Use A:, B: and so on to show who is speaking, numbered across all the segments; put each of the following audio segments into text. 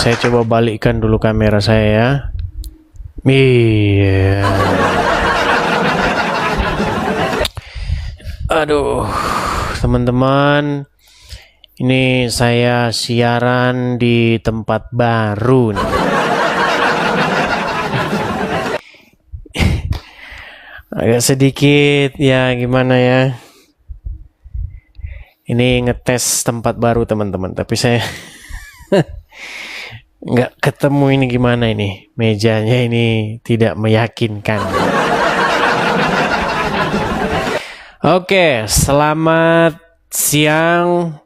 A: saya coba balikkan dulu kamera saya ya. Iya. Aduh, teman-teman, ini saya siaran di tempat baru nih. Agak sedikit ya, gimana ya? Ini ngetes tempat baru teman-teman, tapi saya nggak ketemu ini gimana ini. Mejanya ini tidak meyakinkan. Oke, selamat siang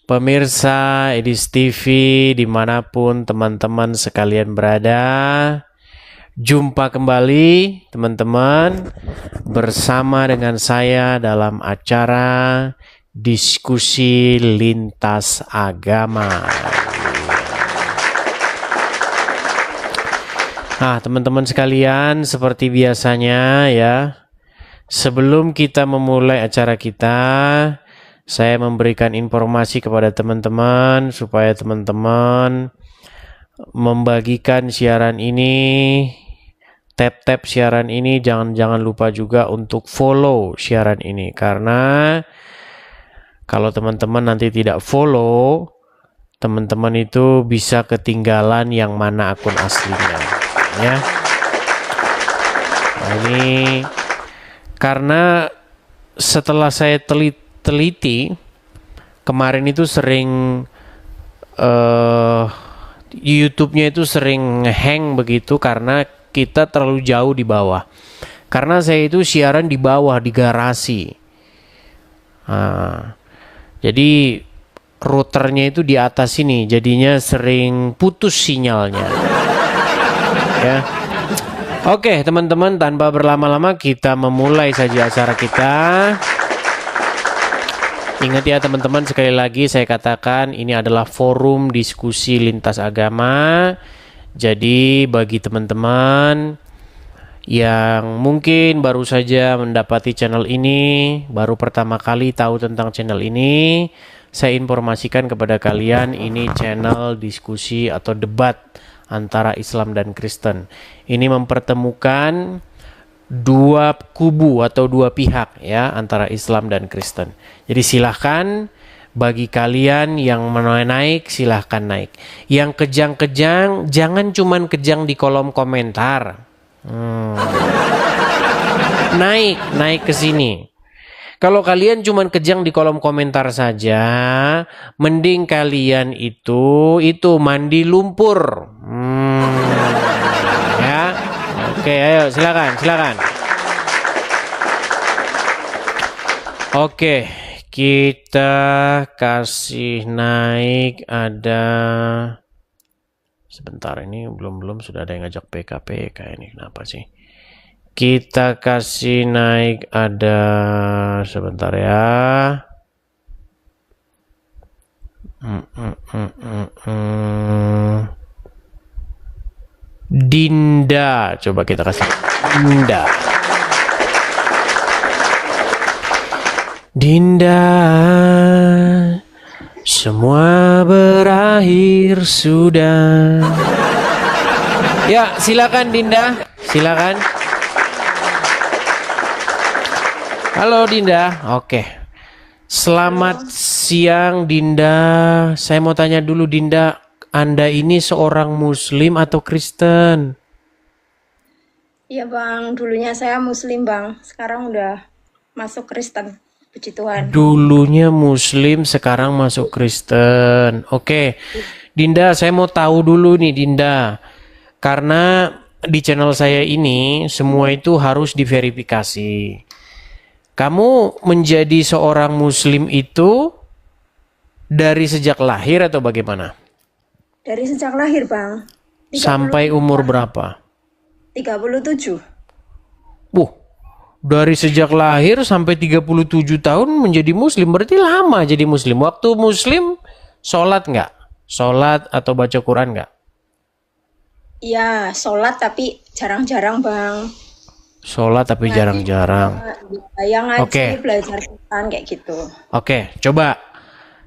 A: pemirsa Edis TV dimanapun teman-teman sekalian berada. Jumpa kembali teman-teman bersama dengan saya dalam acara diskusi lintas agama. Nah, teman-teman sekalian, seperti biasanya ya, sebelum kita memulai acara kita, saya memberikan informasi kepada teman-teman supaya teman-teman membagikan siaran ini, tap-tap siaran ini, jangan lupa juga untuk follow siaran ini, karena kalau teman-teman nanti tidak follow, teman-teman itu bisa ketinggalan yang mana akun aslinya ya. Nah, ini karena setelah saya teliti kemarin itu sering YouTube-nya itu sering hang begitu karena kita terlalu jauh di bawah. Karena saya itu siaran di bawah di garasi. Jadi routernya itu di atas ini, jadinya sering putus sinyalnya. Ya. Oke, teman-teman, tanpa berlama-lama kita memulai saja acara kita. Ingat ya teman-teman, sekali lagi saya katakan ini adalah forum diskusi lintas agama. Jadi bagi teman-teman yang mungkin baru saja mendapati channel ini, baru pertama kali tahu tentang channel ini, saya informasikan kepada kalian ini channel diskusi atau debat antara Islam dan Kristen. Ini mempertemukan dua kubu atau dua pihak ya, antara Islam dan Kristen. Jadi silahkan bagi kalian yang mau naik, silahkan naik. Yang kejang-kejang jangan cuman kejang di kolom komentar. Naik ke sini. Kalau kalian cuman kejang di kolom komentar saja, mending kalian itu mandi lumpur. Ya. Oke, ayo silakan. Oke, kita kasih naik ada sebentar, ini belum sudah ada yang ngajak PKP ini kenapa sih? Kita kasih naik ada sebentar ya. Dinda, coba kita kasih Dinda, semua berakhir sudah. Ya, silakan Dinda, silakan. Halo Dinda, oke. Selamat siang Dinda. Saya mau tanya dulu Dinda, Anda ini seorang Muslim atau Kristen?
B: Iya Bang, dulunya saya Muslim Bang, sekarang udah masuk Kristen, puji Tuhan.
A: Dulunya Muslim, sekarang masuk Kristen. Oke, Dinda, saya mau tahu dulu nih Dinda, karena di channel saya ini semua itu harus diverifikasi. Kamu menjadi seorang Muslim itu dari sejak lahir atau bagaimana?
B: Dari sejak lahir Bang.
A: Sampai umur berapa?
B: 37.
A: Dari sejak lahir sampai 37 tahun menjadi Muslim, berarti lama jadi Muslim. Waktu Muslim sholat nggak? Sholat atau baca Quran nggak?
B: Iya, sholat tapi jarang-jarang Bang.
A: Sholat tapi jarang-jarang.
B: Yang ngaji,
A: Oke.
B: belajar Quran kayak gitu.
A: Oke, coba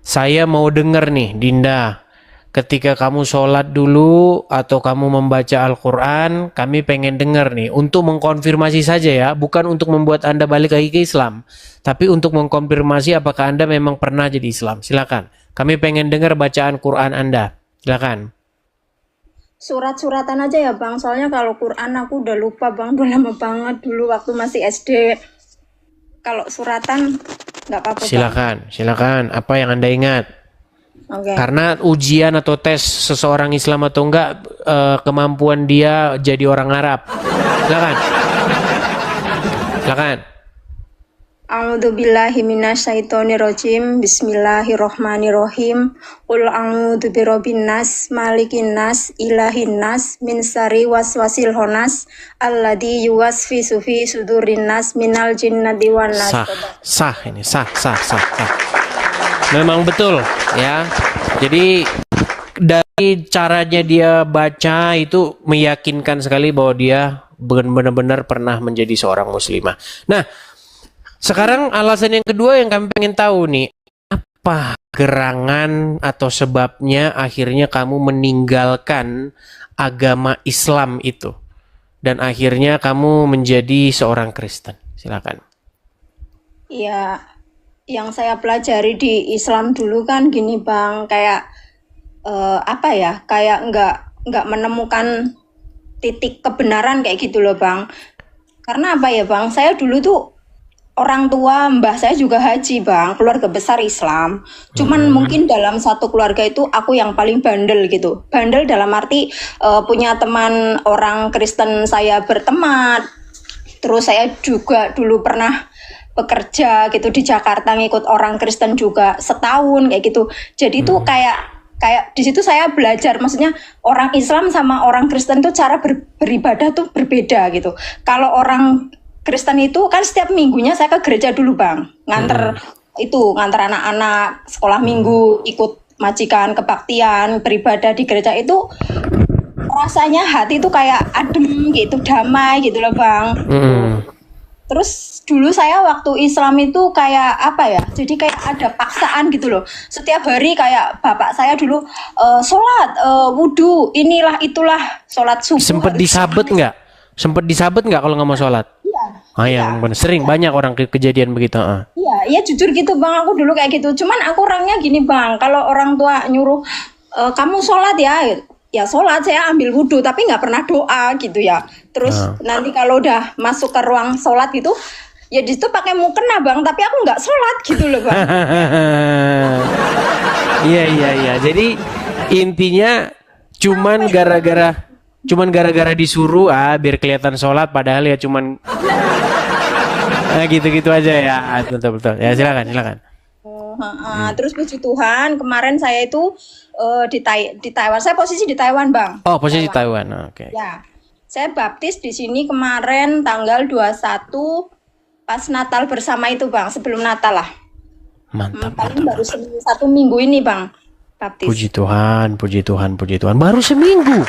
A: saya mau denger nih Dinda. ketika kamu sholat dulu atau kamu membaca Al-Quran, kami pengen dengar nih, untuk mengkonfirmasi saja ya, bukan untuk membuat Anda balik lagi ke Islam, tapi untuk mengkonfirmasi apakah Anda memang pernah jadi Islam. Silakan, kami pengen dengar bacaan Quran Anda. Silakan.
B: Surat-suratan aja ya Bang, soalnya kalau Quran aku udah lupa Bang, udah lama banget dulu waktu masih SD. Kalau suratan nggak apa-apa Bang.
A: Silakan. Apa yang Anda ingat?
B: Oke.
A: Karena ujian atau tes seseorang Islam atau enggak, kemampuan dia jadi orang Arab. Silakan.
B: A'udzubillahi minasyaitonirrajim. Bismillahirrohmanirrohim. Qul a'udzu birabbin nas, malikin nas, ilahin nas, min syarri waswasil khannas, alladzi yuwaswisu fi sudurin nas minal jinnati wan nas.
A: Sah. Memang betul ya. Jadi dari caranya dia baca itu meyakinkan sekali bahwa dia benar-benar pernah menjadi seorang muslimah. Nah, sekarang alasan yang kedua yang kami pengen tahu nih, apa gerangan atau sebabnya akhirnya kamu meninggalkan agama Islam itu dan akhirnya kamu menjadi seorang Kristen? Silakan.
B: Ya, yang saya pelajari di Islam dulu kan gini Bang, kayak kayak nggak menemukan titik kebenaran kayak gitu loh Bang. Karena apa ya Bang, saya dulu tuh orang tua mbah saya juga haji Bang, keluarga besar Islam. Cuman mungkin dalam satu keluarga itu aku yang paling bandel gitu. Bandel dalam arti punya teman orang Kristen saya berteman. Terus saya juga dulu pernah bekerja gitu di Jakarta ngikut orang Kristen juga setahun kayak gitu. Jadi tuh kayak di situ saya belajar, maksudnya orang Islam sama orang Kristen tuh cara beribadah tuh berbeda gitu. Kalau orang Kristen itu kan setiap minggunya saya ke gereja dulu Bang, nganter anak-anak sekolah minggu, ikut majikan, kebaktian, beribadah di gereja itu rasanya hati itu kayak adem gitu, damai gitu loh Bang. Terus dulu saya waktu Islam itu kayak apa ya, jadi kayak ada paksaan gitu loh. Setiap hari kayak bapak saya dulu sholat, wudhu, inilah itulah, sholat subuh.
A: Sempet disabet nggak kalau nggak mau sholat? Yang bener. Sering banyak orang kejadian begitu.
B: Iya jujur gitu Bang, aku dulu kayak gitu. Cuman aku orangnya gini Bang, kalau orang tua nyuruh kamu sholat ya sholat, saya ambil wudhu tapi nggak pernah doa gitu ya. Terus nanti kalau udah masuk ke ruang sholat gitu, ya di situ pakai mukena Bang, tapi aku nggak sholat gitu loh Bang.
A: Iya. Jadi intinya cuman gara-gara disuruh biar kelihatan sholat, padahal ya cuman gitu-gitu aja ya. Betul. Ya silakan.
B: Terus puji Tuhan, kemarin saya itu di Taiwan. Saya posisi di Taiwan Bang.
A: Oh, posisi Taiwan. Oke.
B: Ya, saya baptis di sini kemarin tanggal 21 pas Natal bersama itu Bang, sebelum Natal lah.
A: Mantap.
B: Paling baru satu minggu ini Bang baptis.
A: Puji Tuhan. Baru seminggu.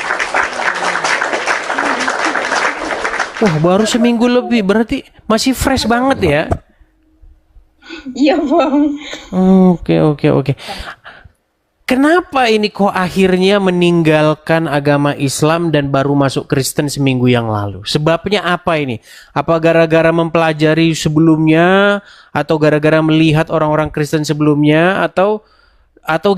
A: Wah, baru seminggu lebih, berarti masih fresh banget ya.
B: Iya Bang.
A: Oke. Kenapa ini kok akhirnya meninggalkan agama Islam dan baru masuk Kristen seminggu yang lalu? Sebabnya apa ini? Apa gara-gara mempelajari sebelumnya, atau gara-gara melihat orang-orang Kristen sebelumnya, atau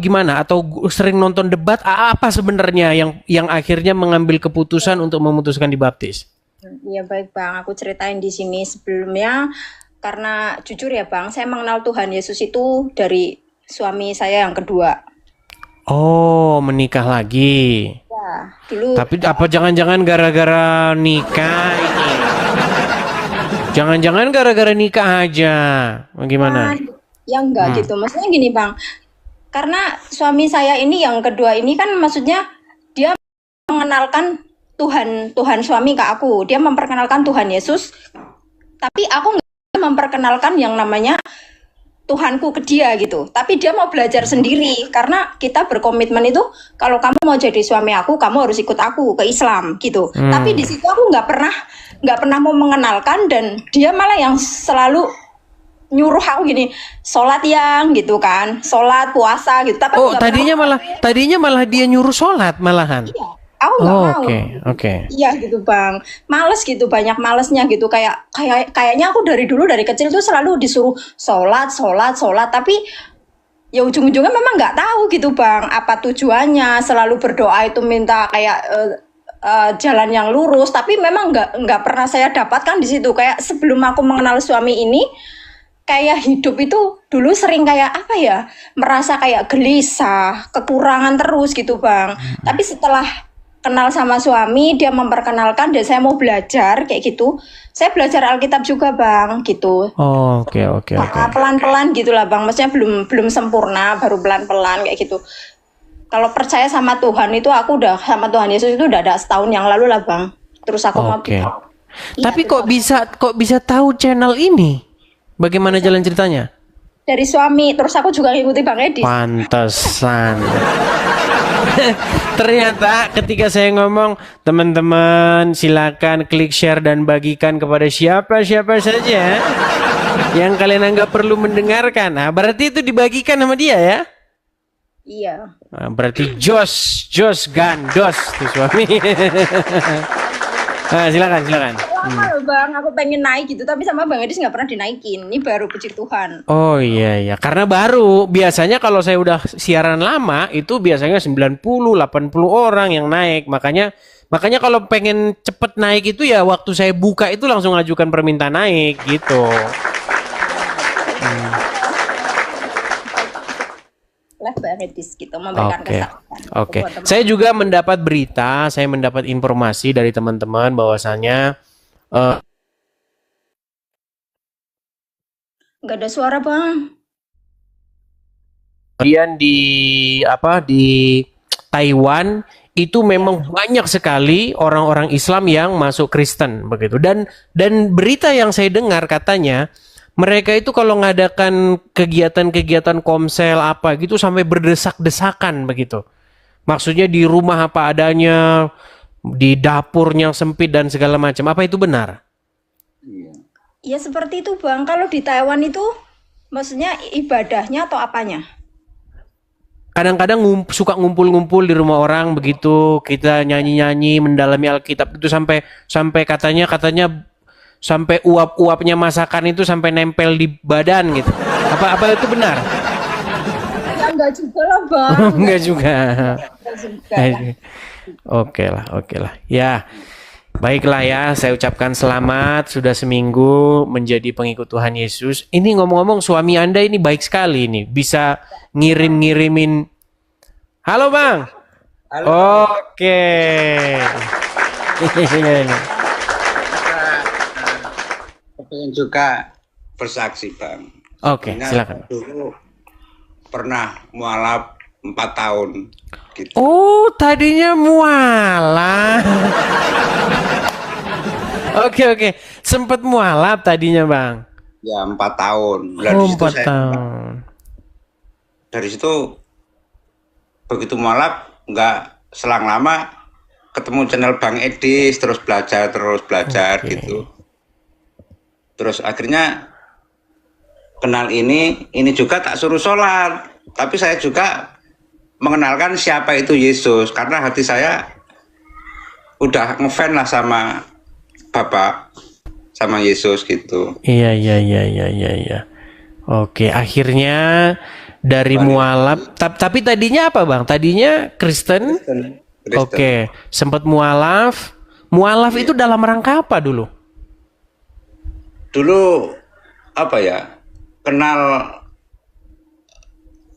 A: gimana? Atau sering nonton debat? Apa sebenarnya yang akhirnya mengambil keputusan untuk memutuskan dibaptis?
B: Iya baik Bang, aku ceritain di sini sebelumnya. Karena jujur ya Bang, saya mengenal Tuhan Yesus itu dari suami saya yang kedua.
A: Oh, menikah lagi.
B: Ya, dulu.
A: Tapi apa jangan-jangan gara-gara nikah ini? Jangan-jangan gara-gara nikah aja? Bagaimana?
B: Ya enggak gitu. Maksudnya gini Bang, karena suami saya ini yang kedua ini kan maksudnya dia mengenalkan Tuhan suami ke aku. Dia memperkenalkan Tuhan Yesus. Tapi aku nggak memperkenalkan yang namanya Tuhanku ke dia gitu. Tapi dia mau belajar sendiri karena kita berkomitmen itu kalau kamu mau jadi suami aku, kamu harus ikut aku ke Islam gitu. Tapi di situ aku nggak pernah mau mengenalkan, dan dia malah yang selalu nyuruh aku gini, sholat yang gitu kan, sholat puasa gitu. Tapi aku
A: Oh,
B: nggak pernah.
A: tadinya malah dia nyuruh sholat malahan.
B: Iya, aku nggak
A: Oh,
B: mau.
A: oke.
B: Iya gitu bang, males gitu, banyak malesnya gitu, kayaknya aku dari kecil tuh selalu disuruh sholat sholat sholat, tapi ya ujung-ujungnya memang nggak tahu gitu bang, apa tujuannya. Selalu berdoa itu minta kayak jalan yang lurus, tapi memang nggak pernah saya dapatkan di situ. Kayak sebelum aku mengenal suami ini, kayak hidup itu dulu sering kayak apa ya, merasa kayak gelisah, kekurangan terus gitu bang. Tapi setelah kenal sama suami, dia memperkenalkan dan saya mau belajar kayak gitu. Saya belajar Alkitab juga bang, gitu.
A: Oh, oke.
B: Pelan-pelan gitu lah bang, maksudnya belum belum sempurna, baru pelan-pelan kayak gitu. Kalau percaya sama Tuhan itu, aku udah sama Tuhan Yesus itu udah ada setahun yang lalu lah bang. Terus aku mau.
A: Oke.
B: Iya,
A: Tapi
B: terus
A: kok bisa tahu channel ini? Bagaimana jalan ceritanya?
B: dari suami, terus aku juga ngikuti Bang Edi.
A: Pantesan. Ternyata ketika saya ngomong, teman-teman silakan klik share dan bagikan kepada siapa-siapa saja yang kalian anggap perlu mendengarkan. Nah, berarti itu dibagikan sama dia ya?
B: Iya.
A: Nah, berarti Jos Gandos tuh suami. Nah, silakan.
B: Lama loh bang, aku pengen naik gitu, tapi sama Bang Edi nggak pernah dinaikin. Ini baru puji Tuhan.
A: Oh iya, karena baru. Biasanya kalau saya udah siaran lama itu biasanya 90, 80 orang yang naik. Makanya kalau pengen cepet naik itu ya waktu saya buka itu langsung ajukan permintaan naik gitu.
B: Lah Bang Edi gitu, memberikan
A: Oke.
B: kesaksian
A: Oke.
B: buat teman.
A: Saya juga mendapat berita, saya mendapat informasi dari teman-teman bahwasanya
B: Nggak ada suara bang.
A: kemudian di Taiwan itu memang banyak sekali orang-orang Islam yang masuk Kristen begitu. Dan berita yang saya dengar katanya mereka itu kalau ngadakan kegiatan-kegiatan komsel apa gitu sampai berdesak-desakan begitu. Maksudnya di rumah apa adanya, di dapur yang sempit dan segala macam. Apa itu benar?
B: Ya seperti itu bang. Kalau di Taiwan itu, maksudnya ibadahnya atau apanya?
A: Kadang-kadang suka ngumpul-ngumpul di rumah orang begitu, kita nyanyi-nyanyi mendalami Alkitab itu sampai katanya sampai uap-uapnya masakan itu sampai nempel di badan gitu. Apa itu benar?
B: Ya enggak juga lah bang.
A: Enggak juga.
B: Enggak juga lah.
A: Oke lah. Ya, baiklah ya, saya ucapkan selamat sudah seminggu menjadi pengikut Tuhan Yesus. Ini ngomong-ngomong suami Anda ini baik sekali ini, bisa ngirim-ngirimin. Halo Bang.
C: Halo.
A: Oke.
C: Pengen juga bersaksi bang.
A: Oke,
C: Sebenarnya
A: silakan.
C: dulu pernah mualaf 4 tahun gitu.
A: Oh, tadinya mualaf. Oke. Sempat mualaf tadinya, Bang.
C: Ya 4 tahun. Lah
A: Oh,
C: di situ
A: 4
C: saya
A: tahun.
C: dari situ begitu mualaf nggak selang lama ketemu channel Bang Edis, terus belajar
A: Oke.
C: gitu. Terus akhirnya kenal ini juga tak suruh sholat, tapi saya juga mengenalkan siapa itu Yesus karena hati saya udah ngefans lah sama Bapak, sama Yesus gitu.
A: Iya. Oke, akhirnya dari mualaf, tapi tadinya apa, Bang? Tadinya Kristen.
C: Kristen.
A: Oke, sempat mualaf. Mualaf itu dalam rangka apa dulu?
C: Dulu apa ya, kenal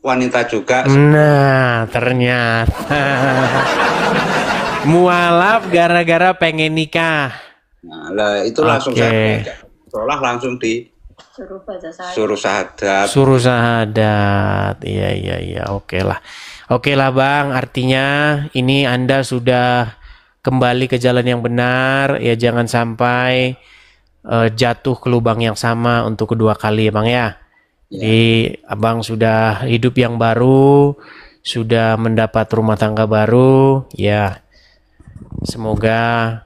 C: wanita juga.
A: Nah, ternyata mualaf gara-gara pengen nikah.
C: Nah, lah itu langsung
A: Oke.
C: saya sekolah langsung
B: Suruh baca saya.
C: disuruh syahadat.
A: Suruh syahadat. Iya. Oke lah Bang, artinya ini Anda sudah kembali ke jalan yang benar. Ya jangan sampai jatuh ke lubang yang sama untuk kedua kali ya Bang ya. Jadi Abang sudah hidup yang baru, sudah mendapat rumah tangga baru. Ya, semoga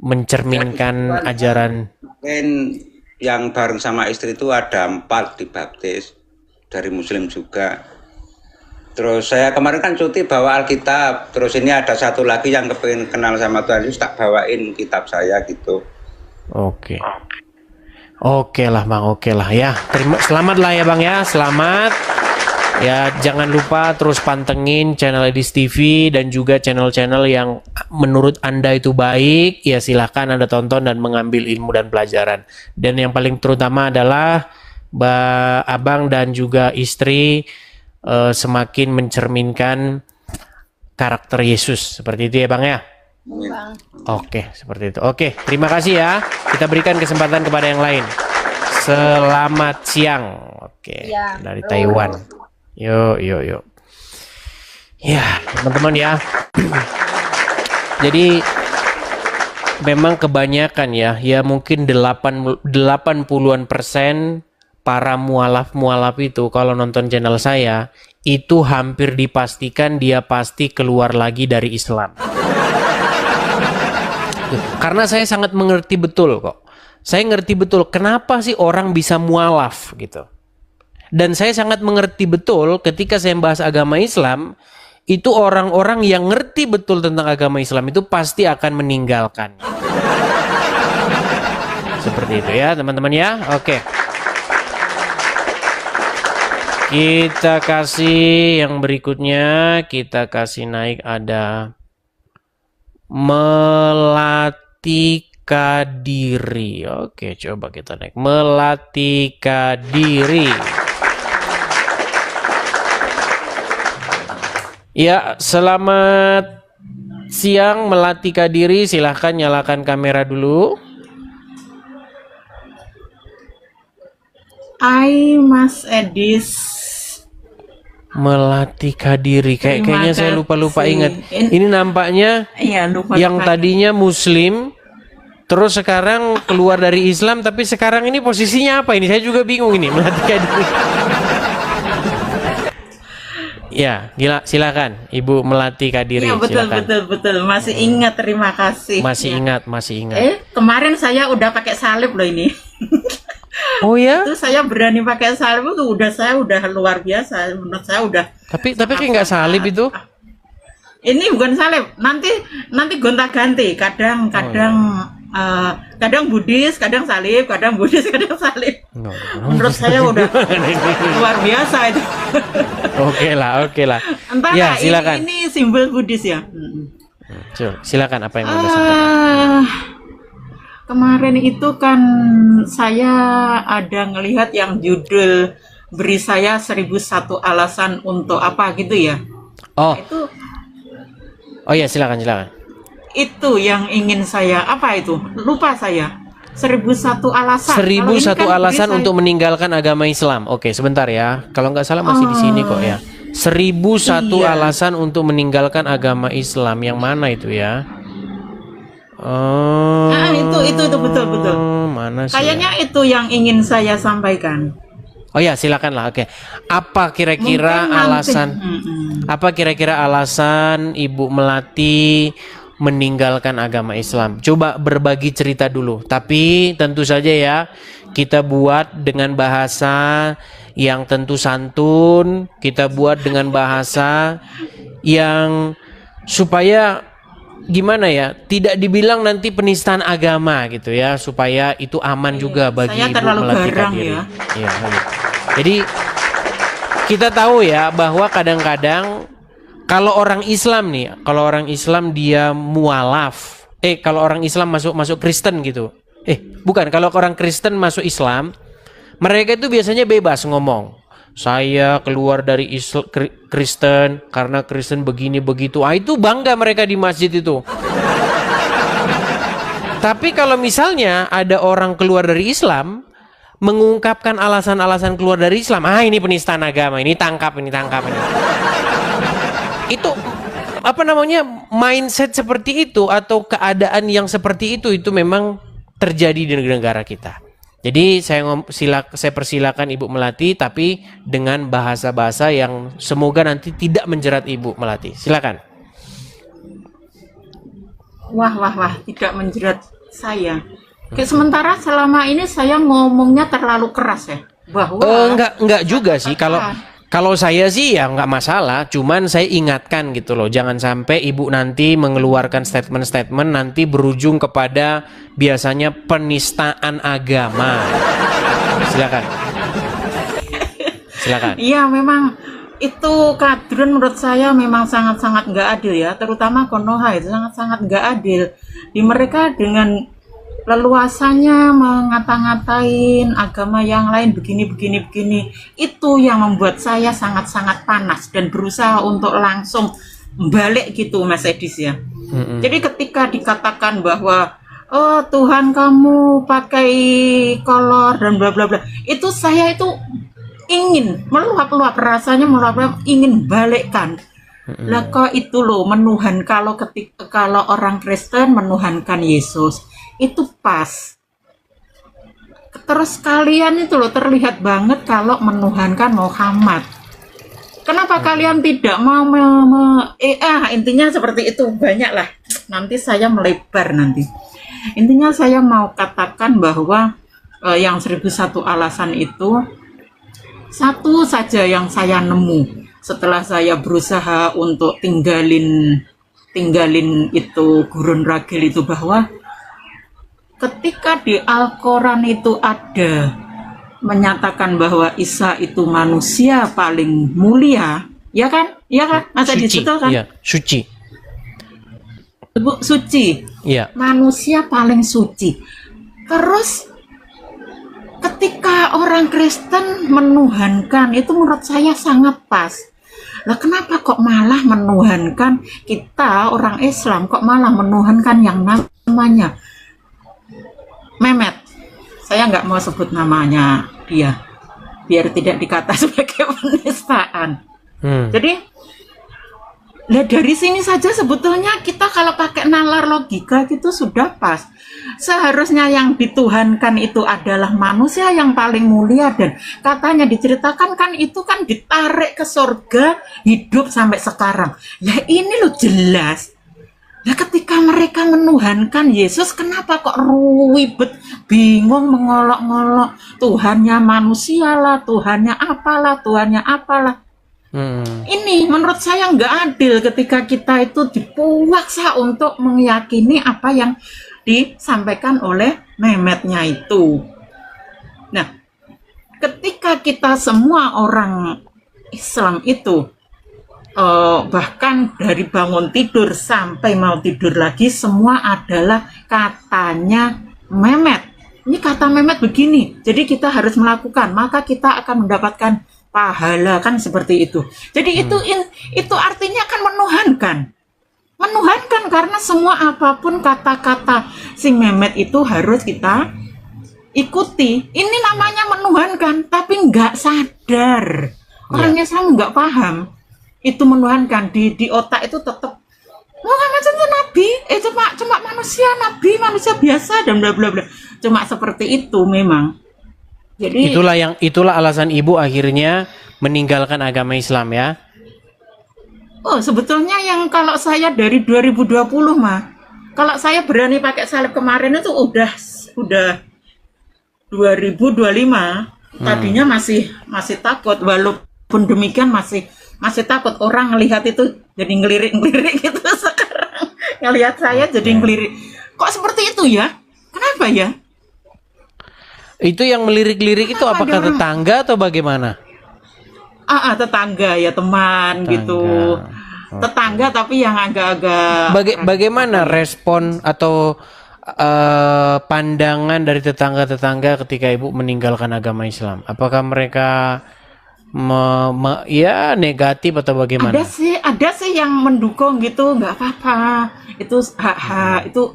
A: mencerminkan ajaran.
C: Mungkin yang bareng sama istri itu ada 4 dibaptis, dari Muslim juga. Terus saya kemarin kan cuti bawa Alkitab, terus ini ada satu lagi yang kepengin kenal sama Tuhan Yesus, tak bawain kitab saya gitu.
A: Oke. Oke lah Bang, oke lah ya. Selamat lah ya Bang ya, selamat. Ya jangan lupa terus pantengin channel Edis TV dan juga channel-channel yang menurut Anda itu baik. Ya silahkan Anda tonton dan mengambil ilmu dan pelajaran. Dan yang paling terutama adalah Abang dan juga istri semakin mencerminkan karakter Yesus. Seperti itu ya Bang ya?
B: Bang.
A: Oke, seperti itu. Oke, terima kasih ya. Kita berikan kesempatan kepada yang lain. Selamat siang. Oke,
B: Ya,
A: dari
B: halo.
A: Taiwan. Yuk. Ya, teman-teman ya. Jadi memang kebanyakan ya mungkin 80-an% para mualaf itu kalau nonton channel saya itu hampir dipastikan dia pasti keluar lagi dari Islam. Karena saya sangat mengerti betul kok. Saya ngerti betul kenapa sih orang bisa mualaf gitu. Dan saya sangat mengerti betul ketika saya membahas agama Islam, itu orang-orang yang ngerti betul tentang agama Islam itu pasti akan meninggalkan. Seperti itu ya teman-teman ya. Oke. Kita kasih yang berikutnya, kita kasih naik ada Melatika Diri. Oke, coba kita naik Melatika Diri. Ya, selamat siang Melatika Diri. Silahkan nyalakan kamera dulu.
D: Hai Mas Edis.
A: Melatika Diri. Kayaknya saya lupa
D: kasih.
A: ingat. Ini nampaknya
D: Iya, lupa.
A: yang tadinya Muslim, terus sekarang keluar dari Islam, tapi sekarang ini posisinya apa ini? Saya juga bingung ini. Melatika Diri. Ya, silakan Ibu Melatika Diri.
D: Iya, betul,
A: Silakan.
D: betul. Masih ingat, terima kasih.
A: Masih
D: Ya.
A: masih ingat.
D: Kemarin saya udah pakai salib loh ini.
A: Oh ya?
D: Itu saya berani pakai salib itu saya udah luar biasa. Menurut saya udah.
A: Tapi kayak nggak salib itu?
D: Ini bukan salib. Nanti gonta-ganti. Kadang Buddhis, kadang salib, kadang Buddhis, kadang salib. Menurut saya udah luar biasa itu.
A: Oke lah.
D: Entah
A: Ya, silakan.
D: ini simbol Buddhis ya.
A: Silakan apa yang mau Anda sampaikan?
D: Kemarin itu kan saya ada ngelihat yang judul beri saya 1001 alasan untuk apa gitu ya.
A: Oh
D: Itu
A: ya, silakan.
D: itu yang ingin saya apa itu? Lupa saya. 1001 alasan.
A: 1001
D: Kalau ini kan
A: alasan
D: beri
A: untuk meninggalkan agama Islam. Oke, sebentar ya. Kalau nggak salah masih di sini kok ya. 1001
D: Iya.
A: alasan untuk meninggalkan agama Islam. Yang mana itu ya?
D: itu betul.
A: Mana sih?
D: Kayaknya itu yang ingin saya sampaikan.
A: Oh ya, silakan lah. Oke. Apa kira-kira
D: Mungkin nanti.
A: alasan? Apa kira-kira alasan Ibu Melati meninggalkan agama Islam? Coba berbagi cerita dulu. Tapi tentu saja ya, kita buat dengan bahasa yang tentu santun, kita buat dengan bahasa yang supaya gimana ya, tidak dibilang nanti penistaan agama gitu ya, supaya itu aman juga bagi
D: Saya
A: Ibu
D: terlalu
A: Melatika
D: garang
A: Diri.
D: ya.
A: Iya, gitu. Jadi kita tahu ya bahwa kadang-kadang kalau orang Islam nih, kalau orang Islam dia mualaf, kalau orang Islam masuk Kristen gitu, bukan, kalau orang Kristen masuk Islam, mereka itu biasanya bebas ngomong. Saya keluar dari Kristen karena Kristen begini begitu. Itu bangga mereka di masjid itu. Tapi kalau misalnya ada orang keluar dari Islam mengungkapkan alasan-alasan keluar dari Islam, ini penistaan agama, ini tangkap ini. Itu apa namanya, mindset seperti itu atau keadaan yang seperti itu memang terjadi di negara kita. Jadi saya persilakan Ibu Melati, tapi dengan bahasa-bahasa yang semoga nanti tidak menjerat Ibu Melati. Silakan.
D: Wah, tidak menjerat saya. Sementara selama ini saya ngomongnya terlalu keras ya, bahwa
A: Enggak juga sih. Kalau saya sih ya nggak masalah. Cuman saya ingatkan gitu loh, jangan sampai ibu nanti mengeluarkan statement-statement nanti berujung kepada biasanya penistaan agama. Silakan. Silakan.
D: Iya, memang itu kadrun menurut saya memang sangat-sangat nggak adil ya, terutama Konoha itu sangat-sangat nggak adil. Di mereka dengan leluasannya mengata-ngatain agama yang lain begini. Itu yang membuat saya sangat-sangat panas dan berusaha untuk langsung balik gitu, Mas Edis ya. Jadi ketika dikatakan bahwa oh Tuhan kamu pakai kolor dan bla bla bla, itu saya itu ingin meluap-luap, rasanya meluap-luap, ingin balikkan. Lah kok itu loh menuhan, kalau orang Kristen menuhankan Yesus itu pas. Terus kalian itu loh terlihat banget kalau menuhankan Muhammad. Kenapa kalian tidak mau intinya seperti itu, banyak lah. Nanti saya melebar nanti. Intinya saya mau katakan bahwa yang 1001 alasan itu satu saja yang saya nemu setelah saya berusaha untuk tinggalin itu gurun ragil itu, bahwa ketika di Al-Quran itu ada menyatakan bahwa Isa itu manusia paling mulia, ya kan? Ya kan? Masa disitu kan?
A: Iya, suci.
D: Suci.
A: Iya.
D: Manusia paling suci. Terus ketika orang Kristen menuhankan itu menurut saya sangat pas. Lah kenapa kok malah menuhankan kita orang Islam, kok malah menuhankan yang namanya Mehmet? Saya nggak mau sebut namanya dia, biar tidak dikata sebagai penistaan. Jadi lah dari sini saja sebetulnya kita kalau pakai nalar logika gitu sudah pas. Seharusnya yang dituhankan itu adalah manusia yang paling mulia, dan katanya diceritakan kan itu kan ditarik ke surga hidup sampai sekarang. Lah ini loh jelas. Lah ketika mereka menuhankan Yesus, kenapa kok ribet, bingung, mengolok-ngolok Tuhannya manusia lah, Tuhannya apalah. Ini menurut saya nggak adil ketika kita itu dipaksa untuk meyakini apa yang disampaikan oleh Mehmetnya itu. Nah, ketika kita semua orang Islam itu bahkan dari bangun tidur sampai mau tidur lagi semua adalah katanya Mehmet. Ini kata Mehmet begini, jadi kita harus melakukan, maka kita akan mendapatkan pahala, kan seperti itu. Jadi itu artinya kan menuhankan karena semua apapun kata-kata si Mehmet itu harus kita ikuti. Ini namanya menuhankan, tapi nggak sadar. Orangnya sama nggak paham. Itu menuhankan di otak itu tetap Muhammad itu nabi, cuma manusia, nabi, manusia biasa dan bla bla bla. Cuma seperti itu memang. Jadi
A: itulah alasan ibu akhirnya meninggalkan agama Islam ya.
D: Oh, sebetulnya yang kalau saya dari 2020 mah, kalau saya berani pakai salib kemarin itu udah 2025. Tadinya masih takut, walaupun demikian masih takut, orang ngelihat itu jadi ngelirik gitu. Sekarang ngelihat saya jadi ngelirik. Kok seperti itu ya? Kenapa ya?
A: Itu yang melirik-lirik itu apakah tetangga atau bagaimana?
D: Tetangga ya, teman gitu. Tetangga tapi yang agak-agak
A: bagaimana respon atau pandangan dari tetangga-tetangga ketika ibu meninggalkan agama Islam? Apakah mereka ya negatif atau bagaimana?
D: Ada sih yang mendukung gitu, nggak apa-apa. Itu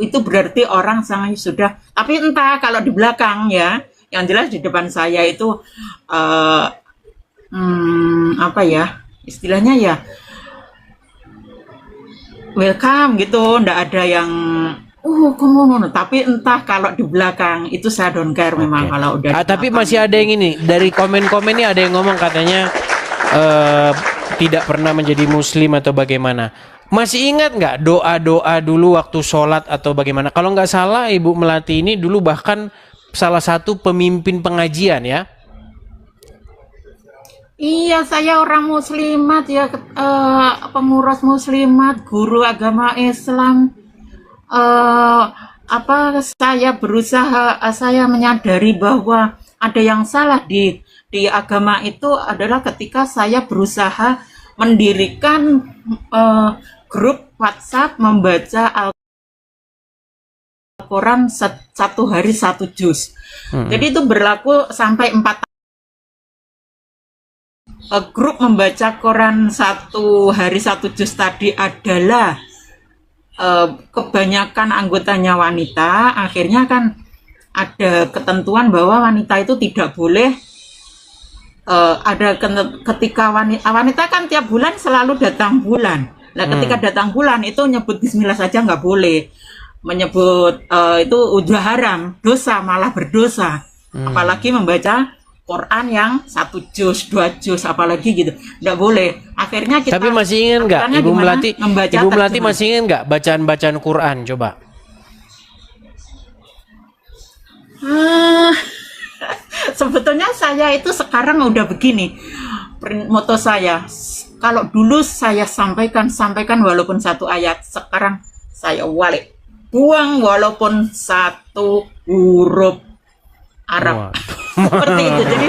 D: itu berarti orang sangat sudah. Tapi entah kalau di belakang ya, yang jelas di depan saya itu apa ya istilahnya ya, welcome gitu, ndak ada yang tapi entah kalau di belakang itu saya don't care memang kalau udah.
A: Tapi masih ada yang ini dari komen-komen ini ada yang ngomong katanya tidak pernah menjadi muslim atau bagaimana. Masih ingat nggak doa-doa dulu waktu sholat atau bagaimana? Kalau nggak salah Ibu Melati ini dulu bahkan salah satu pemimpin pengajian ya.
D: Iya, saya orang muslimat ya, pengurus muslimat, guru agama Islam. eh saya berusaha, saya menyadari bahwa ada yang salah di agama itu adalah ketika saya berusaha mendirikan grup WhatsApp membaca Al-Quran satu hari satu juz. Jadi itu berlaku sampai 4 grup membaca Quran satu hari satu juz tadi adalah kebanyakan anggotanya wanita. Akhirnya kan ada ketentuan bahwa wanita itu tidak boleh ketika wanita kan tiap bulan selalu datang bulan. Nah, ketika datang bulan itu nyebut bismillah saja nggak boleh. Menyebut itu udah haram, dosa, malah berdosa. Apalagi membaca Quran yang 1 juz, 2 juz, apalagi gitu, nggak boleh. Akhirnya kita.
A: Tapi masih ingat nggak, Ibu Melati? Ibu Melati masih ingat nggak bacaan-bacaan Quran? Coba.
D: Sebetulnya saya itu sekarang udah begini. Moto saya, kalau dulu saya sampaikan walaupun 1 ayat, sekarang saya balik, buang walaupun 1 huruf Arab. Seperti itu. Jadi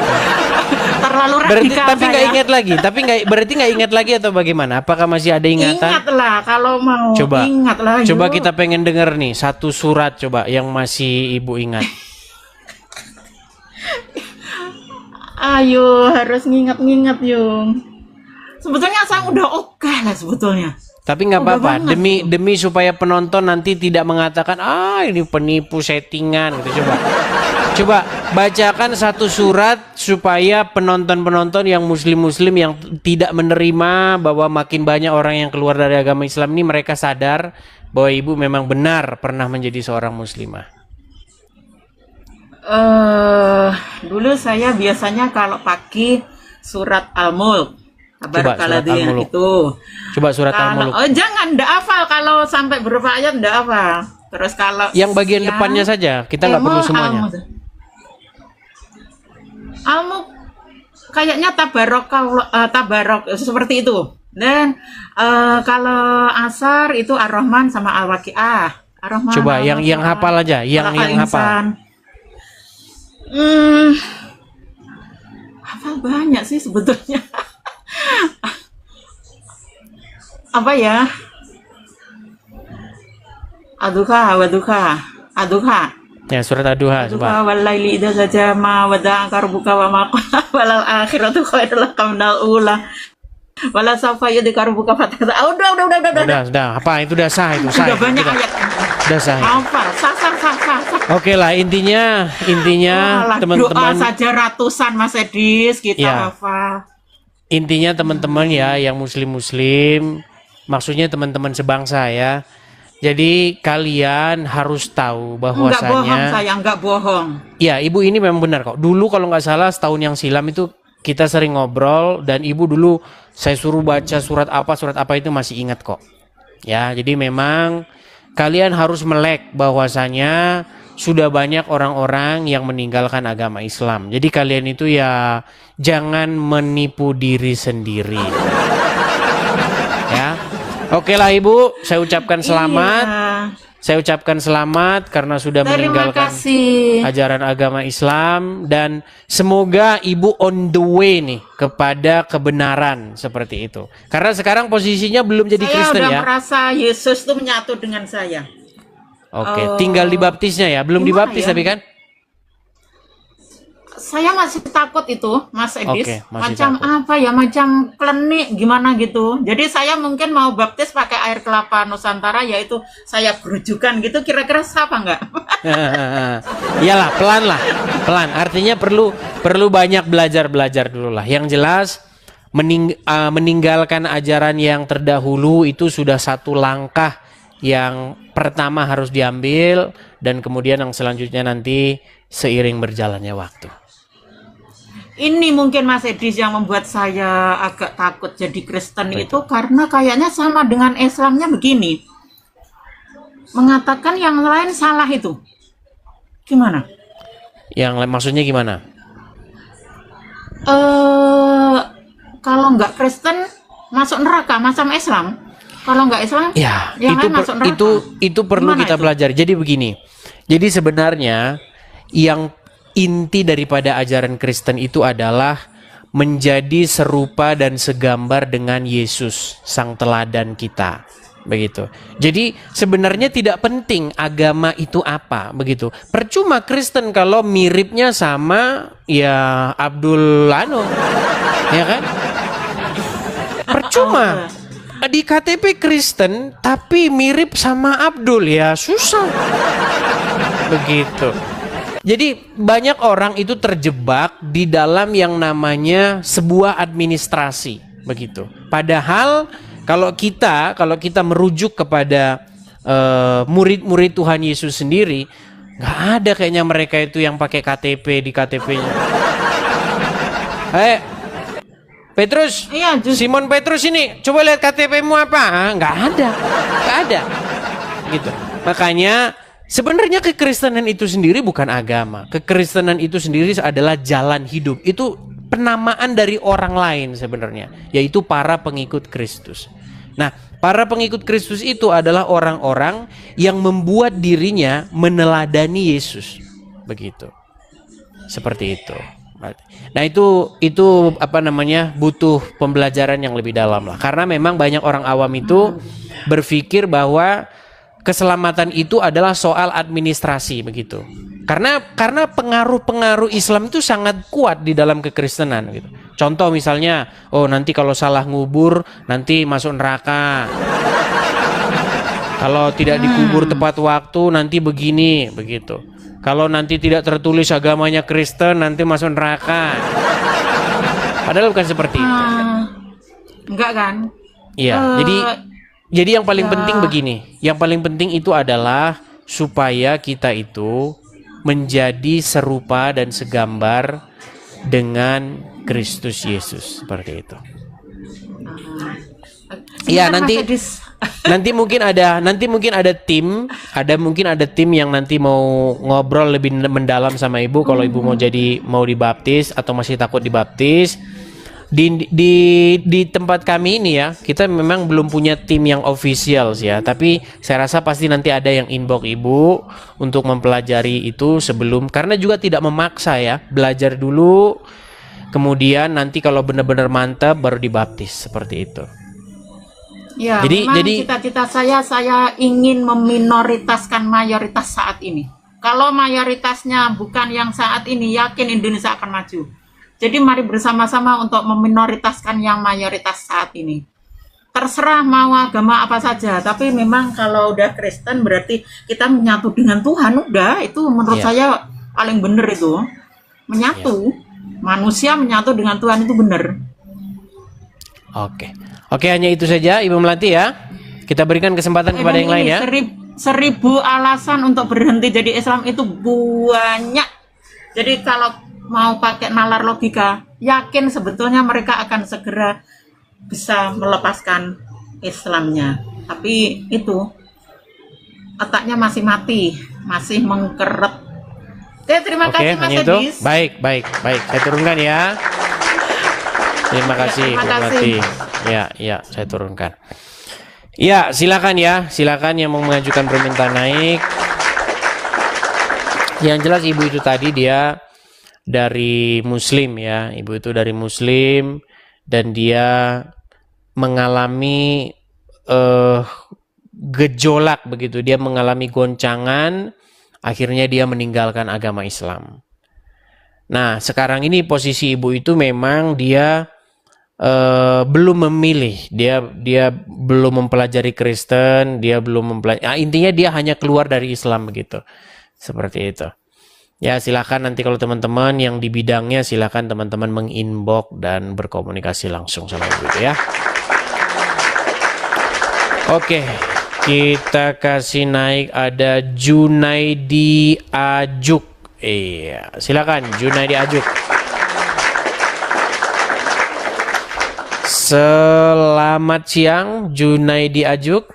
D: terlalu radikal.
A: Tapi nggak ingat lagi. Berarti nggak ingat lagi atau bagaimana? Apakah masih ada ingatan?
D: Ingatlah kalau mau. Ingatlah.
A: Coba kita pengen dengar nih 1 surat coba yang masih Ibu ingat.
D: Ayo, harus ngingat-ngingat Yung. Sebetulnya saya udah oke lah sebetulnya.
A: Tapi nggak apa-apa, demi supaya penonton nanti tidak mengatakan ini penipu settingan gitu. Coba bacakan 1 surat supaya penonton yang muslim yang tidak menerima bahwa makin banyak orang yang keluar dari agama Islam ini, mereka sadar bahwa Ibu memang benar pernah menjadi seorang muslimah.
D: Dulu saya biasanya kalau pagi surat Al-Mulk.
A: Coba surat Al-Mulk. Coba surat Al-Mulk.
D: Jangan, ndak hafal, kalau sampai berapa ayat ndak hafal. Terus kalau
A: yang bagian depannya saja, kita nggak perlu semuanya.
D: Al-Mulk kayaknya tabarok seperti itu. Dan kalau Asar itu Ar-Rahman sama Al-Waqiah.
A: Coba yang hafal aja, yang hafal.
D: Hafal banyak sih sebetulnya. Apa ya? Ad-Duha.
A: Ya, surat Ad-Duha coba.
D: Walaili idza sajama wada'aka rabbuka wa ma qala walal akhiratu khairul laka minal ula. Wala sawfa yudika rabbuka fatasa.
A: Udah. Apa itu udah sah itu?
D: Udah banyak ayat.
A: Udah sah.
D: Apa? Sah.
A: Oke lah, intinya teman-teman,
D: doa saja ratusan Mas Edis kita hafal.
A: Intinya teman-teman ya yang muslim, maksudnya teman-teman sebangsa ya. Jadi kalian harus tahu bahwasanya
D: nggak bohong.
A: Ya, Ibu ini memang benar kok. Dulu kalau nggak salah setahun yang silam itu kita sering ngobrol dan Ibu dulu saya suruh baca surat apa itu masih ingat kok. Ya, jadi memang kalian harus melek bahwasanya sudah banyak orang-orang yang meninggalkan agama Islam. Jadi kalian itu ya jangan menipu diri sendiri. Ya. Oke lah Ibu, saya ucapkan selamat. Saya ucapkan selamat karena sudah meninggalkan ajaran agama Islam, dan semoga Ibu on the way nih kepada kebenaran seperti itu. Karena sekarang posisinya belum jadi Kristen ya.
D: Saya udah merasa Yesus itu menyatu dengan saya.
A: Oke, tinggal dibaptisnya ya. Belum dibaptis tapi kan?
D: Saya masih takut itu, Mas Edis.
A: Macam
D: takut. Apa ya, macam klenik gimana gitu. Jadi saya mungkin mau baptis pakai air kelapa Nusantara, yaitu saya gerujukan gitu. Kira-kira sah apa enggak?
A: Iyalah, pelan. Artinya perlu banyak belajar dulu lah. Yang jelas meninggalkan ajaran yang terdahulu itu sudah satu langkah yang pertama harus diambil, dan kemudian yang selanjutnya nanti seiring berjalannya waktu.
D: Ini mungkin Mas Edis yang membuat saya agak takut jadi Kristen
A: Apa
D: itu karena kayaknya sama dengan Islamnya begini. Mengatakan yang lain salah itu. Gimana?
A: Maksudnya gimana?
D: Kalau nggak Kristen masuk neraka, macam Islam. Kalau nggak Islam,
A: Ya,
D: yang lain masuk neraka.
A: itu perlu
D: Gimana
A: kita
D: itu?
A: pelajari. Jadi begini. Jadi sebenarnya yang inti daripada ajaran Kristen itu adalah menjadi serupa dan segambar dengan Yesus, sang teladan kita. Begitu. Jadi sebenarnya tidak penting agama itu apa, begitu. Percuma Kristen kalau miripnya sama ya Abdul Lano. Ya kan? Percuma. Di KTP Kristen tapi mirip sama Abdul, ya susah. Begitu. Jadi banyak orang itu terjebak di dalam yang namanya sebuah administrasi, begitu. Padahal kalau kita merujuk kepada murid-murid Tuhan Yesus sendiri, nggak ada kayaknya mereka itu yang pakai KTP di KTP-nya. Petrus,
D: Iya,
A: Simon Petrus ini, coba lihat KTP-mu apa? Nggak ada, gitu. Makanya sebenarnya kekristenan itu sendiri bukan agama. Kekristenan itu sendiri adalah jalan hidup. Itu penamaan dari orang lain sebenarnya, yaitu para pengikut Kristus. Nah, para pengikut Kristus itu adalah orang-orang yang membuat dirinya meneladani Yesus, begitu. Seperti itu. Nah, itu butuh pembelajaran yang lebih dalam lah. Karena memang banyak orang awam itu berpikir bahwa keselamatan itu adalah soal administrasi, begitu. Karena pengaruh-pengaruh Islam itu sangat kuat di dalam kekristenan, gitu. Contoh misalnya, nanti kalau salah ngubur nanti masuk neraka. Kalau tidak dikubur tepat waktu nanti begini, begitu. Kalau nanti tidak tertulis agamanya Kristen nanti masuk neraka. Padahal bukan seperti itu.
D: Enggak kan?
A: Iya, jadi yang paling penting begini. Yang paling penting itu adalah supaya kita itu menjadi serupa dan segambar dengan Kristus Yesus, seperti itu. Iya, nanti mungkin ada tim yang nanti mau ngobrol lebih mendalam sama Ibu kalau Ibu mau dibaptis atau masih takut dibaptis. Di tempat kami ini ya, kita memang belum punya tim yang official ya, tapi saya rasa pasti nanti ada yang inbox Ibu untuk mempelajari itu sebelum, karena juga tidak memaksa ya, belajar dulu, kemudian nanti kalau benar-benar mantap baru dibaptis, seperti itu.
D: Ya, jadi cita-cita saya ingin meminoritaskan mayoritas saat ini. Kalau mayoritasnya bukan yang saat ini, yakin Indonesia akan maju. Jadi mari bersama-sama untuk meminoritaskan yang mayoritas saat ini. Terserah mau agama apa saja, tapi memang kalau udah Kristen berarti kita menyatu dengan Tuhan, udah itu menurut saya paling benar itu. Menyatu, manusia menyatu dengan Tuhan itu benar.
A: Oke, hanya itu saja Ibu Melati ya. Kita berikan kesempatan kepada yang lain ya.
D: 1000 alasan untuk berhenti jadi Islam itu banyak. Jadi kalau mau pakai nalar logika, yakin sebetulnya mereka akan segera bisa melepaskan Islamnya. Tapi itu otaknya masih mati, masih mengkeret. Terima kasih Mas Edis.
A: Baik. Saya turunkan ya. Terima kasih Bu Melati. Ya, saya turunkan. Ya, silakan yang mau mengajukan permintaan naik. Yang jelas Ibu itu tadi dia dari Muslim ya, Ibu itu dari Muslim dan dia mengalami gejolak begitu, dia mengalami goncangan, akhirnya dia meninggalkan agama Islam. Nah, sekarang ini posisi Ibu itu memang dia belum memilih, dia belum mempelajari Kristen, dia belum mempelajari, intinya dia hanya keluar dari Islam begitu, seperti itu. Ya, silakan nanti kalau teman-teman yang di bidangnya silakan teman-teman menginbox dan berkomunikasi langsung sama Ibu ya. Oke, kita kasih naik ada Junaidi Ajuk. Iya, silakan Junaidi Ajuk. Selamat siang, Junaidi Ajuk.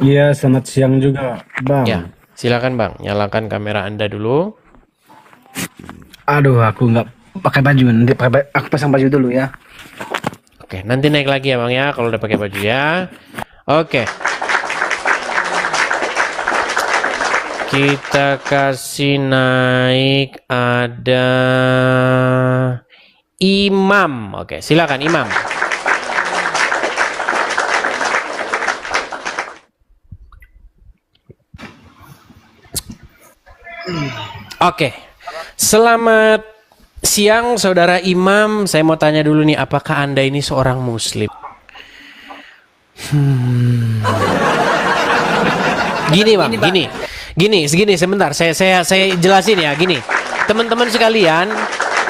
E: Iya, selamat siang juga, Bang.
A: Ya, silakan Bang, nyalakan kamera Anda dulu.
E: Aduh, aku nggak pakai baju. Nanti aku pasang baju dulu ya.
A: Oke, nanti naik lagi ya Bang ya, kalau udah pakai baju ya. Oke. Kita kasih naik ada Imam. Oke, silakan Imam. Oke. Selamat siang Saudara Imam. Saya mau tanya dulu nih, apakah Anda ini seorang muslim? Gini Bang, gini sebentar. Saya jelasin ya, gini. Teman-teman sekalian,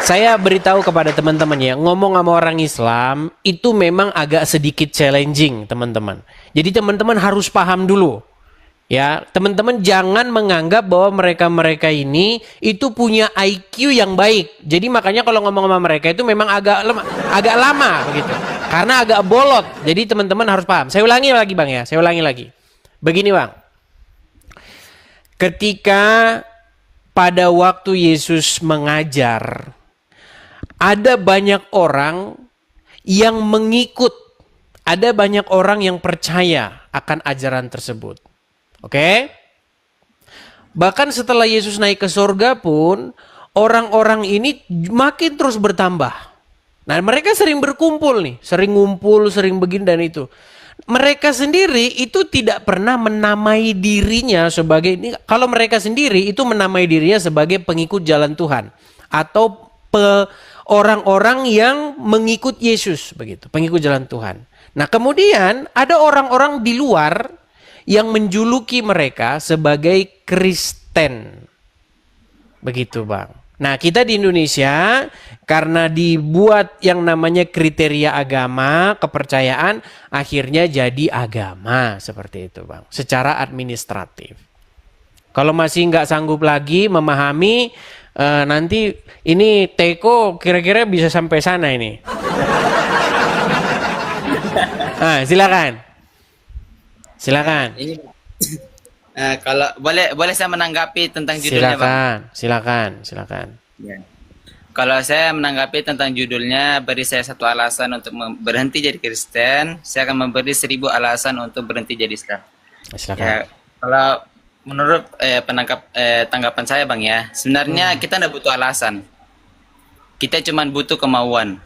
A: saya beritahu kepada teman-teman ya, ngomong sama orang Islam itu memang agak sedikit challenging, teman-teman. Jadi teman-teman harus paham dulu. Ya, teman-teman jangan menganggap bahwa mereka-mereka ini itu punya IQ yang baik. Jadi makanya kalau ngomong sama mereka itu memang agak lama begitu. Karena agak bolot. Jadi teman-teman harus paham. Saya ulangi lagi Bang ya, saya ulangi lagi. Begini Bang. Ketika pada waktu Yesus mengajar, ada banyak orang yang mengikut, ada banyak orang yang percaya akan ajaran tersebut. Oke? Bahkan setelah Yesus naik ke surga pun, orang-orang ini makin terus bertambah. Nah, mereka sering berkumpul nih, sering ngumpul, sering begini dan itu. Mereka sendiri itu tidak pernah menamai dirinya sebagai ini. Kalau mereka sendiri itu menamai dirinya sebagai pengikut jalan Tuhan atau orang-orang yang mengikut Yesus begitu, pengikut jalan Tuhan. Nah, kemudian ada orang-orang di luar yang menjuluki mereka sebagai Kristen. Begitu, Bang. Nah, kita di Indonesia karena dibuat yang namanya kriteria agama, kepercayaan, akhirnya jadi agama seperti itu, Bang. Secara administratif. Kalau masih nggak sanggup lagi memahami, nanti ini Teko kira-kira bisa sampai sana ini. Nah, silakan. Silakan.
F: Ini kalau boleh saya menanggapi tentang judulnya, Bang?
A: Silakan.
F: Ya. Kalau saya menanggapi tentang judulnya, beri saya satu alasan untuk berhenti jadi Kristen, saya akan memberi 1000 alasan untuk berhenti jadi Islam.
A: Silakan.
F: Ya, kalau menurut tanggapan saya, Bang ya, sebenarnya kita tidak butuh alasan. Kita cuma butuh kemauan.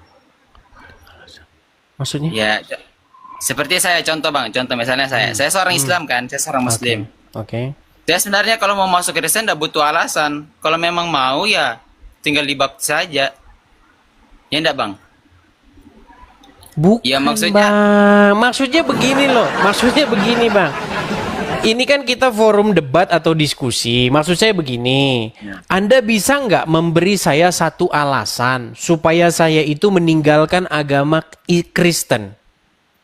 A: Maksudnya?
F: Ya, seperti saya contoh, Bang. Contoh misalnya saya seorang Islam kan, saya seorang Muslim.
A: Oke.
F: Saya sebenarnya kalau mau masuk Kristen tidak butuh alasan. Kalau memang mau ya tinggal dibaptis saja. Ya enggak, Bang?
A: Bukan,
F: ya,
A: Bang. Maksudnya begini loh. Maksudnya begini, Bang. Ini kan kita forum debat atau diskusi. Maksud saya begini. Anda bisa nggak memberi saya satu alasan supaya saya itu meninggalkan agama Kristen?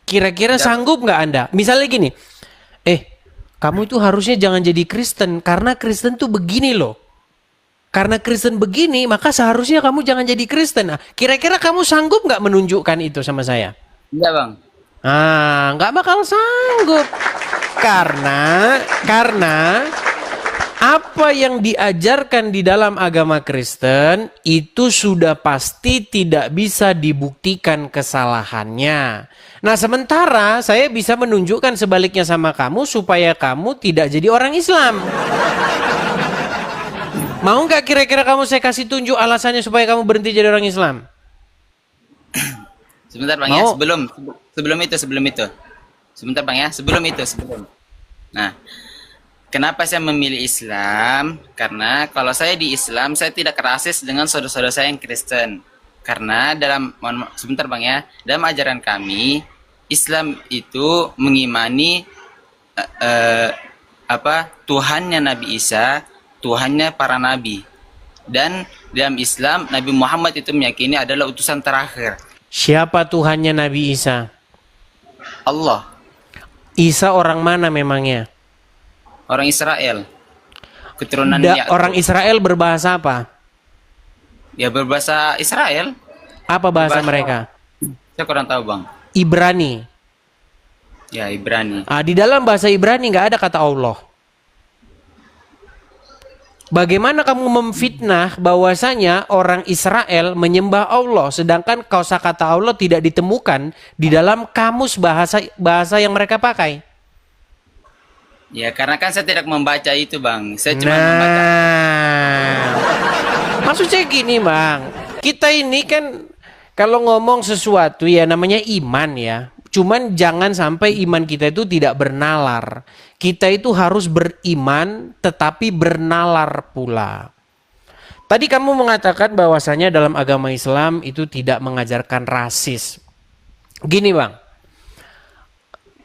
A: Kira-kira sanggup nggak Anda? Misalnya gini. Kamu itu harusnya jangan jadi Kristen. Karena Kristen tuh begini loh. Karena Kristen begini, maka seharusnya kamu jangan jadi Kristen. Nah, kira-kira kamu sanggup nggak menunjukkan itu sama saya?
F: Enggak, Bang.
A: Nggak bakal sanggup. Karena apa yang diajarkan di dalam agama Kristen itu sudah pasti tidak bisa dibuktikan kesalahannya. Nah, sementara saya bisa menunjukkan sebaliknya sama kamu supaya kamu tidak jadi orang Islam. Mau nggak kira-kira kamu saya kasih tunjuk alasannya supaya kamu berhenti jadi orang Islam?
F: Sebentar, Bang.
A: Mau?
F: Ya, sebelum itu. Sebentar, Bang ya, sebelum. Nah, kenapa saya memilih Islam? Karena kalau saya di Islam, saya tidak rasis dengan saudara-saudara saya yang Kristen. Karena sebentar, Bang ya, dalam ajaran kami, Islam itu mengimani Tuhannya Nabi Isa, Tuhannya para nabi. Dan dalam Islam, Nabi Muhammad itu meyakini adalah utusan terakhir.
A: Siapa Tuhannya Nabi Isa?
F: Allah.
A: Isa orang mana memangnya?
F: Orang Israel. Keturunan Yakub.
A: Orang Israel berbahasa apa?
F: Ya, berbahasa Israel.
A: Apa bahasa
F: Bahasa-
A: mereka?
F: Saya kurang tahu bang.
A: Ibrani.
F: Ya Ibrani.
A: Di dalam bahasa Ibrani nggak ada kata Allah. Bagaimana kamu memfitnah bahwasanya orang Israel menyembah Allah, sedangkan kosakata Allah tidak ditemukan di dalam kamus bahasa yang mereka pakai?
F: Ya karena kan saya tidak membaca itu bang. Saya cuma membaca.
A: Maksud saya gini bang, kita ini kan kalau ngomong sesuatu ya namanya iman ya. Cuman jangan sampai iman kita itu tidak bernalar. Kita itu harus beriman tetapi bernalar pula. Tadi kamu mengatakan bahwasanya dalam agama Islam itu tidak mengajarkan rasis. Gini bang,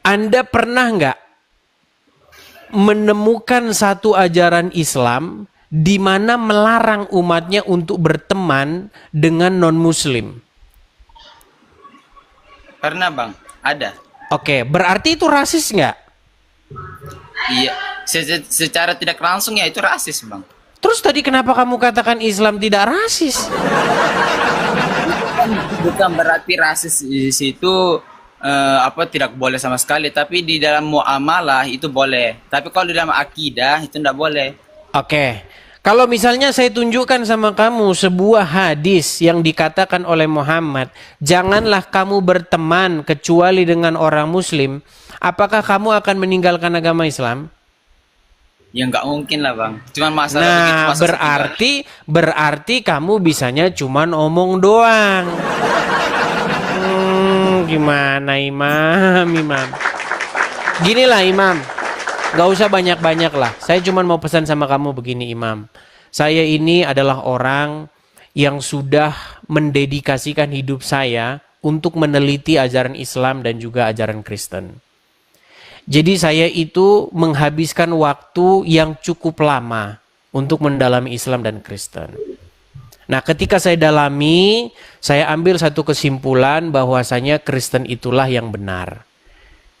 A: Anda pernah nggak menemukan satu ajaran Islam di mana melarang umatnya untuk berteman dengan non-muslim?
F: Pernah bang, ada.
A: Oke, berarti itu rasis nggak?
F: Iya, secara tidak langsung ya itu rasis bang.
A: Terus tadi kenapa kamu katakan Islam tidak rasis?
F: Bukan berarti rasis di situ tidak boleh sama sekali, tapi di dalam muamalah itu boleh. Tapi kalau di dalam akidah itu tidak boleh.
A: Oke, kalau misalnya saya tunjukkan sama kamu sebuah hadis yang dikatakan oleh Muhammad, janganlah kamu berteman kecuali dengan orang muslim, apakah kamu akan meninggalkan agama Islam?
F: Ya nggak mungkin lah bang. Cuman masalah begitu
A: Nah,
F: masa
A: berarti kamu bisanya cuman omong doang. Gimana Imam? Ginilah Imam, gak usah banyak-banyak lah. Saya cuman mau pesan sama kamu begini Imam. Saya ini adalah orang yang sudah mendedikasikan hidup saya untuk meneliti ajaran Islam dan juga ajaran Kristen. Jadi saya itu menghabiskan waktu yang cukup lama untuk mendalami Islam dan Kristen. Nah, ketika saya dalami, saya ambil satu kesimpulan bahwasanya Kristen itulah yang benar.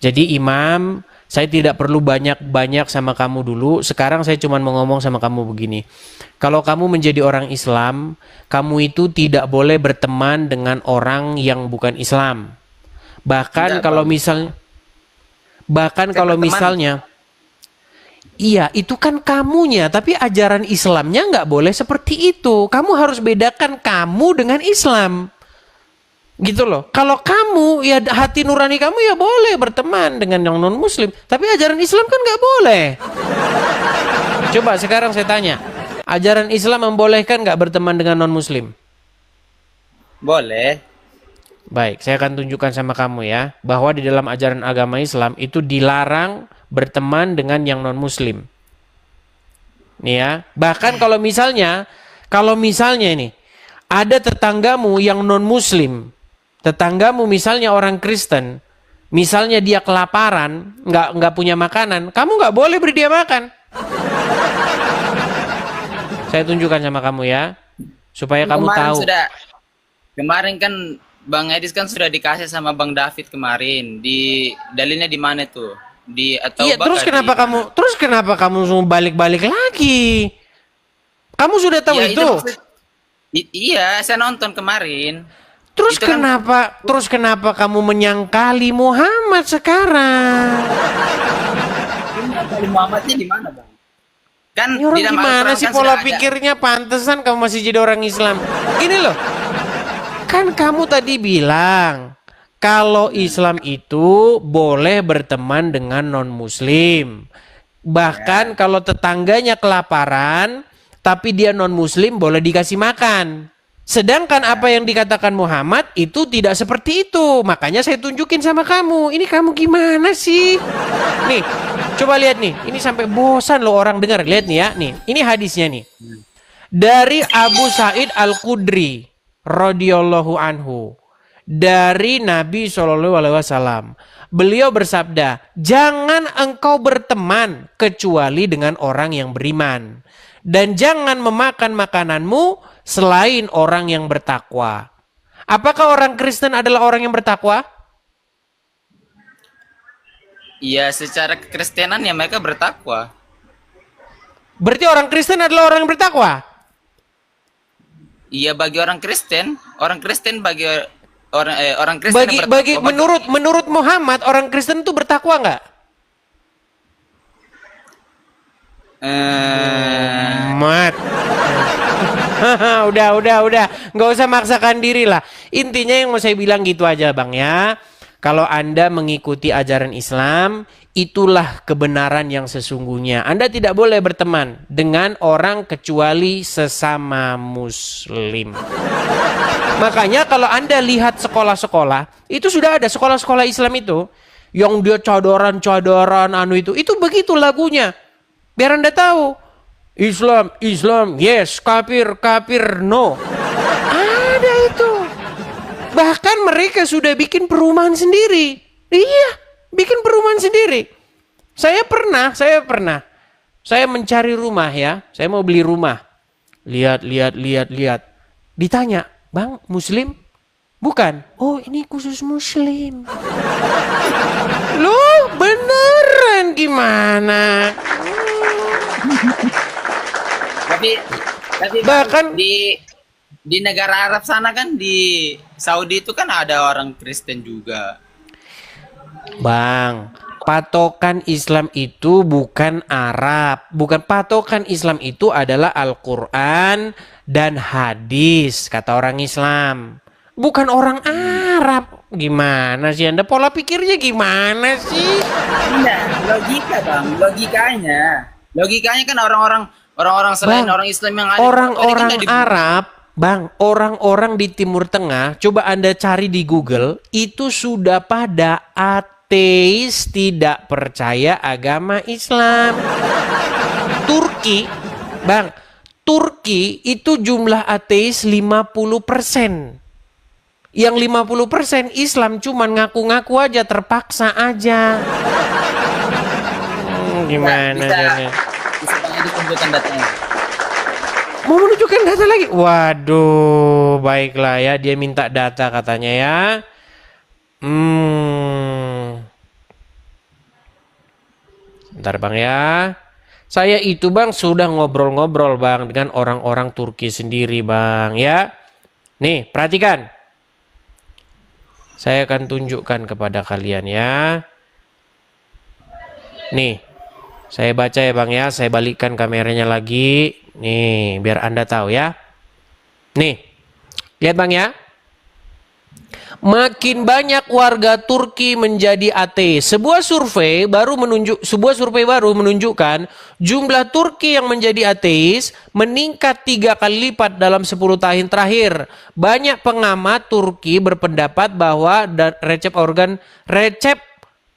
A: Jadi Imam, saya tidak perlu banyak-banyak sama kamu dulu. Sekarang saya cuma mau ngomong sama kamu begini. Kalau kamu menjadi orang Islam, kamu itu tidak boleh berteman dengan orang yang bukan Islam. Bahkan
F: Tidak,
A: kalau
F: Bang.
A: misalnya, iya itu kan kamunya, tapi ajaran Islamnya nggak boleh seperti itu. Kamu harus bedakan kamu dengan Islam. Gitu loh. Kalau kamu ya hati nurani kamu ya boleh berteman dengan yang non muslim, tapi ajaran Islam kan nggak boleh. Coba sekarang saya tanya, ajaran Islam membolehkan nggak berteman dengan non muslim?
F: boleh.
A: Baik, saya akan tunjukkan sama kamu ya, bahwa di dalam ajaran agama Islam itu dilarang berteman dengan yang non muslim. Nih ya, bahkan kalau misalnya ini ada tetanggamu yang non muslim, tetanggamu misalnya orang Kristen, misalnya dia kelaparan, nggak punya makanan, kamu nggak boleh beri dia makan. Saya tunjukkan sama kamu ya, supaya kamu tahu.
F: Kemarin kan Bang Edis kan sudah dikasih sama Bang David kemarin. Dalilnya di mana tuh?
A: Iya, terus kenapa kamu semua balik-balik lagi? Kamu sudah tahu
F: Ya,
A: itu?
F: Iya, saya nonton kemarin.
A: Terus
F: Itu kan-
A: kenapa kamu menyangkali Muhammad sekarang?
F: Kali Muhammadnya di mana, Bang? Kan
A: Ini orang
F: di dalam
A: gimana
F: Al-Quran
A: sih
F: kan
A: pola
F: sudah ada.
A: pikirnya? Pantesan kamu masih jadi orang Islam. Gini loh, kan kamu tadi bilang kalau Islam itu boleh berteman dengan non-muslim. Bahkan kalau tetangganya kelaparan, tapi dia non-muslim boleh dikasih makan. Sedangkan apa yang dikatakan Muhammad itu tidak seperti itu. Makanya saya tunjukin sama kamu. Ini kamu gimana sih? Nih, coba lihat nih. Ini sampai bosan loh orang dengar. Lihat nih ya, nih. Ini hadisnya nih. Dari Abu Sa'id Al-Khudri radhiyallahu anhu, dari Nabi SAW. Beliau bersabda, jangan engkau berteman kecuali dengan orang yang beriman, dan jangan memakan makananmu selain orang yang bertakwa. Apakah orang Kristen adalah orang yang bertakwa?
F: Iya, secara kekristenan ya mereka bertakwa.
A: Berarti orang Kristen adalah orang yang bertakwa?
F: Iya bagi orang Kristen bagi orang Kristen yang
A: Bagi
F: bertakwa
A: menurut Muhammad orang Kristen itu bertakwa nggak? Mat. Udah. Nggak usah maksakan diri lah. Intinya yang mau saya bilang gitu aja Bang ya. Kalau Anda mengikuti ajaran Islam, itulah kebenaran yang sesungguhnya. Anda tidak boleh berteman dengan orang kecuali sesama Muslim. Makanya kalau Anda lihat sekolah-sekolah, itu sudah ada sekolah-sekolah Islam itu. Yang dia cadoran itu begitu lagunya. Biar Anda tahu. Islam, yes. Kafir, no. Ada itu. Bahkan mereka sudah bikin perumahan sendiri. Iya, bikin perumahan sendiri. Saya pernah. Saya mencari rumah ya. Saya mau beli rumah. Lihat. Ditanya, Bang, Muslim? Bukan. Oh, ini khusus Muslim. Loh, beneran gimana?
F: tapi
A: Bahkan
F: di negara Arab sana kan di Saudi itu kan ada orang Kristen juga.
A: Bang, patokan Islam itu bukan Arab. Bukan, patokan Islam itu adalah Al-Quran dan hadis, kata orang Islam. Bukan orang Arab. Gimana sih Anda? Pola pikirnya gimana sih?
F: Enggak, logika Bang, logikanya kan orang-orang selain
A: Bang,
F: orang Islam yang ada
A: orang-orang
F: kan
A: Arab, Bang, orang-orang di Timur Tengah, coba Anda cari di Google, itu sudah pada ateis, tidak percaya agama Islam. Turki, Bang, Turki itu jumlah ateis 50%. Yang 50% Islam cuman ngaku-ngaku aja, terpaksa aja. Gimana caranya?
F: bisa Bang Edi kumpulkan datanya.
A: Mau menunjukkan data lagi? Waduh, baiklah ya, dia minta data katanya ya. Bentar Bang ya. Saya itu Bang sudah ngobrol-ngobrol Bang dengan orang-orang Turki sendiri Bang ya. Nih, perhatikan. Saya akan tunjukkan kepada kalian ya. Nih, saya baca ya Bang ya. Saya balikkan kameranya lagi. Nih, biar Anda tahu ya. Nih, lihat Bang ya. Makin banyak warga Turki menjadi ateis. Sebuah survei baru menunjukkan jumlah Turki yang menjadi ateis meningkat 3 kali lipat dalam 10 tahun terakhir. Banyak pengamat Turki berpendapat bahwa Recep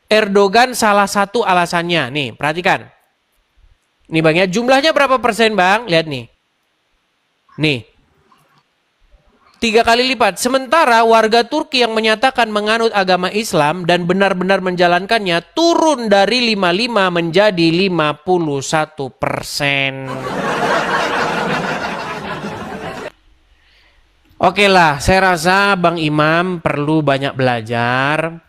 A: Erdogan salah satu alasannya. Nih, perhatikan. Nih Bang ya, jumlahnya berapa persen Bang? Lihat nih. Nih. 3 kali lipat. Sementara warga Turki yang menyatakan menganut agama Islam dan benar-benar menjalankannya turun dari 55 menjadi 51%. Oke lah, saya rasa Bang Imam perlu banyak belajar.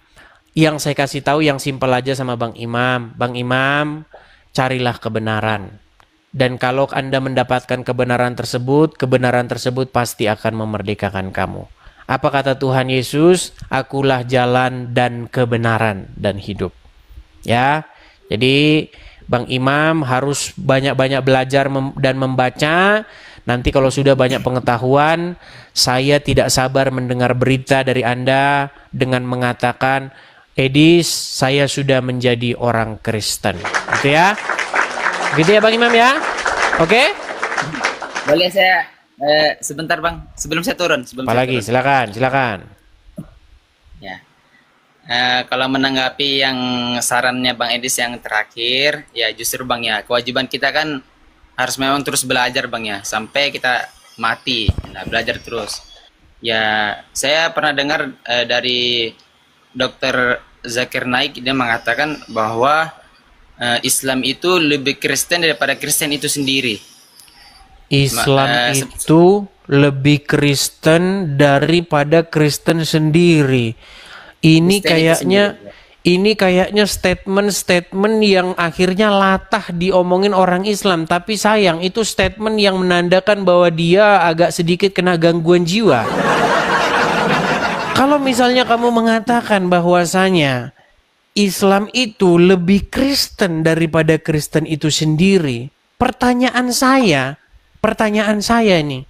A: Yang saya kasih tahu yang simpel aja sama Bang Imam. Bang Imam, carilah kebenaran. Dan kalau Anda mendapatkan kebenaran tersebut pasti akan memerdekakan kamu. Apa kata Tuhan Yesus? Akulah jalan dan kebenaran dan hidup. Ya, jadi Bang Imam harus banyak-banyak belajar dan membaca. Nanti kalau sudah banyak pengetahuan, saya tidak sabar mendengar berita dari Anda dengan mengatakan, Edis, saya sudah menjadi orang Kristen. Gitu ya. Gitu ya Bang Imam ya. Oke?
F: Boleh saya sebentar Bang, sebelum saya turun.
A: Apalagi, silakan.
F: Ya. Kalau menanggapi yang sarannya Bang Edis yang terakhir, ya justru Bang ya, kewajiban kita kan harus memang terus belajar Bang ya, sampai kita mati. Nah, belajar terus. Ya, saya pernah dengar dari Dr. Zakir Naik, dia mengatakan bahwa Islam itu lebih Kristen daripada Kristen itu sendiri.
A: Islam itu lebih Kristen daripada Kristen sendiri. Ini Kristen kayaknya Ini kayaknya statement-statement yang akhirnya latah diomongin orang Islam. Tapi sayang, itu statement yang menandakan bahwa dia agak sedikit kena gangguan jiwa. Kalau misalnya kamu mengatakan bahwasanya Islam itu lebih Kristen daripada Kristen itu sendiri, pertanyaan saya nih,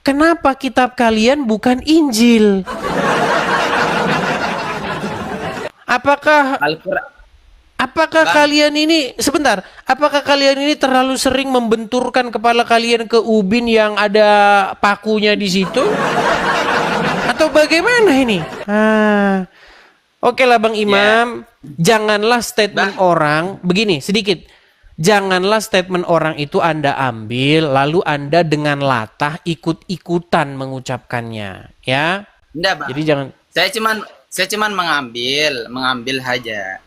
A: kenapa kitab kalian bukan Injil? Apakah kalian ini sebentar? Apakah kalian ini terlalu sering membenturkan kepala kalian ke ubin yang ada pakunya di situ? Atau bagaimana ini? Oke lah Bang Imam, janganlah statement orang begini sedikit. Janganlah statement orang itu Anda ambil lalu Anda dengan latah ikut-ikutan mengucapkannya, ya.
F: Enggak, Bang.
A: Jadi jangan.
F: Saya cuman mengambil aja.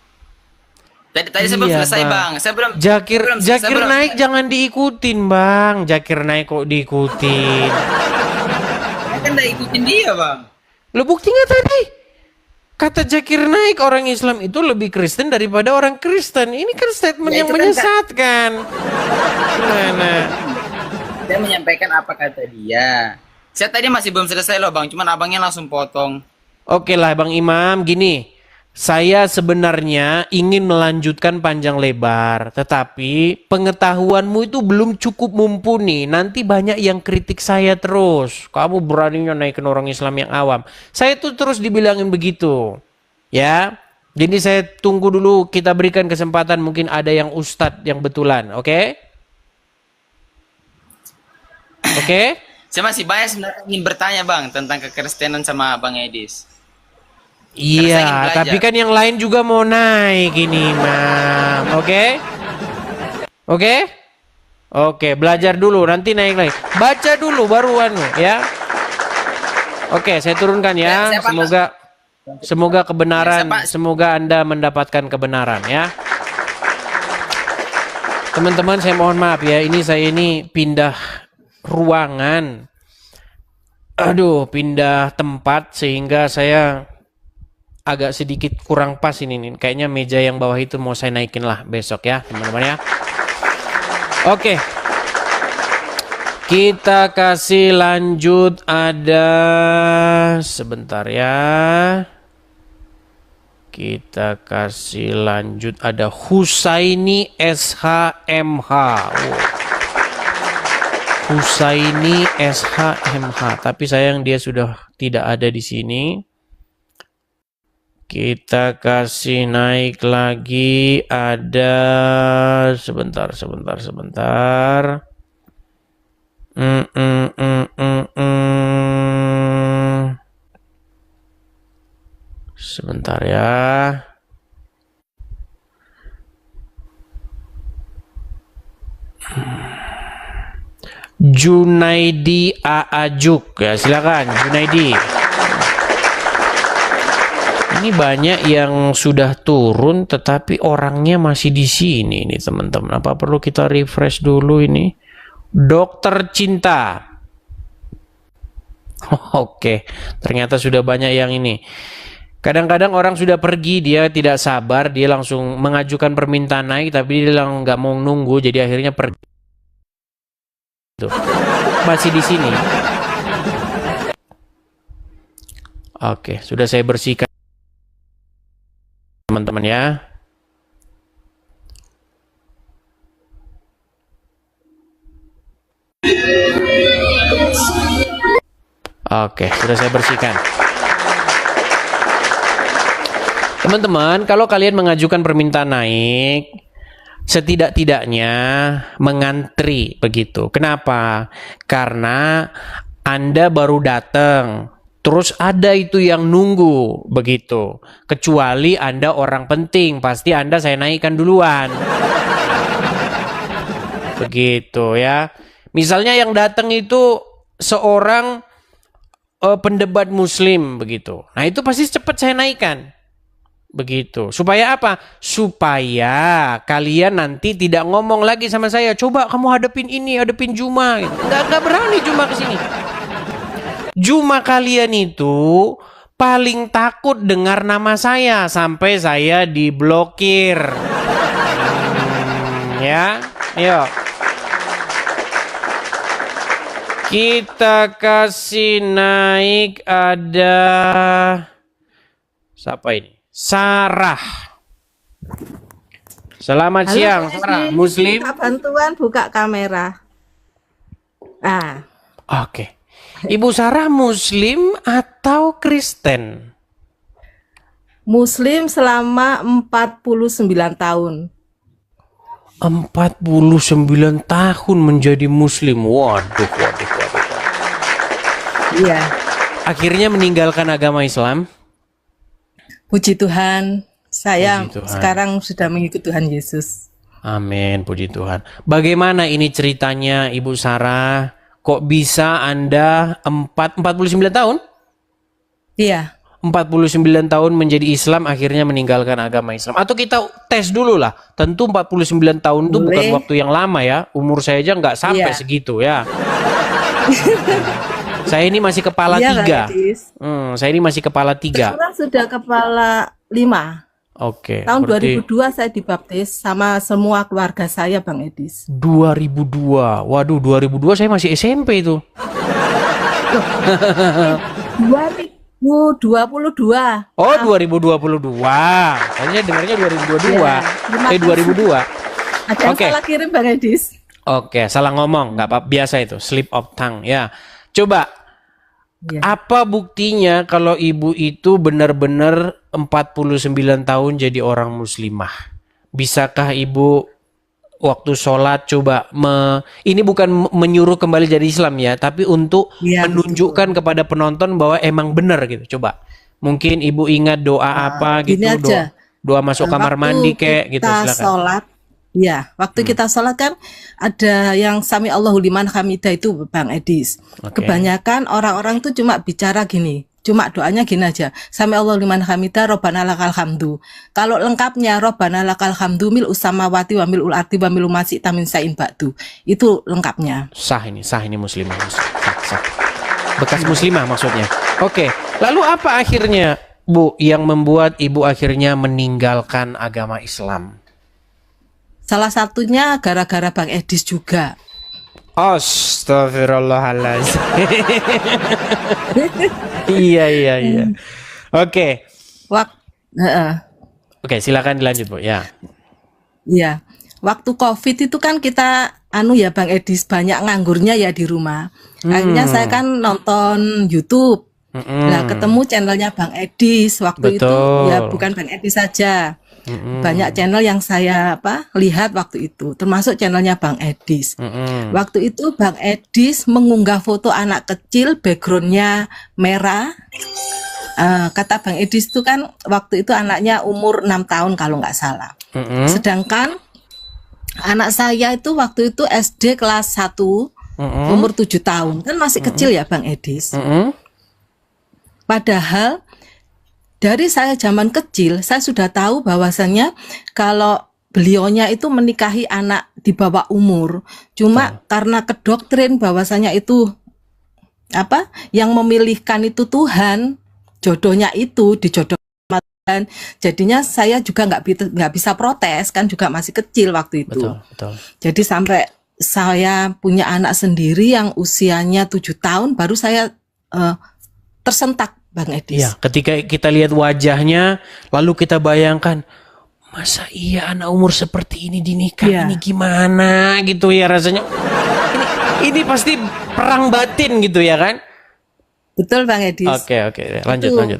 F: Tadi saya belum selesai, Bang. Saya belum
A: Jakir
F: saya belum-
A: naik jangan diikutin, Bang. Jakir naik kok diikutin.
F: Saya kan udah ikutin dia, Bang.
A: Lo buktinya tadi. Kata Jakir naik orang Islam itu lebih Kristen daripada orang Kristen. Ini kan statement
F: Ya,
A: yang
F: itu kan
A: menyesatkan. Gimana?
F: Saya menyampaikan apa kata dia. Saya tadi masih belum selesai loh, Bang. Cuman abangnya langsung potong.
A: Oke lah Bang Imam, gini. Saya sebenarnya ingin melanjutkan panjang lebar, tetapi pengetahuanmu itu belum cukup mumpuni. Nanti banyak yang kritik saya terus. Kamu beraninya naikin orang Islam yang awam. Saya tuh terus dibilangin begitu. Ya. Jadi saya tunggu dulu, kita berikan kesempatan, mungkin ada yang ustadz yang betulan, oke? Oke?
F: Saya masih banyak sebenarnya ingin bertanya, Bang, tentang kekristenan sama Bang Edis. saya ingin
A: Iya,
F: belajar.
A: tapi kan yang lain juga mau naik ini, Mam. Oke? Oke? Oke, belajar dulu, nanti naik lagi. Baca dulu baru anu, ya. Oke, saya turunkan ya.
F: Saya paham.
A: Semoga kebenaran,
F: Ya, saya
A: semoga Anda mendapatkan kebenaran ya. Teman-teman, saya mohon maaf ya. Saya ini pindah ruangan. Aduh, pindah tempat sehingga saya agak sedikit kurang pas ini nih. Kayaknya meja yang bawah itu mau saya naikin lah besok ya, teman-teman ya. Oke. Kita kasih lanjut, ada sebentar ya. Kita kasih lanjut, ada Husaini SHMH. Husaini SHMH, tapi sayang dia sudah tidak ada di sini. Kita kasih naik lagi, ada sebentar. Sebentar ya. Junaidi Aajuk ya, silakan Junaidi. Ini banyak yang sudah turun tetapi orangnya masih di sini nih teman-teman. Apa perlu kita refresh dulu ini? Dokter Cinta. Oke, ternyata sudah banyak yang ini. Kadang-kadang orang sudah pergi, dia tidak sabar, dia langsung mengajukan permintaan naik, tapi dia nggak mau nunggu, jadi akhirnya pergi. Tuh. Masih di sini. Oke, sudah saya bersihkan teman-teman ya. Oke, sudah saya bersihkan. Teman-teman, kalau kalian mengajukan permintaan naik, setidak-tidaknya mengantri begitu. Kenapa? Karena Anda baru datang, terus ada itu yang nunggu begitu. Kecuali Anda orang penting, pasti Anda saya naikkan duluan. Begitu ya. Misalnya yang datang itu seorang pendebat muslim begitu. Nah, itu pasti cepat saya naikkan. Begitu. Supaya apa? Supaya kalian nanti tidak ngomong lagi sama saya, coba kamu hadapin ini, hadapin Juma. Nggak berani Juma ke sini. Juma kalian itu paling takut dengar nama saya sampai saya diblokir. Ya, yuk. Kita kasih naik ada siapa ini? Sarah. Selamat
G: Halo,
A: siang,
G: Pak
A: Sarah.
G: Edi.
A: Muslim?
G: Minta bantuan buka kamera. Ah,
A: Oke. Ibu Sarah Muslim atau Kristen?
G: Muslim selama 49 tahun.
A: 49 tahun menjadi Muslim. Waduh.
G: Iya.
A: Akhirnya meninggalkan agama Islam.
G: Puji Tuhan, saya
A: Puji Tuhan.
G: sekarang sudah mengikut Tuhan Yesus.
A: Amin, puji Tuhan. Bagaimana ini ceritanya Ibu Sarah? Kok bisa Anda 49 tahun?
G: Iya.
A: 49 tahun menjadi Islam akhirnya meninggalkan agama Islam. Atau kita tes dulu lah. Tentu 49 tahun itu bukan
G: Boleh.
A: waktu yang lama ya. Umur saya aja nggak sampai
G: Iya.
A: segitu ya. Saya ini masih kepala
G: Iya, Bang
A: 3.
G: Edis.
A: Saya ini masih kepala 3.
G: Sekarang sudah kepala 5.
A: Oke.
G: Tahun
A: berarti
G: 2002 saya dibaptis sama semua keluarga saya, Bang Edis.
A: 2002. Waduh, 2002 saya masih SMP itu.
G: 2022.
A: Oh, 2022. Kayaknya dengarnya 2022.
G: Iya, terima kasih.
A: 2002.
G: Ada yang
A: Oke.
G: salah kirim, Bang Edis.
A: Oke, salah ngomong, nggak apa biasa itu, slip of tongue ya. Coba,
G: Iya.
A: apa buktinya kalau ibu itu benar-benar 49 tahun jadi orang muslimah? Bisakah ibu waktu sholat coba ini bukan menyuruh kembali jadi Islam ya, tapi untuk
G: Iya,
A: menunjukkan kepada penonton bahwa emang benar gitu. Coba, mungkin ibu ingat doa apa gitu,
G: gini aja.
A: doa masuk kamar
G: Waktu
A: mandi kayak gitu,
G: kita
A: silakan.
G: sholat, ya, waktu kita sholat kan ada yang sami Allahu liman hamidah itu, Bang Edis.
A: Oke.
G: Kebanyakan orang-orang tuh cuma bicara gini, cuma doanya gini aja. Sami Allahu liman hamidah, Robbana lakal hamdu. Kalau lengkapnya Robbana lakal hamdu mil usamawati wa mil ardi wa mil masih tamin sain ba'du. Itu lengkapnya.
A: Sah ini muslimah. Sah. Bekas muslimah maksudnya. Oke, lalu apa akhirnya Bu yang membuat ibu akhirnya meninggalkan agama Islam?
G: Salah satunya gara-gara Bang Edis juga.
A: Astagfirullahaladzim. Iya. Oke, silakan dilanjut Bu ya.
G: Iya, waktu COVID itu kan kita ya Bang Edis banyak nganggurnya ya di rumah. Akhirnya saya kan nonton YouTube. Nah, ketemu channelnya Bang Edis waktu itu
A: Betul.
G: ya, bukan Bang Edis saja. Banyak channel yang saya lihat waktu itu, termasuk channelnya Bang Edis. Waktu itu Bang Edis mengunggah foto anak kecil, backgroundnya merah. Kata Bang Edis itu kan waktu itu anaknya umur 6 tahun kalau nggak salah. Sedangkan anak saya itu waktu itu SD kelas 1, umur 7 tahun. Kan masih kecil ya Bang Edis. Padahal dari saya zaman kecil, saya sudah tahu bahwasannya kalau beliaunya itu menikahi anak di bawah umur. Cuma karena kedoktrin bahwasannya itu yang memilihkan itu Tuhan, jodohnya itu dijodohkan sama Tuhan. Jadinya saya juga nggak bisa protes, kan juga masih kecil waktu itu.
A: Betul.
G: Jadi sampai saya punya anak sendiri yang usianya 7 tahun baru saya tersentak Bang Edis.
A: Iya, ketika kita lihat wajahnya, lalu kita bayangkan, masa iya anak umur seperti ini dinikah,
G: Iya.
A: ini gimana gitu ya rasanya. Ini pasti perang batin gitu ya kan?
G: Betul Bang Edis.
A: Oke, lanjut.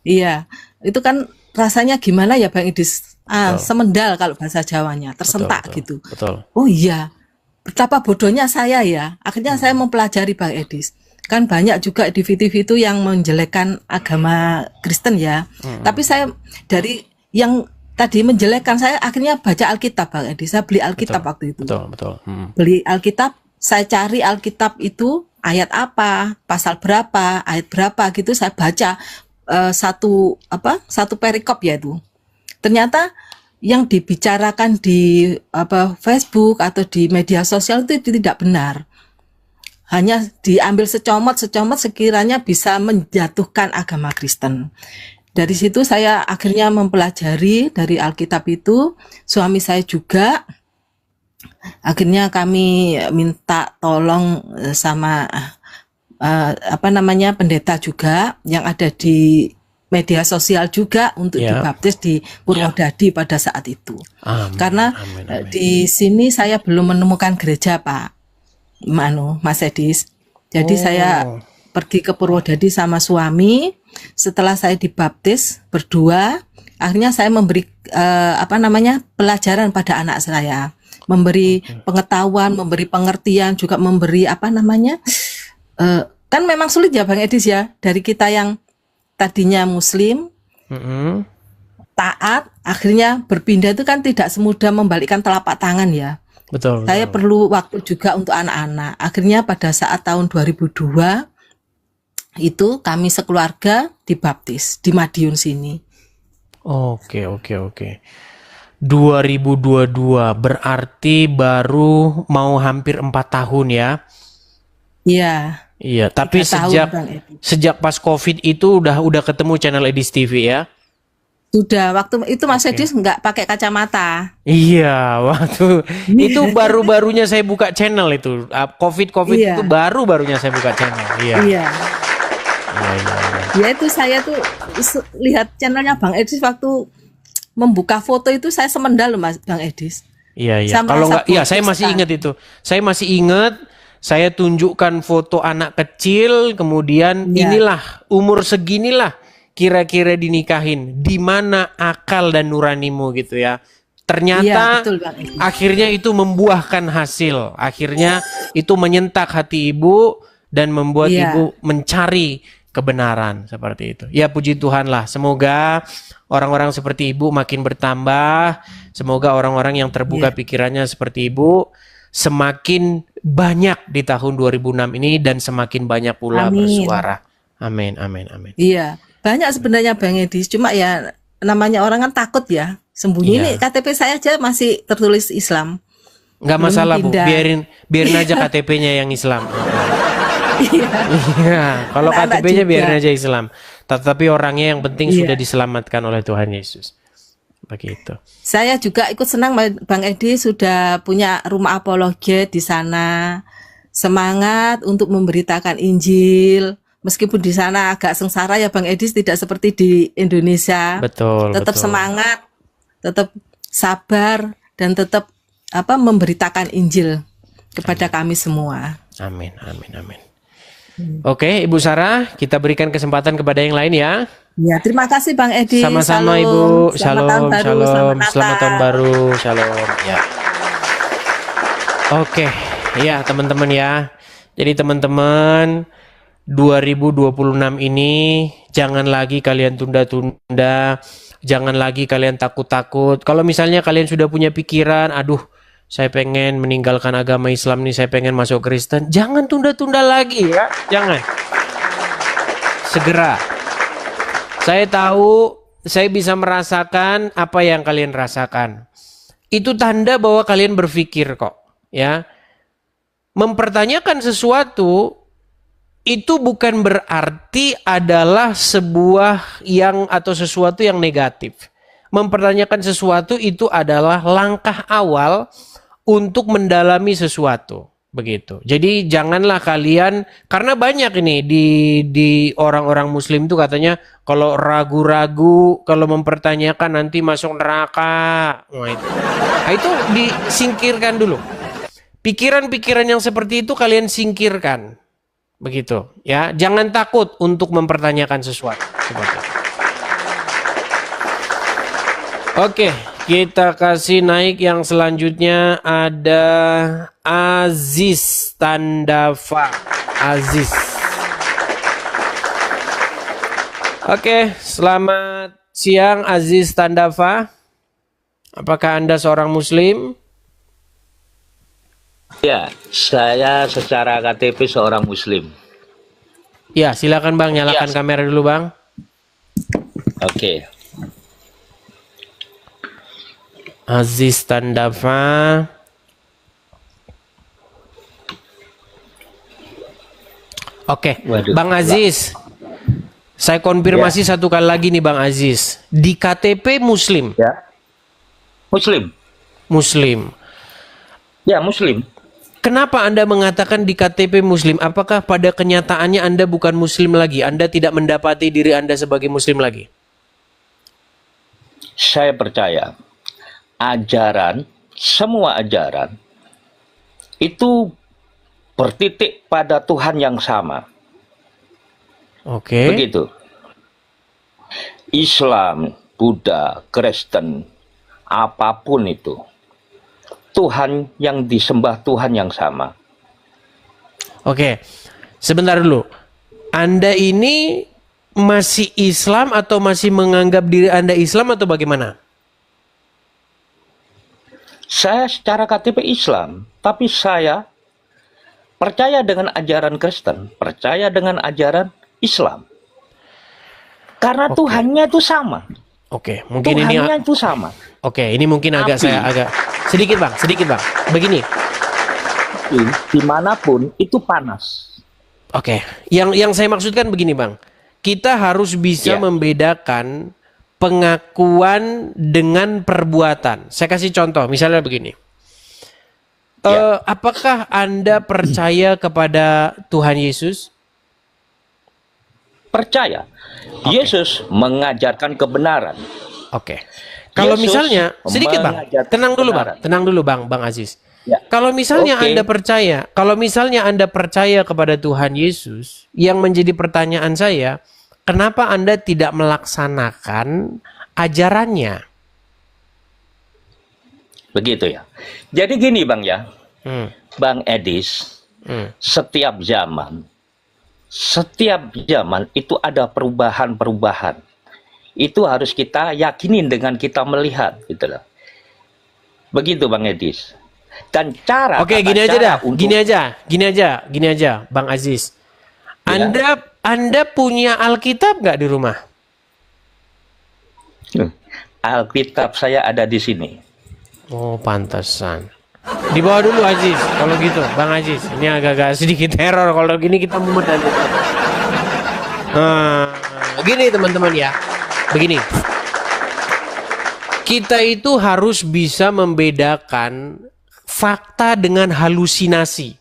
G: Iya, itu kan rasanya gimana ya Bang Edis? Semendal kalau bahasa Jawanya, tersentak
A: Betul.
G: gitu.
A: Betul.
G: Oh iya, betapa bodohnya saya ya. Akhirnya saya mempelajari Bang Edis. Kan banyak juga di TV itu yang menjelekkan agama Kristen ya. Tapi saya dari yang tadi menjelekkan, saya akhirnya baca Alkitab Bang Edis. Saya beli Alkitab waktu itu.
A: Betul.
G: Beli Alkitab, saya cari Alkitab itu ayat apa, pasal berapa, ayat berapa gitu, saya baca satu perikop ya itu. Ternyata yang dibicarakan di Facebook atau di media sosial itu tidak benar. hanya diambil secomot sekiranya bisa menjatuhkan agama Kristen. Dari situ saya akhirnya mempelajari dari Alkitab itu, suami saya juga. Akhirnya kami minta tolong sama pendeta juga yang ada di media sosial juga untuk dibaptis di Purwodadi pada saat itu. Karena di sini saya belum menemukan gereja, Pak Mas Edis. Jadi saya pergi ke Purwodadi sama suami. Setelah saya dibaptis berdua, akhirnya saya memberi pelajaran pada anak saya, memberi pengetahuan, memberi pengertian, juga memberi kan memang sulit ya Bang Edis ya, dari kita yang tadinya Muslim, taat, akhirnya berpindah itu kan tidak semudah membalikkan telapak tangan ya.
A: Betul.
G: Saya perlu waktu juga untuk anak-anak. Akhirnya pada saat tahun 2002 itu kami sekeluarga dibaptis di Madiun sini.
A: Oke. 2022 berarti baru mau hampir 4 tahun ya? Iya, tapi sejak pas COVID itu udah ketemu channel Edis TV ya?
G: Sudah, waktu itu Mas Edis nggak pakai kacamata.
A: Iya, waktu itu baru-barunya saya buka channel itu. COVID itu baru-barunya saya buka channel. Iya. Ya itu saya tuh lihat channelnya Bang Edis waktu membuka foto itu saya semendal loh Mas Bang Edis. Iya. Kalau nggak, saya masih ingat itu. Saya masih ingat. Saya tunjukkan foto anak kecil, kemudian inilah umur seginilah kira-kira dinikahin. Di mana akal dan nuranimu gitu ya. Ternyata betul, akhirnya itu membuahkan hasil. Akhirnya itu menyentak hati ibu dan membuat ibu mencari kebenaran seperti itu. Ya puji Tuhan lah. Semoga orang-orang seperti ibu makin bertambah. Semoga orang-orang yang terbuka pikirannya seperti ibu semakin banyak di tahun 2006 ini dan semakin banyak pula bersuara. Amin.
G: Iya, banyak sebenarnya Bang Edis. Cuma ya namanya orang kan takut ya. Sembunyi nih KTP saya aja masih tertulis Islam.
A: Nggak masalah Bu, biarin aja KTP-nya yang Islam. Iya, kalau KTP-nya biarin aja Islam. Tetapi orangnya yang penting sudah diselamatkan oleh Tuhan Yesus. Begitu.
G: Saya juga ikut senang Bang Edi sudah punya rumah apologet di sana. Semangat untuk memberitakan Injil. Meskipun di sana agak sengsara ya Bang Edi, tidak seperti di Indonesia.
A: Betul.
G: Tetap semangat, tetap sabar dan tetap memberitakan Injil kepada kami semua.
A: Amin. Oke, Ibu Sarah, kita berikan kesempatan kepada yang lain ya.
G: Ya, terima kasih Bang Edi.
A: Sama-sama Ibu. Shalom. Selamat tahun baru. Shalom. Ya. Oke, ya teman-teman ya. Jadi teman-teman 2026 ini jangan lagi kalian tunda-tunda, jangan lagi kalian takut-takut. Kalau misalnya kalian sudah punya pikiran, aduh, saya pengen meninggalkan agama Islam nih, saya pengen masuk Kristen, jangan tunda-tunda lagi ya, jangan. Segera. Saya tahu, saya bisa merasakan apa yang kalian rasakan. Itu tanda bahwa kalian berpikir kok, ya. Mempertanyakan sesuatu itu bukan berarti adalah sebuah atau sesuatu yang negatif. Mempertanyakan sesuatu itu adalah langkah awal untuk mendalami sesuatu. Begitu. Jadi janganlah kalian, karena banyak ini di orang-orang Muslim itu katanya kalau ragu-ragu, kalau mempertanyakan nanti masuk neraka. Nah, itu disingkirkan dulu. Pikiran-pikiran yang seperti itu kalian singkirkan. Begitu, ya. Jangan takut untuk mempertanyakan sesuatu. Seperti itu. Oke. Kita kasih naik yang selanjutnya ada Aziz Tandafa. Aziz. Oke, selamat siang Aziz Tandafa. Apakah Anda seorang Muslim?
H: Ya, saya secara KTP seorang Muslim.
A: Ya, silakan Bang, nyalakan kamera dulu Bang.
H: Oke.
A: Aziz Tandafa. Oke,
H: Waduh.
A: Bang Aziz. Saya konfirmasi satu kali lagi nih Bang Aziz. Di KTP Muslim?
H: Ya. Muslim.
A: Muslim.
H: Ya, Muslim.
A: Kenapa Anda mengatakan di KTP Muslim? Apakah pada kenyataannya Anda bukan Muslim lagi? Anda tidak mendapati diri Anda sebagai Muslim lagi?
H: Saya percaya semua ajaran itu bertitik pada Tuhan yang sama.
A: Oke.
H: Begitu. Islam, Buddha, Kristen, apapun itu, Tuhan yang disembah Tuhan yang sama.
A: Oke. Sebentar dulu. Anda ini masih Islam atau masih menganggap diri Anda Islam atau bagaimana?
H: Saya secara KTP Islam, tapi saya percaya dengan ajaran Kristen, percaya dengan ajaran Islam. Karena
A: Oke.
H: Tuhannya itu sama.
A: Oke, mungkin ini
H: Tuhannya itu sama.
A: Oke, ini mungkin agak
H: Tapi-
A: saya agak sedikit Bang. Begini.
H: Dimanapun itu panas.
A: Oke, yang saya maksudkan begini Bang. Kita harus bisa
H: Ya.
A: membedakan pengakuan dengan perbuatan. Saya kasih contoh, misalnya begini.
H: Ya.
A: Apakah Anda percaya kepada Tuhan Yesus?
H: Percaya. Yesus mengajarkan kebenaran.
A: Oke. Kalau
H: Yesus
A: misalnya sedikit Bang,
H: mengajarkan
A: tenang dulu Bang Aziz.
H: Ya.
A: Kalau misalnya
H: Oke.
A: Anda percaya kepada Tuhan Yesus, yang menjadi pertanyaan saya, kenapa Anda tidak melaksanakan ajarannya?
H: Begitu ya. Jadi gini Bang ya.
A: Hmm,
H: Bang Edis,
A: hmm.
H: setiap zaman itu ada perubahan-perubahan. Itu harus kita yakinin dengan kita melihat gitu loh. Begitu Bang Edis. Dan cara
A: Oke,
H: tata
A: gini aja
H: cara
A: dah.
H: untuk-
A: Gini aja, Bang Aziz.
H: Ya.
A: Anda punya Alkitab nggak di rumah?
H: Alkitab saya ada di sini.
A: Oh, pantesan. Di bawah dulu Aziz, kalau gitu, Bang Aziz. Ini agak-agak sedikit teror kalau gini kita mumet aja. Gini teman-teman ya. Begini. Kita itu harus bisa membedakan fakta dengan halusinasi.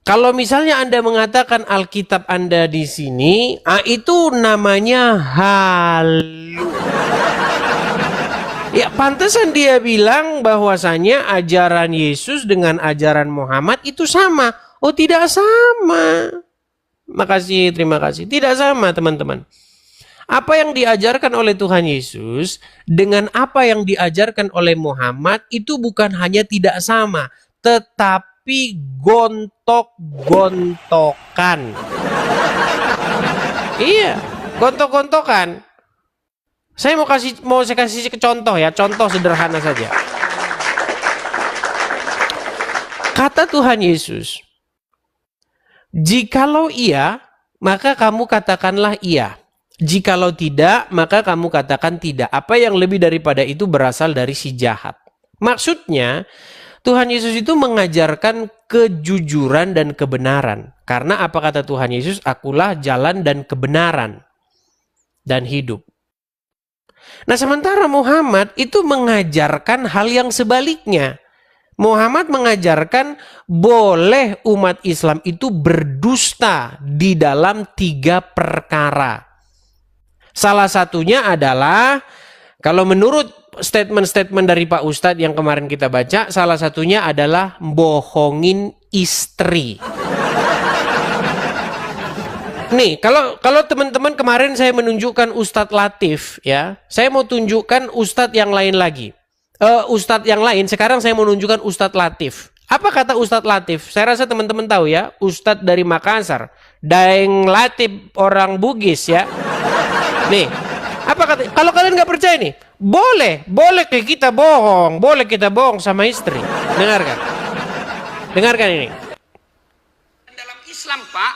A: Kalau misalnya Anda mengatakan Alkitab Anda di sini, itu namanya halu. Ya, pantesan dia bilang bahwasanya ajaran Yesus dengan ajaran Muhammad itu sama. Oh, tidak sama. Makasih, terima kasih. Tidak sama, teman-teman. Apa yang diajarkan oleh Tuhan Yesus dengan apa yang diajarkan oleh Muhammad itu bukan hanya tidak sama, tetapi gontok-gontokan. Iya, gontok-gontokan. Saya mau saya kasih contoh ya, contoh sederhana saja. Kata Tuhan Yesus, jikalau iya, maka kamu katakanlah iya. Jikalau tidak, maka kamu katakan tidak. Apa yang lebih daripada itu berasal dari si jahat. Maksudnya, Tuhan Yesus itu mengajarkan kejujuran dan kebenaran. Karena apa kata Tuhan Yesus? Akulah jalan dan kebenaran dan hidup. Nah, sementara Muhammad itu mengajarkan hal yang sebaliknya. Muhammad mengajarkan boleh umat Islam itu berdusta di dalam 3 perkara. Salah satunya adalah, kalau menurut statement-statement dari Pak Ustadz yang kemarin kita baca, salah satunya adalah bohongin istri. Nih, kalau teman-teman kemarin saya menunjukkan Ustadz Latif ya, saya mau tunjukkan Ustadz yang lain lagi. Ustadz yang lain, sekarang saya mau menunjukkan Ustadz Latif. Apa kata Ustadz Latif? Saya rasa teman-teman tahu ya, Ustadz dari Makassar. Daeng Latif orang Bugis ya. Nih, apa kata? Kalau kalian nggak percaya nih, boleh kita bohong sama istri. Dengarkan ini.
I: Dalam Islam, Pak,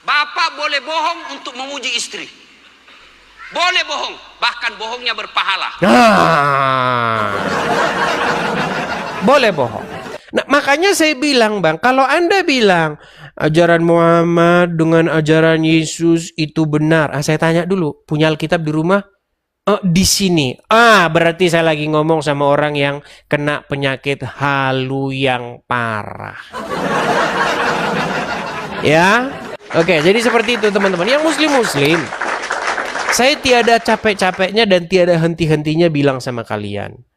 I: bapak boleh bohong untuk memuji istri. Boleh bohong, bahkan bohongnya berpahala.
A: Boleh bohong. Nah, maka makanya saya bilang Bang, kalau Anda bilang ajaran Muhammad dengan ajaran Yesus itu benar, saya tanya dulu, punya Alkitab di rumah? Di sini. Berarti saya lagi ngomong sama orang yang kena penyakit halu yang parah. Ya, oke, jadi seperti itu teman-teman. Yang muslim-muslim, saya tiada capek-capeknya dan tiada henti-hentinya bilang sama kalian.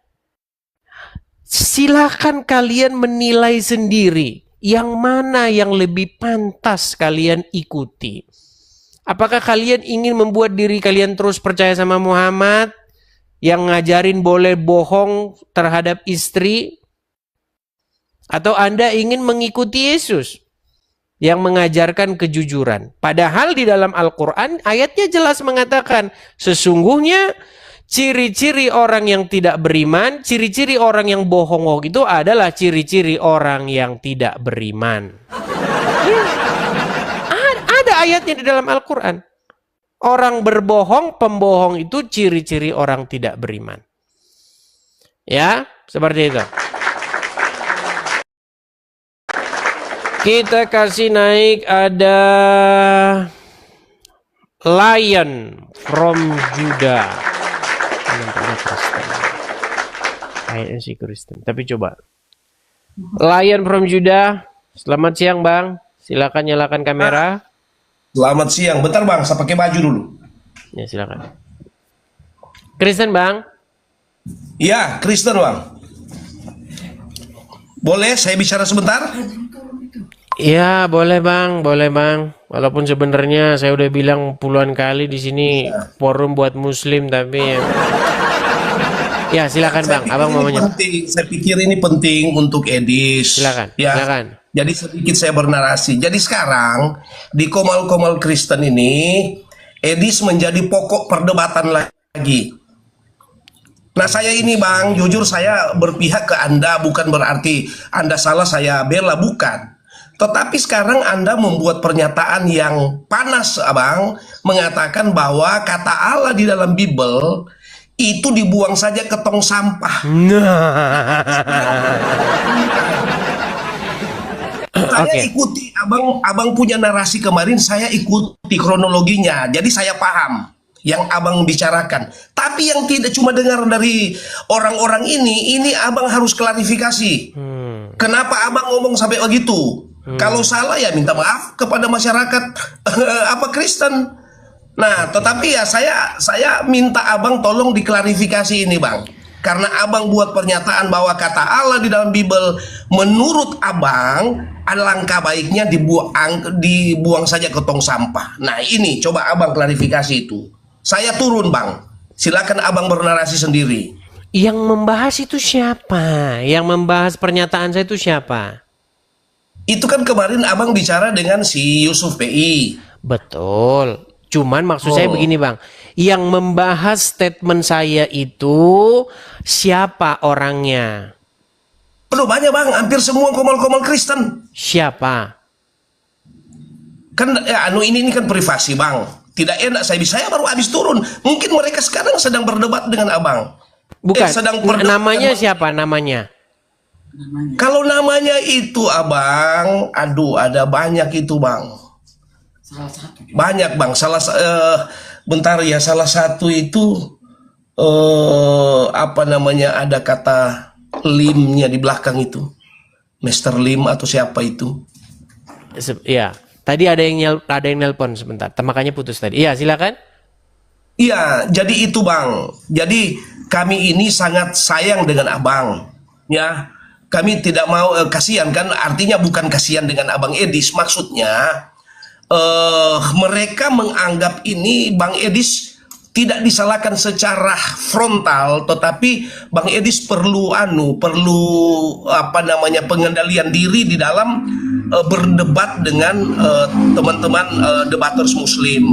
A: Silakan kalian menilai sendiri yang mana yang lebih pantas kalian ikuti. Apakah kalian ingin membuat diri kalian terus percaya sama Muhammad yang ngajarin boleh bohong terhadap istri? Atau Anda ingin mengikuti Yesus yang mengajarkan kejujuran? Padahal di dalam Al-Quran ayatnya jelas mengatakan sesungguhnya ciri-ciri orang yang tidak beriman, ciri-ciri orang yang bohong itu adalah ciri-ciri orang yang tidak beriman. Ada ayatnya di dalam Al-Quran. Orang berbohong, pembohong itu ciri-ciri orang tidak beriman. Ya, seperti itu. Kita kasih naik ada Lion from Judah. Kayaknya sih Kristen. Tapi coba. Lion from Judah. Selamat siang Bang. Silakan nyalakan kamera.
J: Selamat siang. Bentar Bang, saya pakai baju dulu.
A: Ya silakan. Kristen Bang?
J: Iya, Kristen Bang. Boleh saya bicara sebentar?
A: Iya, boleh Bang, boleh Bang. Walaupun sebenarnya saya udah bilang puluhan kali di sini forum buat muslim, tapi ya silakan Bang, abang mau menjawab.
J: Saya pikir ini penting untuk Edis.
A: Silakan,
J: ya.
A: silakan.
J: Jadi sedikit saya bernarasi. Jadi sekarang di Komal-Komal Kristen ini Edis menjadi pokok perdebatan lagi. Nah saya ini Bang, jujur saya berpihak ke Anda, bukan berarti Anda salah saya bela, bukan. Tetapi sekarang Anda membuat pernyataan yang panas Abang, mengatakan bahwa kata Allah di dalam Bible itu dibuang saja ke tong sampah. Saya ikuti abang punya narasi kemarin, saya ikuti kronologinya, jadi saya paham yang abang bicarakan. Tapi yang tidak cuma dengar dari orang-orang ini abang harus klarifikasi. Kenapa abang ngomong sampai begitu? Kalau salah ya minta maaf kepada masyarakat Kristen. Nah, tetapi ya saya minta abang tolong diklarifikasi ini Bang. Karena abang buat pernyataan bahwa kata Allah di dalam Bible menurut abang alangkah baiknya dibuang saja ke tong sampah. Nah ini coba abang klarifikasi itu. Saya turun Bang. Silakan abang bernarasi sendiri.
A: Yang membahas itu siapa? Yang membahas pernyataan saya itu siapa?
J: Itu kan kemarin abang bicara dengan si Yusuf PI.
A: Betul. Cuman maksud saya begini Bang, yang membahas statement saya itu siapa orangnya?
J: Aduh banyak Bang, hampir semua komal-komal Kristen.
A: Siapa?
J: Kan ya, ini kan privasi Bang. Tidak enak saya baru habis turun. Mungkin mereka sekarang sedang berdebat dengan abang.
A: Bukan, namanya siapa namanya?
J: Kalau namanya itu abang, aduh ada banyak itu Bang. Banyak Bang, bentar ya, salah satu itu ada kata limnya di belakang itu, Mr. Lim atau siapa itu?
A: Ya, tadi ada yang nelpon sebentar, makanya putus tadi. Iya, silakan.
J: Iya, jadi itu Bang. Jadi kami ini sangat sayang dengan abang, ya. Kami tidak mau kasihan kan, artinya bukan kasihan dengan abang Edis, maksudnya. Mereka menganggap ini Bang Edis tidak disalahkan secara frontal, tetapi Bang Edis perlu pengendalian diri di dalam berdebat dengan teman-teman debaters muslim.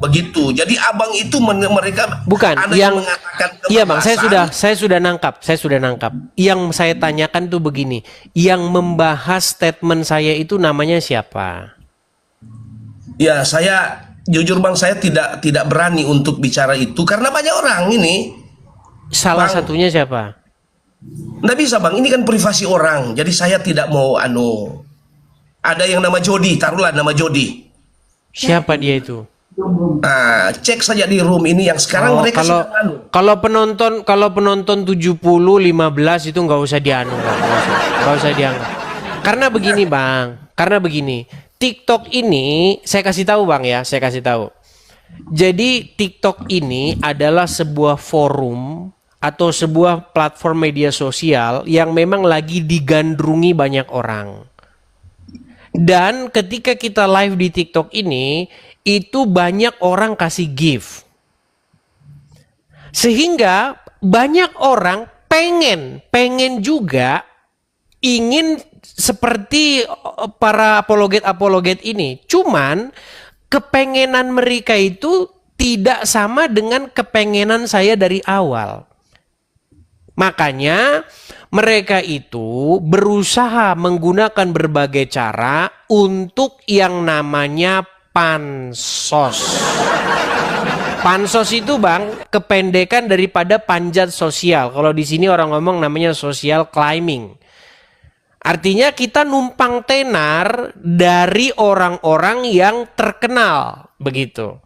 J: Begitu. Jadi abang itu mereka
A: bukan
J: ada
A: yang
J: mengatakan
A: iya Bang, saya sudah nangkap. Yang saya tanyakan tuh begini, yang membahas statement saya itu namanya siapa?
J: Ya, saya jujur Bang, saya tidak berani untuk bicara itu karena banyak orang ini.
A: Salah satunya siapa?
J: Nggak bisa bang, ini kan privasi orang. Jadi saya tidak mau ada yang nama Jody, taruhlah nama Jody.
A: Siapa dia itu?
J: Nah, cek saja di room ini yang sekarang mereka
A: kalau penonton 70 15 itu nggak usah dianu, nggak usah dianggap. Karena begini bang, TikTok ini saya kasih tahu bang ya, saya kasih tahu. Jadi TikTok ini adalah sebuah forum atau sebuah platform media sosial yang memang lagi digandrungi banyak orang. Dan ketika kita live di TikTok ini, itu banyak orang kasih gift. Sehingga banyak orang pengen juga ingin seperti para apologet ini. Cuman kepengenan mereka itu tidak sama dengan kepengenan saya dari awal. Makanya mereka itu berusaha menggunakan berbagai cara untuk yang namanya pansos. Pansos itu bang kependekan daripada panjat sosial. Kalau di sini orang ngomong namanya social climbing. Artinya kita numpang tenar dari orang-orang yang terkenal begitu.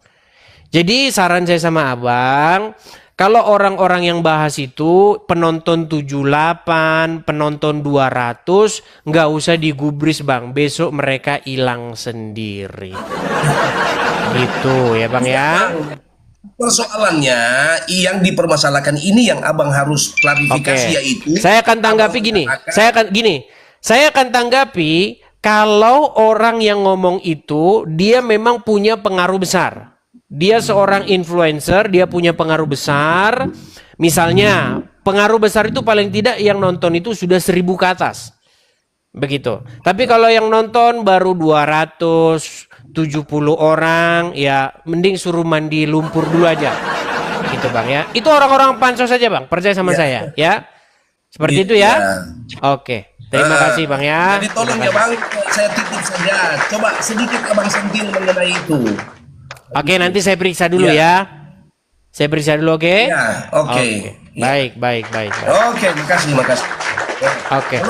A: Jadi saran saya sama abang, kalau orang-orang yang bahas itu penonton 78, penonton 200, nggak usah digubris bang. Besok mereka hilang sendiri. Gitu ya bang ya.
J: Persoalannya yang dipermasalahkan ini yang abang harus klarifikasi yaitu.
A: Saya akan tanggapi gini. Saya akan tanggapi kalau orang yang ngomong itu dia memang punya pengaruh besar. Dia seorang influencer, dia punya pengaruh besar. Misalnya, pengaruh besar itu paling tidak yang nonton itu sudah 1000 ke atas. Begitu. Tapi kalau yang nonton baru 270 orang, ya mending suruh mandi lumpur dulu aja. Gitu Bang ya. Itu orang-orang pansos saja Bang, percaya sama saya ya. Seperti itu ya. Oke. Terima kasih Bang ya.
J: Jadi tolong ya Bang, saya titip saja. Coba sedikit Abang sentil mengenai itu.
A: Oke, nanti saya periksa dulu ya. Saya periksa dulu, oke?
J: Ya, oke.
A: Baik.
J: Oke, makasih.
A: Oke.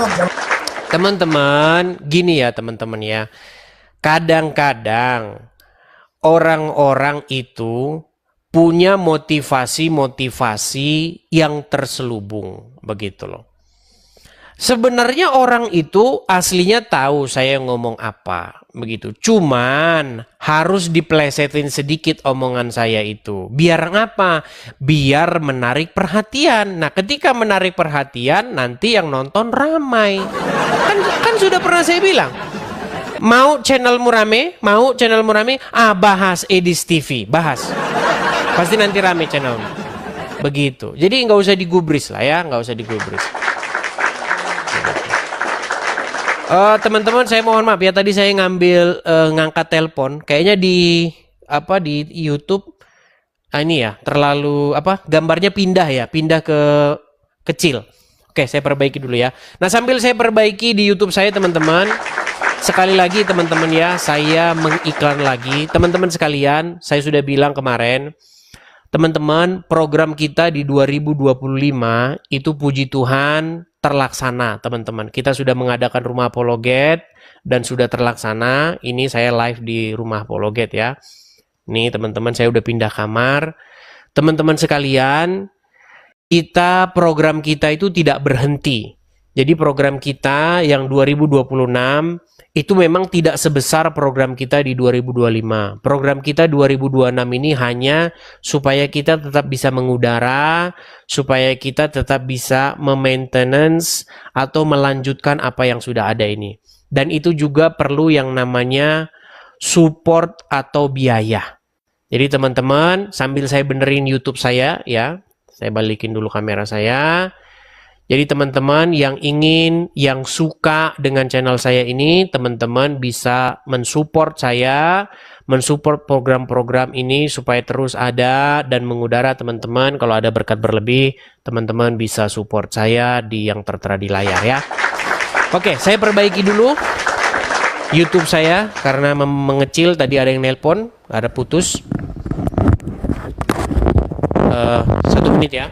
A: Teman-teman, gini ya teman-teman ya. Kadang-kadang orang-orang itu punya motivasi-motivasi yang terselubung, begitu loh. Sebenarnya orang itu aslinya tahu saya ngomong apa, begitu. Cuman harus diplesetin sedikit omongan saya itu. Biar apa? Biar menarik perhatian. Nah, ketika menarik perhatian, nanti yang nonton ramai. Kan sudah pernah saya bilang. Mau channelmu rame? Bahas Edis TV, bahas. Pasti nanti rame channelmu. Begitu. Jadi nggak usah digubris lah ya, nggak usah digubris. Teman-teman saya mohon maaf ya, tadi saya ngangkat telepon kayaknya di YouTube ini ya terlalu gambarnya pindah ke kecil. Oke, saya perbaiki dulu ya. Nah, sambil saya perbaiki di YouTube saya teman-teman, sekali lagi teman-teman ya, saya mengiklan lagi. Teman-teman sekalian, saya sudah bilang kemarin, teman-teman, program kita di 2025 itu puji Tuhan terlaksana, teman-teman. Kita sudah mengadakan rumah apologet dan sudah terlaksana. Ini saya live di rumah apologet ya. Nih teman-teman, saya udah pindah kamar. Teman-teman sekalian, program kita itu tidak berhenti. Jadi program kita yang 2026 itu memang tidak sebesar program kita di 2025. Program kita 2026 ini hanya supaya kita tetap bisa mengudara, supaya kita tetap bisa memaintenance atau melanjutkan apa yang sudah ada ini. Dan itu juga perlu yang namanya support atau biaya. Jadi teman-teman, sambil saya benerin YouTube saya ya, saya balikin dulu kamera saya. Jadi teman-teman yang suka dengan channel saya ini, teman-teman bisa mensupport saya, mensupport program-program ini supaya terus ada dan mengudara teman-teman. Kalau ada berkat berlebih, teman-teman bisa support saya di yang tertera di layar ya. Oke, saya perbaiki dulu YouTube saya karena mengecil, tadi ada yang nelpon, ada putus. 1 menit ya.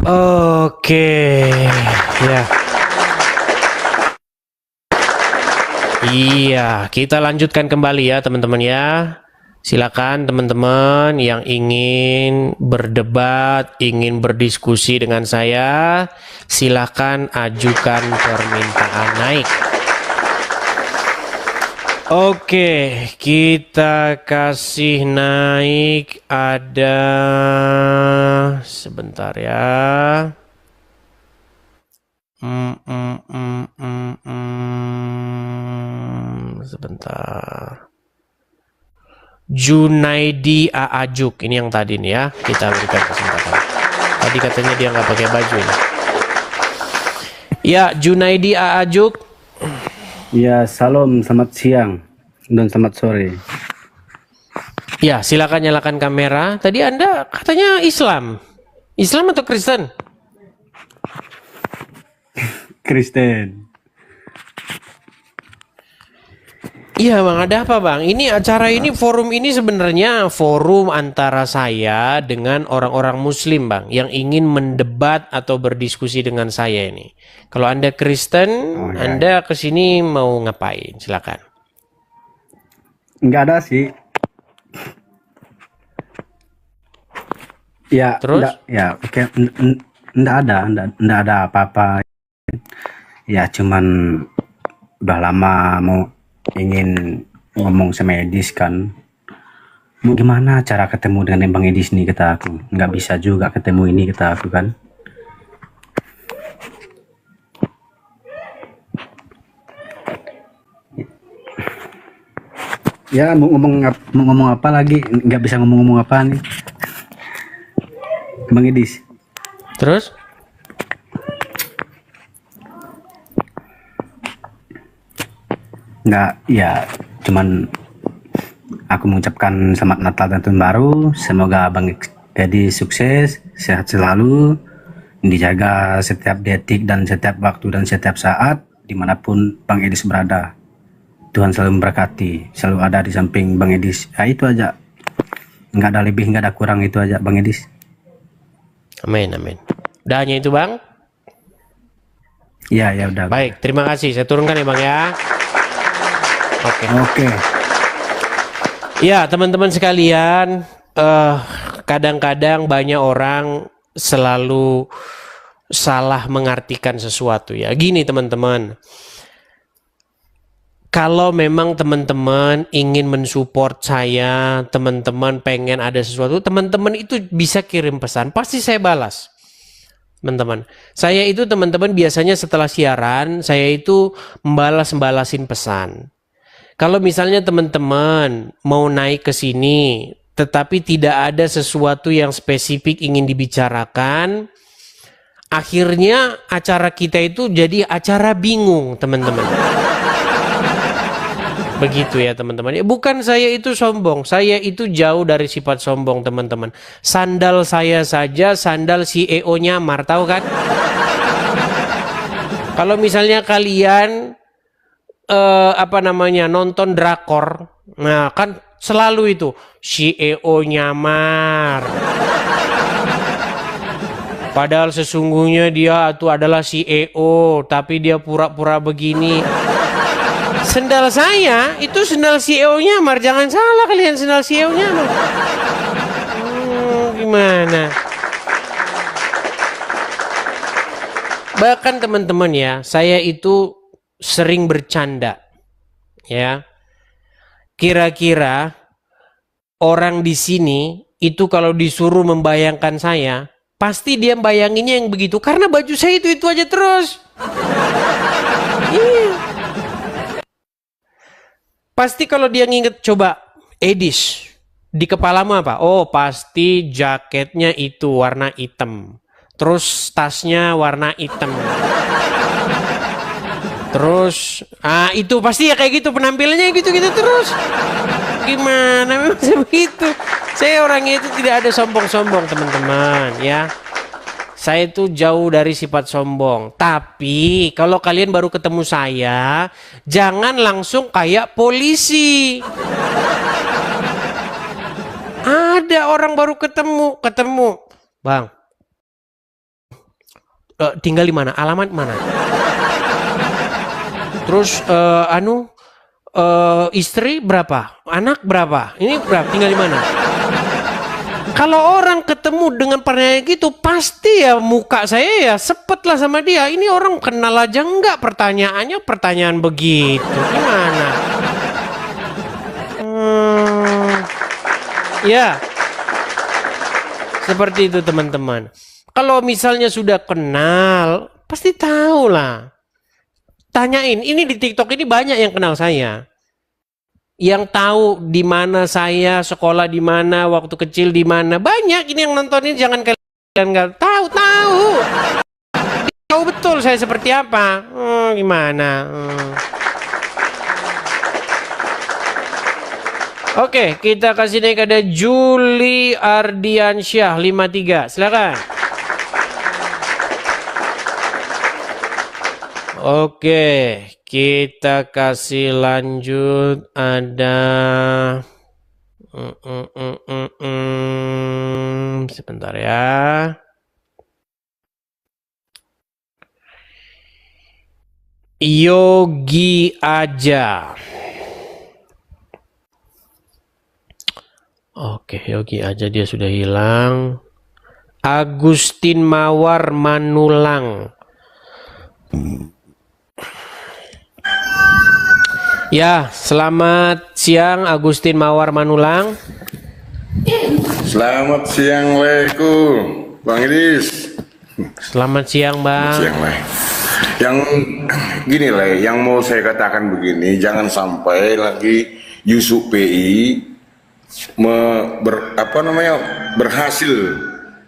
A: Oke, ya. Iya, kita lanjutkan kembali ya teman-teman ya. Silakan teman-teman yang ingin berdebat, ingin berdiskusi dengan saya, silakan ajukan permintaan naik. Oke, kita kasih naik ada sebentar ya. Sebentar. Junaidi Aajuk, ini yang tadi nih ya, kita berikan kesempatan. Tadi katanya dia nggak pakai baju ini. Ya, Junaidi Aajuk.
E: Ya, salam, selamat siang dan selamat sore.
A: Ya, silakan nyalakan kamera. Tadi Anda katanya Islam. Islam atau Kristen?
E: Kristen.
A: Iya Bang, ada apa Bang? Ini acara ini, forum ini sebenarnya forum antara saya dengan orang-orang Muslim Bang, yang ingin mendebat atau berdiskusi dengan saya ini. Kalau Anda Kristen, Anda kesini mau ngapain? Silakan.
E: Nggak ada sih. Ya,
A: terus?
E: Ya, oke, nggak ada apa-apa. Ya, cuman udah lama mau ingin ngomong sama Edis kan. Mau gimana cara ketemu dengan Bang Edis nih, kata aku. Nggak bisa juga ketemu ini, kata aku kan. Ya, mau ngomong apa lagi? Nggak bisa ngomong apa nih, Bang Edis.
A: Terus?
E: Nggak, ya cuman aku mengucapkan selamat Natal dan Tahun Baru. Semoga Bang Edis sukses, sehat selalu, dijaga setiap detik dan setiap waktu dan setiap saat dimanapun Bang Edis berada. Tuhan selalu memberkati, selalu ada di samping Bang Edis. Ya, itu aja, nggak ada lebih, nggak ada kurang, itu aja Bang Edis.
A: Amin, amin. Udah hanya itu Bang?
E: Ya, ya udah.
A: Baik, terima kasih. Saya turunkan ya Bang ya. Oke. Ya, teman-teman sekalian, kadang-kadang banyak orang selalu salah mengartikan sesuatu ya. Gini teman-teman, kalau memang teman-teman ingin mensupport saya, teman-teman pengen ada sesuatu, teman-teman itu bisa kirim pesan, pasti saya balas. Teman-teman, saya itu teman-teman biasanya setelah siaran, saya itu membalasin pesan. Kalau misalnya teman-teman mau naik ke sini, tetapi tidak ada sesuatu yang spesifik ingin dibicarakan, akhirnya acara kita itu jadi acara bingung, teman-teman. Begitu ya, teman-teman. Bukan saya itu sombong, saya itu jauh dari sifat sombong, teman-teman. Sandal saya saja, sandal CEO nyamar, tahu kan? Kalau misalnya kalian nonton drakor, nah kan selalu itu CEO nyamar, padahal sesungguhnya dia itu adalah CEO, tapi dia pura-pura begini. Sendal saya itu sendal CEO nyamar, jangan salah kalian, sendal CEO nyamar. Gimana? Bahkan teman-teman ya, saya itu sering bercanda ya. Kira-kira orang di sini itu kalau disuruh membayangkan saya, pasti dia bayanginnya yang begitu, karena baju saya itu aja terus. Iya. Pasti kalau dia nginget, coba Edis, di kepalamu apa? Oh, pasti jaketnya itu warna hitam, terus tasnya warna hitam. Terus, itu pasti ya kayak gitu, penampilannya gitu-gitu terus. Gimana, memang begitu. Saya orangnya itu tidak ada sombong-sombong, teman-teman ya. Saya itu jauh dari sifat sombong. Tapi kalau kalian baru ketemu saya, jangan langsung kayak polisi. Ada orang baru ketemu, Bang, tinggal di mana? Alamat mana? Terus istri berapa? Anak berapa? Ini berapa? Tinggal di mana? Kalau orang ketemu dengan pertanyaan gitu, pasti ya muka saya ya sepet lah sama dia. Ini orang kenal aja enggak, pertanyaannya pertanyaan begitu. Gimana? Ya, seperti itu teman-teman. Kalau misalnya sudah kenal, pasti tahu lah. Tanyain, ini di TikTok ini banyak yang kenal saya. Yang tahu di mana saya sekolah, di mana waktu kecil, di mana. Banyak ini yang nontonin, jangan kalian nggak tahu. Tahu betul saya seperti apa. Gimana? Oke, kita kasih naik ada Juli Ardiansyah 53. Silakan. Oke, kita kasih lanjut ada sebentar ya. Yogi aja. Oke, Yogi aja dia sudah hilang. Agustin Mawar Manulang. Ya, selamat siang Agustin Mawar Manulang.
K: Selamat siang, Leku, Bang Idis.
A: Selamat siang, Bang.
K: Selamat siang, Le. Yang gini, Le, yang mau saya katakan begini, jangan sampai lagi Yusuf PI berhasil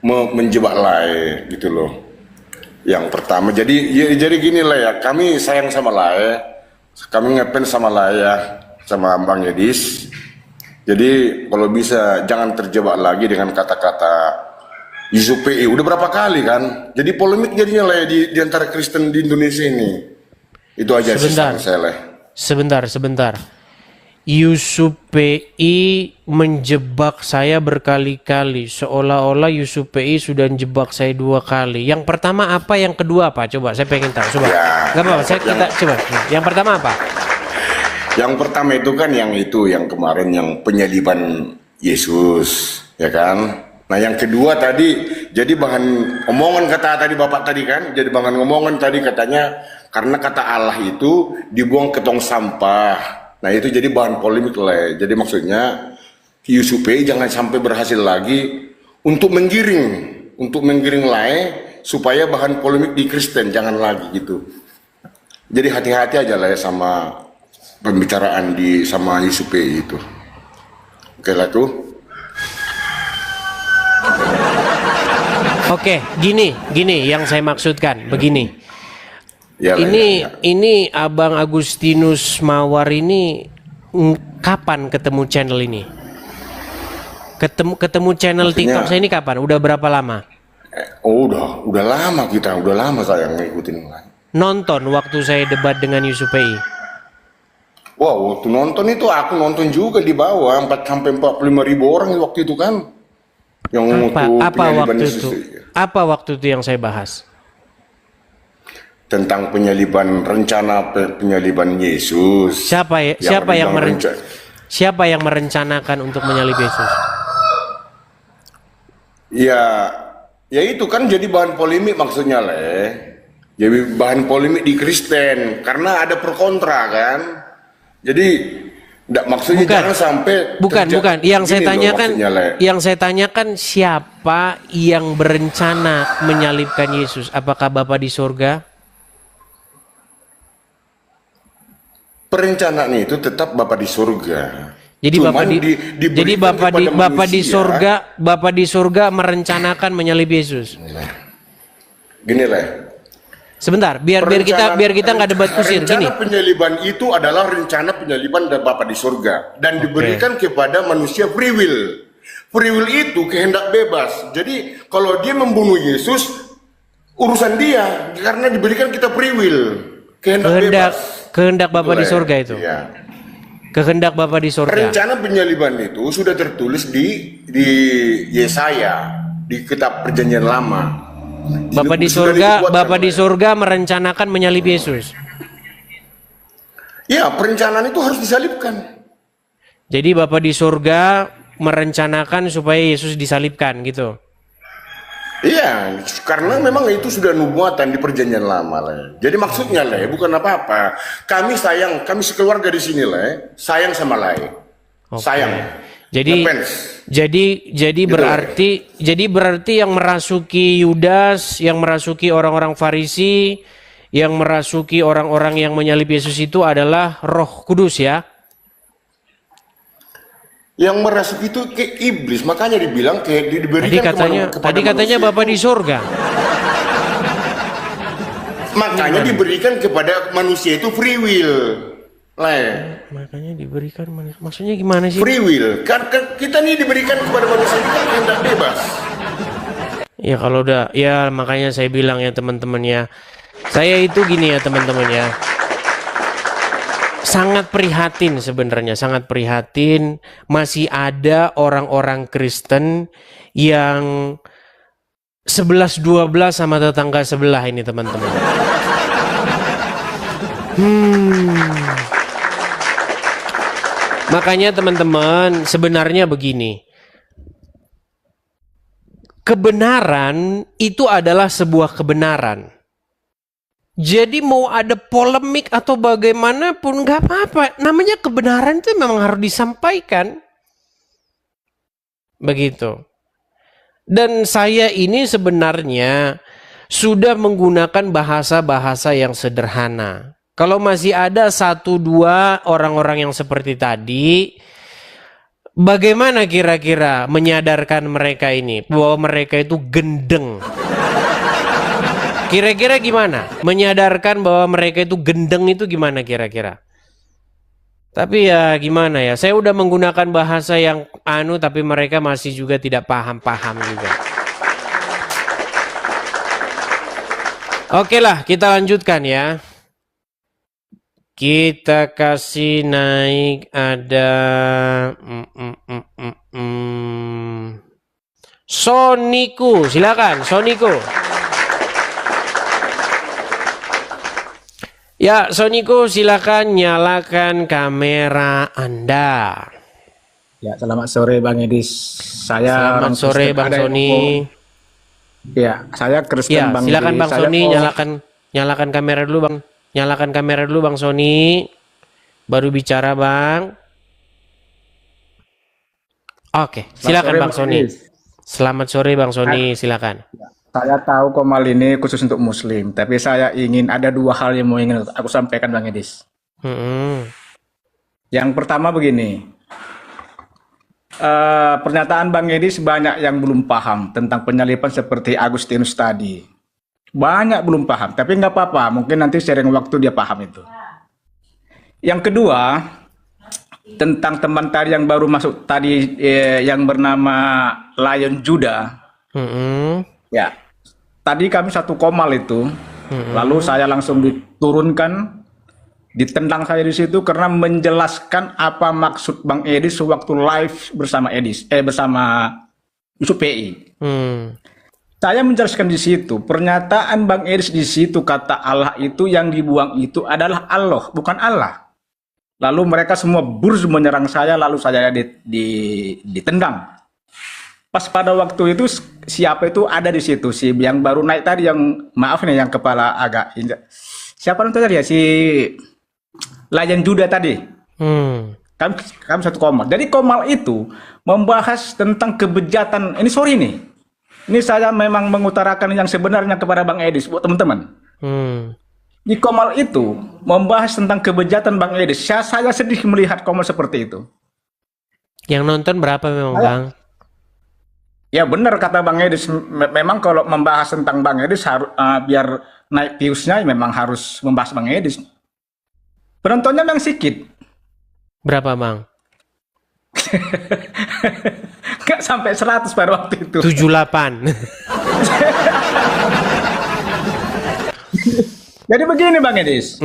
K: menjebak Le, gitu loh. Yang pertama, jadi gini, Le, ya, kami sayang sama Le. Kami ngefans sama Laya, sama Bang Yedis. Jadi kalau bisa jangan terjebak lagi dengan kata-kata Yusuf PI. Udah berapa kali kan? Jadi polemik jadinya lah di antara Kristen di Indonesia ini. Itu aja sih saya lah.
A: Sebentar. Yusuf PI menjebak saya berkali-kali. Seolah-olah Yusuf PI sudah menjebak saya 2 kali. Yang pertama apa? Yang kedua apa? Coba saya pengen tahu. Coba.
K: Ya,
A: Gak apa-apa. Kita coba. Yang pertama apa?
K: Yang pertama itu kan yang kemarin yang penyaliban Yesus, ya kan? Nah yang kedua tadi, jadi bahan omongan kata tadi Bapak tadi kan, jadi bahan omongan tadi katanya karena kata Allah itu dibuang ke tong sampah. Nah itu jadi bahan polemik lah. Jadi maksudnya Yusuf PI jangan sampai berhasil lagi untuk menggiring lah supaya bahan polemik di Kristen jangan lagi gitu. Jadi hati-hati aja lah sama pembicaraan sama Yusuf PI itu. Oke lah tuh.
A: Oke, gini yang saya maksudkan begini.
K: Ya,
A: ini Abang Agustinus Mawar ini kapan ketemu channel ini? Ketemu channel TikTok saya ini kapan? Udah berapa lama?
K: Udah lama udah lama saya ngikutin.
A: Nonton waktu saya debat dengan Yusuf PI.
K: Wah, waktu nonton itu aku nonton juga di bawah 4-45 ribu orang waktu itu kan. Yang
A: apa waktu itu yang saya bahas?
K: Tentang rencana penyaliban Yesus.
A: Siapa yang merencanakan untuk menyalib Yesus?
K: Ya itu kan jadi bahan polemik maksudnya Jadi bahan polemik di Kristen karena ada pro kontra kan. Jadi maksudnya jangan sampai
A: bukan yang saya tanyakan siapa yang berencana menyalibkan Yesus? Apakah Bapa di surga?
K: Perencanaan itu tetap Bapa di surga.
A: Jadi Bapa di surga merencanakan menyalib Yesus.
K: Gini lah.
A: Sebentar, biar kita nggak debat kusir. Gini.
K: Rencana penyaliban itu adalah rencana penyaliban dari Bapa di surga dan diberikan kepada manusia free will. Free will itu kehendak bebas. Jadi kalau dia membunuh Yesus, urusan dia, karena diberikan kita free will,
A: kehendak Bapa di surga itu.
K: Iya.
A: Kehendak Bapa di surga.
K: Rencana penyaliban itu sudah tertulis di Yesaya, di kitab Perjanjian Lama.
A: Bapa di surga merencanakan menyalib Yesus.
K: Ya, perencanaan itu harus disalibkan.
A: Jadi Bapa di surga merencanakan supaya Yesus disalibkan gitu.
K: Iya, karena memang itu sudah nubuatan di Perjanjian Lama lah. Jadi maksudnya lah, bukan apa-apa. Kami sekeluarga di sini lah, sayang sama lah. Okay. Sayang.
A: Jadi berarti yang merasuki Yudas, yang merasuki orang-orang Farisi, yang merasuki orang-orang yang menyalib Yesus itu adalah Roh Kudus ya.
K: Yang merasuki itu ke iblis, makanya dibilang diberikan
A: tadi katanya Bapa di surga.
K: Makanya diberikan kepada manusia itu free will.
A: Makanya diberikan maksudnya gimana sih?
K: Free will. Kan kita nih diberikan kepada manusia ini kan kehendak bebas.
A: Ya kalau udah, ya makanya saya bilang ya teman-teman ya. Saya itu gini ya teman-teman ya. Sangat prihatin sebenarnya, sangat prihatin masih ada orang-orang Kristen yang 11-12 sama tetangga sebelah ini teman-teman. Makanya teman-teman sebenarnya begini. Kebenaran itu adalah sebuah kebenaran. Jadi mau ada polemik atau bagaimanapun nggak apa-apa. Namanya kebenaran itu memang harus disampaikan. Begitu. Dan saya ini sebenarnya sudah menggunakan bahasa-bahasa yang sederhana. Kalau masih ada 1-2 orang-orang yang seperti tadi, bagaimana kira-kira menyadarkan mereka ini bahwa mereka itu gendeng? Kira-kira gimana? Menyadarkan bahwa mereka itu gendeng itu gimana kira-kira? Tapi ya gimana ya? Saya udah menggunakan bahasa yang tapi mereka masih juga tidak paham-paham juga. Oke lah, kita lanjutkan ya. Kita kasih naik ada Soniku, silakan Soniku. Ya, Soniku silakan nyalakan kamera Anda.
L: Ya, selamat sore Bang Edis.
A: Selamat sore Bang Soni.
L: Ya, saya Kristen Bang.
A: Silakan Bang Soni nyalakan kamera dulu Bang. Nyalakan kamera dulu Bang Soni. Baru bicara Bang. Oke, silakan Bang Soni. Selamat sore Bang Soni, silakan.
L: Saya tahu Komal ini khusus untuk Muslim, tapi saya ingin ada 2 hal yang mau ingin aku sampaikan Bang Edis. Yang pertama begini, pernyataan Bang Edis banyak yang belum paham tentang penyaliban seperti Agustinus tadi. Banyak belum paham, tapi nggak apa-apa, mungkin nanti sering waktu dia paham itu. Yang kedua, tentang teman tadi yang baru masuk tadi yang bernama Lion Judah. Ya, tadi kami 1 komal itu, lalu saya langsung diturunkan, ditendang saya di situ karena menjelaskan apa maksud Bang Edis sewaktu live bersama bersama Yusuf PI. Saya menjelaskan di situ, pernyataan Bang Edis di situ kata Allah itu yang dibuang itu adalah Allah, bukan Allah. Lalu mereka semua burz menyerang saya, lalu saya ditendang. Pas pada waktu itu siapa itu ada di situ, si yang baru naik tadi, yang maaf nih yang kepala agak siapa itu tadi ya, si Lion Judah tadi. Kami 1 komal. Jadi komal itu membahas tentang kebejatan. Ini sorry nih, ini saya memang mengutarakan yang sebenarnya kepada Bang Edis buat teman-teman. Di komal itu membahas tentang kebejatan Bang Edis. Saya sedih melihat komal seperti itu.
A: Yang nonton berapa memang Bang?
L: Ya benar kata Bang Edis, memang kalau membahas tentang Bang Edis biar naik viewsnya memang harus membahas Bang Edis. Penontonnya memang sedikit.
A: Berapa Bang?
L: Nggak sampai 100 pada waktu itu.
A: 78.
L: Jadi begini Bang Edis.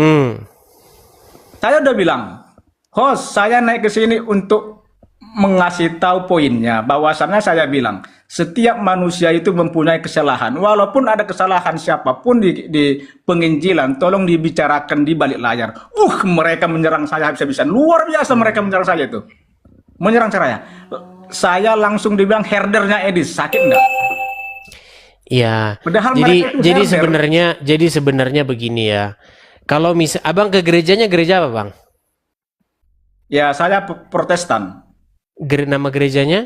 L: Saya udah bilang, host, saya naik ke sini untuk mengasih tahu poinnya. Bahwasannya saya bilang, setiap manusia itu mempunyai kesalahan. Walaupun ada kesalahan siapapun di penginjilan, tolong dibicarakan di balik layar. Mereka menyerang saya habis-habisan. Luar biasa mereka menyerang saya itu. Menyerang saya. Saya langsung dibilang herdernya Edis, sakit enggak?
A: Ya.
L: Padahal
A: jadi sebenarnya begini ya. Kalau Abang ke gerejanya gereja apa, Bang?
L: Ya, saya Protestan.
A: Nama gerejanya?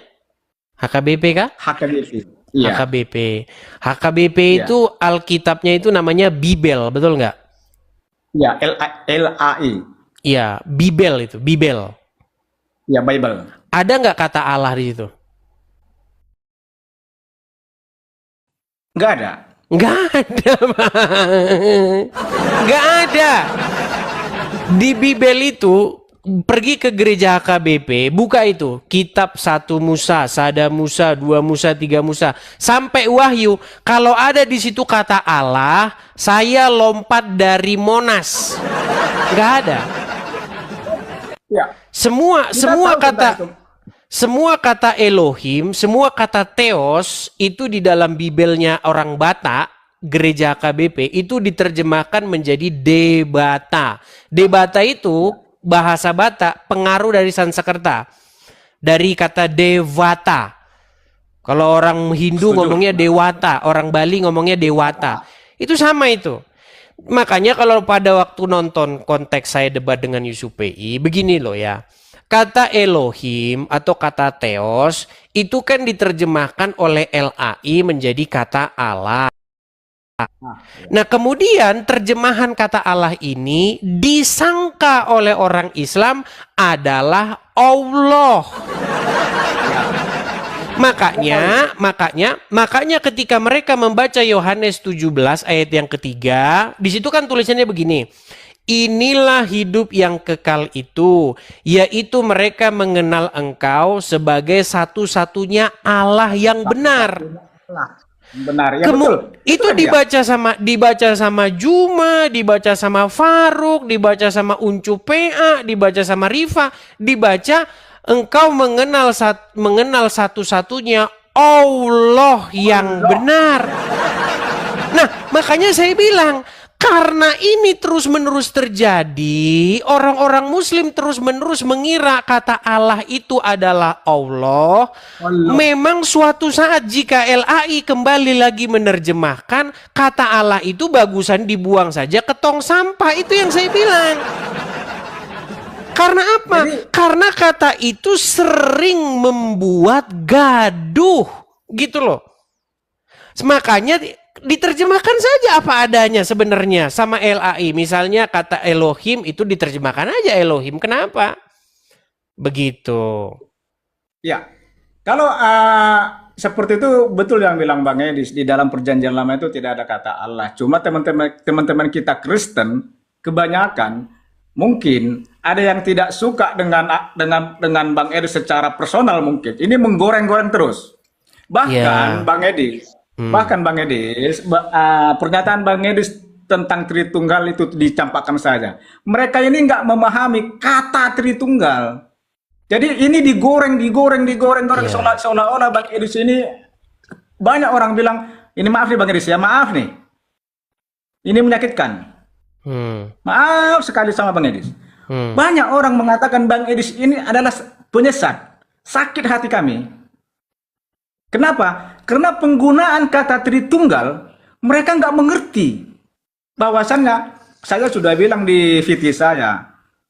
A: HKBP kah?
L: HKBP. Iya.
A: HKBP. HKBP itu Alkitabnya itu namanya Bibel, betul nggak?
L: Iya, LAI.
A: Iya, Bibel itu, Bibel.
L: Ya, Bible.
A: Ada nggak kata Allah di situ?
L: Nggak ada.
A: Nggak ada, Bang. Nggak ada. Di Bibel itu, pergi ke gereja HKBP, buka itu. Kitab 1 Musa, Sada Musa, 2 Musa, 3 Musa. Sampai Wahyu. Kalau ada di situ kata Allah, saya lompat dari Monas. Nggak ada.
L: Ya.
A: Semua kata Elohim, semua kata Theos itu di dalam Bibelnya orang Batak, gereja KBP itu diterjemahkan menjadi Debata. Debata itu bahasa Batak pengaruh dari Sanskerta, dari kata Devata. Kalau orang Hindu ngomongnya Dewata, orang Bali ngomongnya Dewata. Itu sama itu. Makanya kalau pada waktu nonton konteks saya debat dengan Yusuf PI, begini loh ya. Kata Elohim atau kata Theos itu kan diterjemahkan oleh LAI menjadi kata Allah. Nah kemudian terjemahan kata Allah ini disangka oleh orang Islam adalah Allah. Makanya ketika mereka membaca Yohanes 17 ayat yang ketiga, di situ kan tulisannya begini. Inilah hidup yang kekal itu, yaitu mereka mengenal Engkau sebagai satu-satunya Allah yang benar.
L: Benar, ya betul.
A: Itu dibaca sama Juma, dibaca sama Faruk, dibaca sama Uncu PA, dibaca sama Rifa, dibaca engkau mengenal satu-satunya Allah yang benar. Nah, makanya saya bilang, karena ini terus-menerus terjadi, orang-orang Muslim terus-menerus mengira kata Allah itu adalah Allah. Memang suatu saat jika LAI kembali lagi menerjemahkan, kata Allah itu bagusan dibuang saja ke tong sampah. Itu yang saya bilang. Karena apa? Karena kata itu sering membuat gaduh. Gitu loh. Makanya diterjemahkan saja apa adanya sebenarnya sama LAI. Misalnya kata Elohim itu diterjemahkan aja Elohim. Kenapa? Begitu.
L: Ya, kalau seperti itu betul yang bilang Bang Edis, di dalam perjanjian lama itu tidak ada kata Allah. Cuma teman-teman kita Kristen kebanyakan mungkin ada yang tidak suka dengan Bang Edis secara personal mungkin. Ini menggoreng-goreng terus. Bahkan Bang Edis, pernyataan Bang Edis tentang Tritunggal itu dicampakkan saja. Mereka ini nggak memahami kata Tritunggal. Jadi ini digoreng seolah-olah Bang Edis ini, banyak orang bilang, ini maaf nih Bang Edis ya, maaf nih. Ini menyakitkan. Maaf sekali sama Bang Edis. Banyak orang mengatakan Bang Edis ini adalah penyesat. Sakit hati kami. Kenapa? Karena penggunaan kata Tritunggal, mereka nggak mengerti. Bahwasannya, saya sudah bilang di VT saya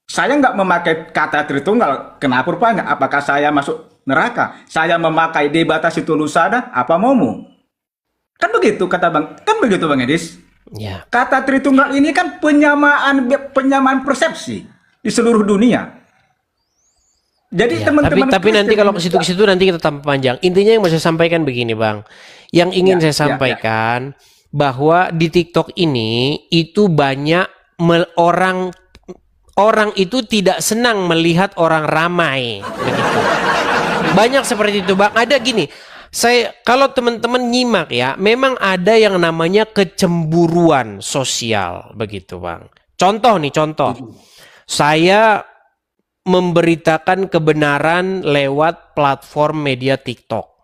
L: nggak memakai kata Tritunggal. Kenapa rupanya? Apakah saya masuk neraka? Saya memakai Debata Situlusada, apa maumu? Kan begitu kata Bang Edis.
A: Ya.
L: Kata Tritunggal ini kan penyamaan persepsi di seluruh dunia. Jadi teman-teman
A: tapi nanti kalau ke situ nanti kita tambah panjang. Intinya yang mau saya sampaikan begini, Bang. Yang ingin saya sampaikan bahwa di TikTok ini itu banyak orang itu tidak senang melihat orang ramai begitu. Banyak seperti itu, Bang. Ada gini, Kalau teman-teman nyimak ya, memang ada yang namanya kecemburuan sosial begitu, Bang. Contoh nih, contoh. Saya memberitakan kebenaran lewat platform media TikTok.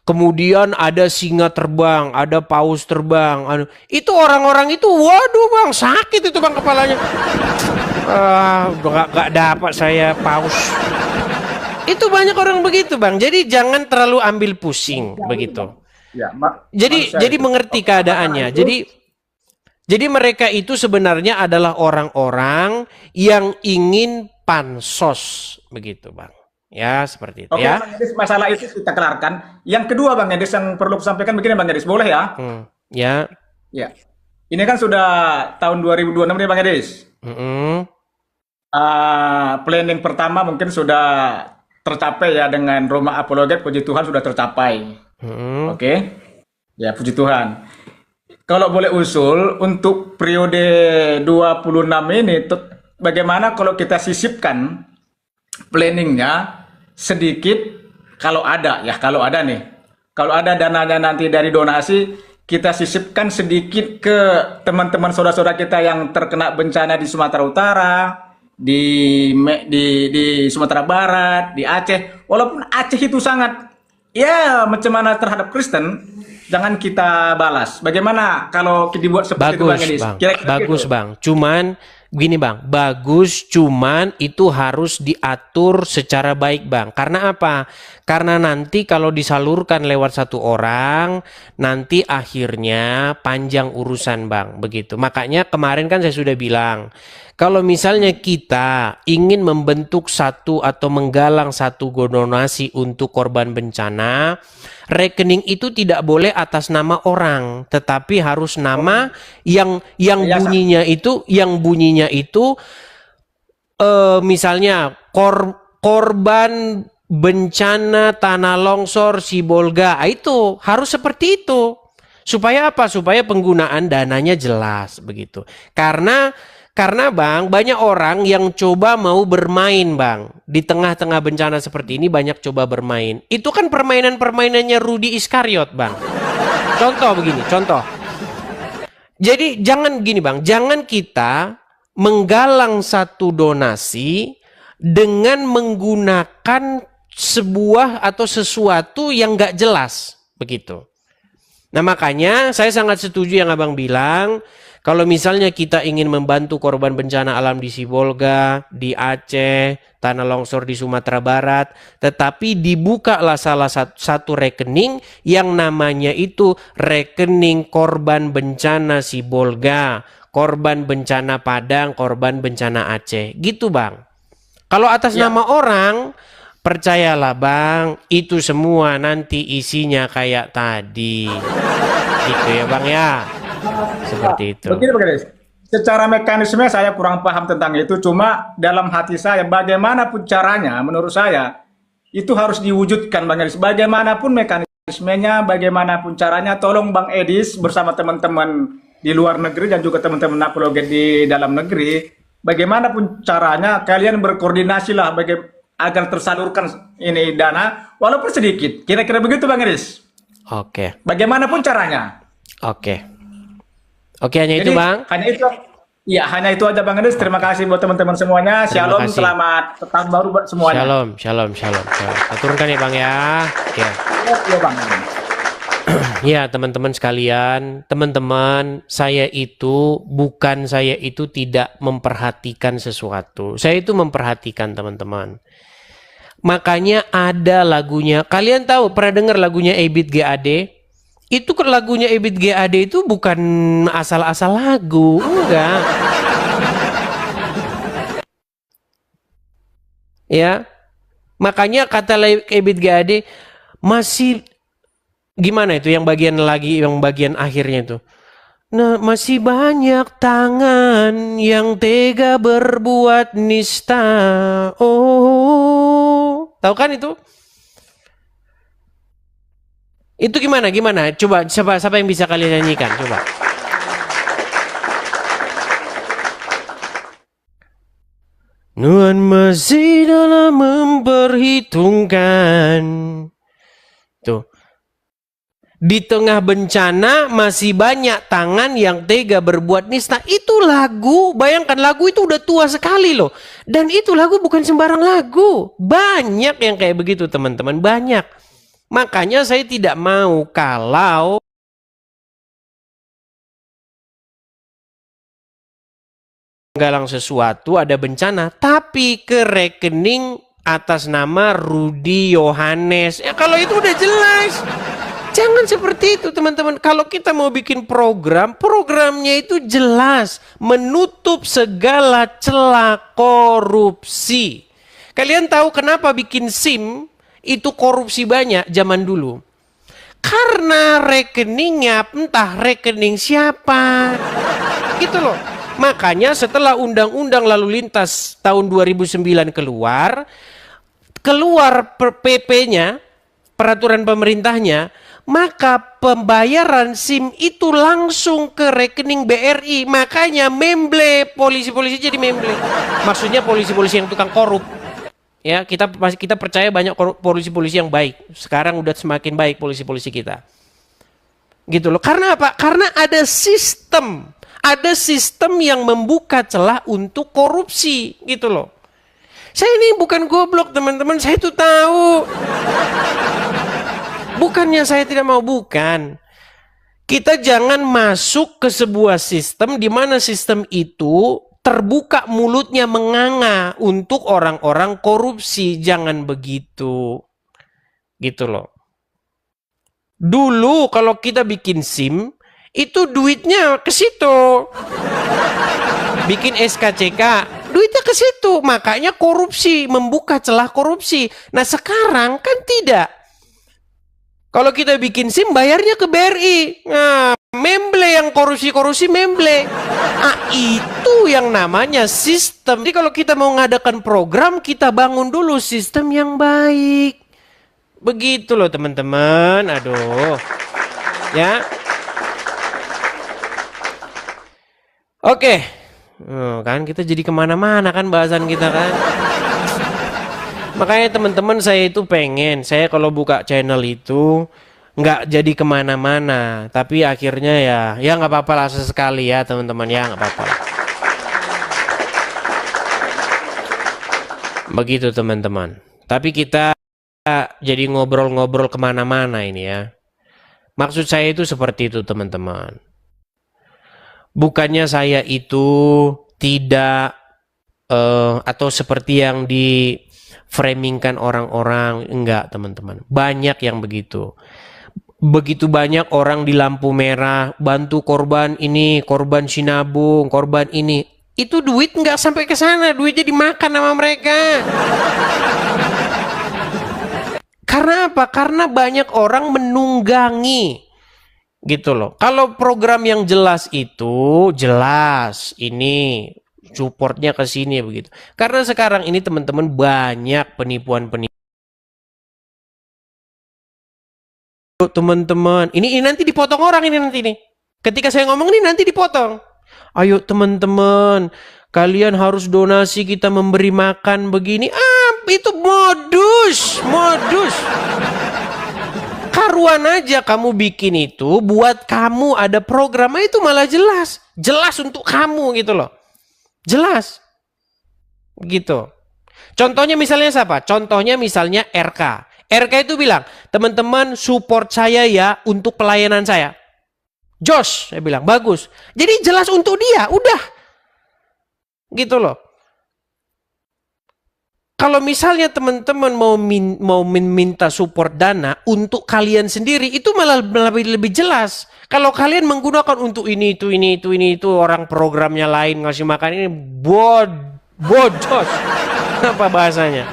A: Kemudian ada singa terbang, ada paus terbang. Itu orang-orang itu, waduh Bang, sakit itu Bang kepalanya. Gak dapat saya paus. Itu banyak orang begitu Bang. Jadi jangan terlalu ambil pusing begitu.
L: Ya,
A: Jadi mengerti keadaannya. Jadi mereka itu sebenarnya adalah orang-orang yang ingin pansos begitu Bang. Ya seperti itu.
L: Oke,
A: Ya.
L: Bang Edis, masalah itu kita kelarkan. Yang kedua Bang Edis yang perlu sampaikan begini Bang Edis, boleh ya?
A: Ya.
L: Ya. Ini kan sudah tahun 2026 nih Bang Edis. Planning pertama mungkin sudah tercapai ya dengan Roma Apologet, puji Tuhan sudah tercapai. Oke. Ya, puji Tuhan. Kalau boleh usul untuk periode 26 ini bagaimana kalau kita sisipkan planningnya sedikit, kalau ada nih. Kalau ada dananya nanti dari donasi, kita sisipkan sedikit ke teman-teman saudara-saudara kita yang terkena bencana di Sumatera Utara, di Sumatera Barat, di Aceh. Walaupun Aceh itu sangat macam mana terhadap Kristen, jangan kita balas. Bagaimana kalau dibuat seperti itu Bang Edis?
A: Bagus Bang. Cuman gini Bang, bagus cuman itu harus diatur secara baik Bang. Karena apa? Karena nanti kalau disalurkan lewat satu orang, nanti akhirnya panjang urusan Bang. Begitu. Makanya kemarin kan saya sudah bilang, kalau misalnya kita ingin membentuk satu atau menggalang satu donasi untuk korban bencana, rekening itu tidak boleh atas nama orang, tetapi harus nama yang bunyinya itu misalnya korban bencana tanah longsor Sibolga, itu harus seperti itu. Supaya apa? Supaya penggunaan dananya jelas begitu. Karena Bang, banyak orang yang coba mau bermain Bang. Di tengah-tengah bencana seperti ini banyak coba bermain. Itu kan permainan-permainannya Rudi Iskariot Bang. Contoh begini, contoh. Jadi jangan gini Bang, jangan kita menggalang satu donasi dengan menggunakan sebuah atau sesuatu yang gak jelas. Begitu. Nah makanya saya sangat setuju yang Abang bilang. Kalau misalnya kita ingin membantu korban bencana alam di Sibolga, di Aceh, tanah longsor di Sumatera Barat, tetapi dibukalah salah satu rekening yang namanya itu rekening korban bencana Sibolga, korban bencana Padang, korban bencana Aceh. Gitu Bang. Kalau atas nama orang, percayalah Bang, itu semua nanti isinya kayak tadi. Gitu ya Bang ya. Seperti itu.
L: Begini Bang Edis, secara mekanisme saya kurang paham tentang itu, cuma dalam hati saya bagaimanapun caranya menurut saya itu harus diwujudkan Bang Edis. Bagaimanapun mekanismenya, bagaimanapun caranya, tolong Bang Edis bersama teman-teman di luar negeri dan juga teman-teman apologet di dalam negeri, bagaimanapun caranya kalian berkoordinasi lah agar tersalurkan ini dana walaupun sedikit. Kira-kira begitu Bang Edis.
A: Oke.
L: Bagaimanapun caranya.
A: Oke, hanya
L: Jadi,
A: itu Bang.
L: Hanya itu aja Bang Edis. Terima kasih buat teman-teman semuanya. Shalom, selamat tahun baru buat semuanya.
A: Shalom. Kita turunkan ya Bang ya.
L: Ya Bang.
A: Ya teman-teman sekalian, teman-teman, saya itu tidak memperhatikan sesuatu. Saya itu memperhatikan teman-teman. Makanya ada lagunya. Kalian tahu, pernah dengar lagunya Ebit GAD? Itu lagunya Ebit GAD itu bukan asal-asal lagu, enggak. Ya, makanya kata Ebit GAD masih gimana itu yang bagian akhirnya itu. Nah, masih banyak tangan yang tega berbuat nista. Oh, tahu kan itu? Itu gimana? Coba siapa yang bisa kalian nyanyikan? Coba. Tuhan masih dalam memperhitungkan. Tuh. Di tengah bencana masih banyak tangan yang tega berbuat nista. Itu lagu, bayangkan lagu itu udah tua sekali loh. Dan itu lagu bukan sembarang lagu. Banyak yang kayak begitu teman-teman, banyak. Makanya saya tidak mau kalau galang sesuatu ada bencana, tapi ke rekening atas nama Rudi Yohanes. Ya kalau itu udah jelas. Jangan seperti itu teman-teman. Kalau kita mau bikin program, programnya itu jelas. Menutup segala celah korupsi. Kalian tahu kenapa bikin SIM itu korupsi banyak zaman dulu? Karena rekeningnya entah rekening siapa. Gitu loh. Makanya setelah Undang-Undang Lalu Lintas tahun 2009 keluar PP-nya, peraturan pemerintahnya, maka pembayaran SIM itu langsung ke rekening BRI. Makanya memble, polisi-polisi jadi memble. Maksudnya polisi-polisi yang tukang korup. Ya, kita percaya banyak polisi-polisi yang baik. Sekarang udah semakin baik polisi-polisi kita. Gitu loh. Karena apa? Karena ada sistem. Ada sistem yang membuka celah untuk korupsi, gitu loh. Saya ini bukan goblok, teman-teman. Saya itu tahu. Bukannya saya tidak mau, bukan. Kita jangan masuk ke sebuah sistem di mana sistem itu terbuka mulutnya menganga untuk orang-orang korupsi. Jangan begitu. Gitu loh. Dulu kalau kita bikin SIM, itu duitnya ke situ. Bikin SKCK, duitnya ke situ. Makanya korupsi, membuka celah korupsi. Nah sekarang kan tidak. Kalau kita bikin SIM bayarnya ke BRI. Nah, memble yang korupsi-korupsi memble. Nah, itu yang namanya sistem. Jadi kalau kita mau ngadakan program, kita bangun dulu sistem yang baik. Begitu loh teman-teman. Aduh. Ya. Oke. Kan kita jadi kemana-mana kan bahasan kita kan. Makanya teman-teman saya itu pengen, saya kalau buka channel itu nggak jadi kemana-mana, tapi akhirnya ya nggak apa-apa lah sesekali ya teman-teman, ya nggak apa-apa. Begitu teman-teman. Tapi kita jadi ngobrol-ngobrol kemana-mana ini ya. Maksud saya itu seperti itu teman-teman. Bukannya saya itu tidak atau seperti yang di framingkan orang-orang, enggak teman-teman. Banyak yang begitu. Begitu banyak orang di lampu merah bantu korban ini, korban sinabung, korban ini. Itu duit enggak sampai ke sana, duitnya dimakan sama mereka. Karena apa? Karena banyak orang menunggangi. Gitu loh. Kalau program yang jelas itu jelas ini supportnya ke sini begitu. Karena sekarang ini teman-teman banyak penipuan-penipuan. Teman-teman, ini nanti dipotong orang ini nanti nih. Ketika saya ngomong ini nanti dipotong. Ayo teman-teman, kalian harus donasi, kita memberi makan begini. Itu modus. Karuan aja kamu bikin itu buat kamu ada program itu malah jelas untuk kamu gitu loh. Jelas. Gitu. Contohnya misalnya siapa? Contohnya misalnya RK. RK itu bilang, teman-teman support saya ya untuk pelayanan saya. Josh, saya bilang, bagus. Jadi jelas untuk dia, udah. Gitu loh. Kalau misalnya teman-teman mau minta support dana untuk kalian sendiri, itu malah lebih jelas. Kalau kalian menggunakan untuk ini itu orang programnya lain ngasih makan ini bodos. Apa bahasanya?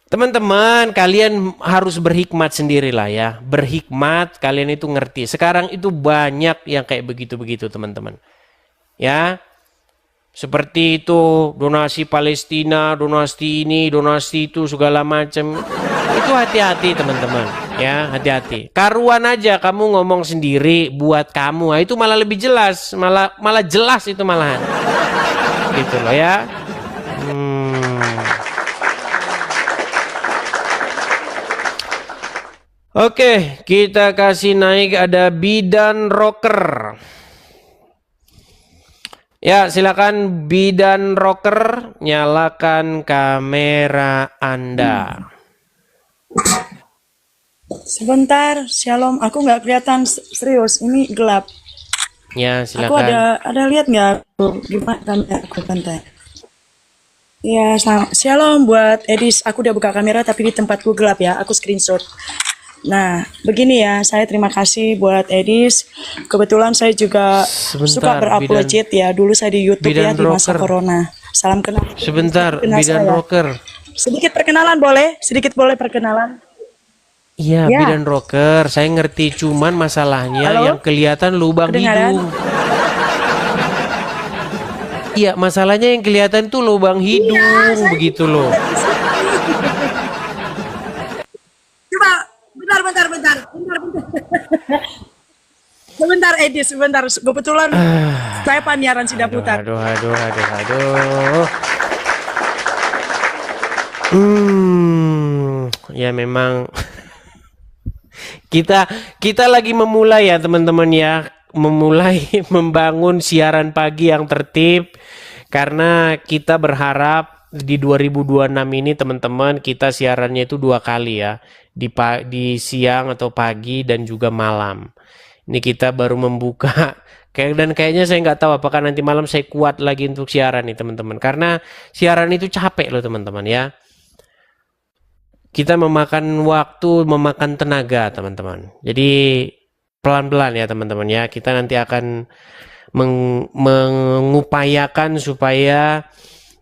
A: Teman-teman, kalian harus berhikmat sendirilah ya. Berhikmat, kalian itu ngerti. Sekarang itu banyak yang kayak begitu-begitu teman-teman. Ya. Seperti itu, donasi Palestina, donasi ini, donasi itu, segala macam. Itu hati-hati teman-teman, ya hati-hati. Karuan aja kamu ngomong sendiri buat kamu, itu malah lebih jelas, malah jelas itu malahan. Gitu loh ya. Oke, kita kasih naik ada Bidan Rocker. Ya, silakan Bidan Rocker, nyalakan kamera Anda.
M: Sebentar, Shalom. Aku nggak kelihatan serius. Ini gelap.
A: Ya,
M: Aku
A: silakan.
M: ada lihat nggak gimana kamera aku pantai? Ya, Shalom buat Edis. Aku udah buka kamera tapi di tempatku gelap ya. Aku screenshot. Nah, begini ya. Saya terima kasih buat Edis. Kebetulan saya juga suka
A: Sebentar,
M: berapologet ya. Dulu saya di YouTube ya
A: Bidan
M: di masa
A: Rocker.
M: corona. Salam kenal.
A: Sebentar,
M: Kenal
A: Bidan
M: saya.
A: Rocker.
M: Sedikit perkenalan boleh? Sedikit boleh perkenalan?
A: Iya,
M: Ya.
A: Bidan Rocker. Saya ngerti, cuman masalahnya
M: Halo?
A: yang kelihatan lubang
M: Kedengaran?
A: hidung. Iya, masalahnya yang kelihatan tuh lubang hidung, begitu loh.
M: Coba, bentar. Sebentar, Edis, sebentar. Kebetulan saya Paniaran Sidaputat.
A: Aduh. Ya memang kita lagi memulai ya teman-teman ya, memulai membangun siaran pagi yang tertib karena kita berharap di 2026 ini teman-teman kita siarannya itu 2 kali ya, di siang atau pagi dan juga malam. Ini kita baru membuka dan kayaknya saya nggak tahu apakah nanti malam saya kuat lagi untuk siaran nih teman-teman, karena siaran itu capek loh teman-teman ya. Kita memakan waktu, memakan tenaga teman-teman. Jadi pelan-pelan ya teman-teman ya. Kita nanti akan mengupayakan supaya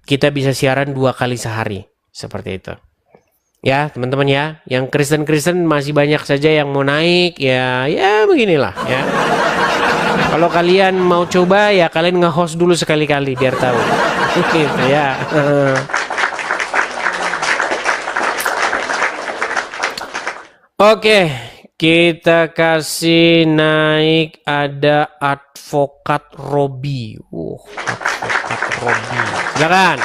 A: kita bisa siaran 2 kali sehari. Seperti itu. Ya teman-teman ya. Yang Kristen-Kristen masih banyak saja yang mau naik. Ya beginilah ya. Kalau kalian mau coba ya kalian nge-host dulu sekali-kali biar tahu. Gitu ya. Oke, kita kasih naik ada Advokat Robi. Advokat Robi. Silakan.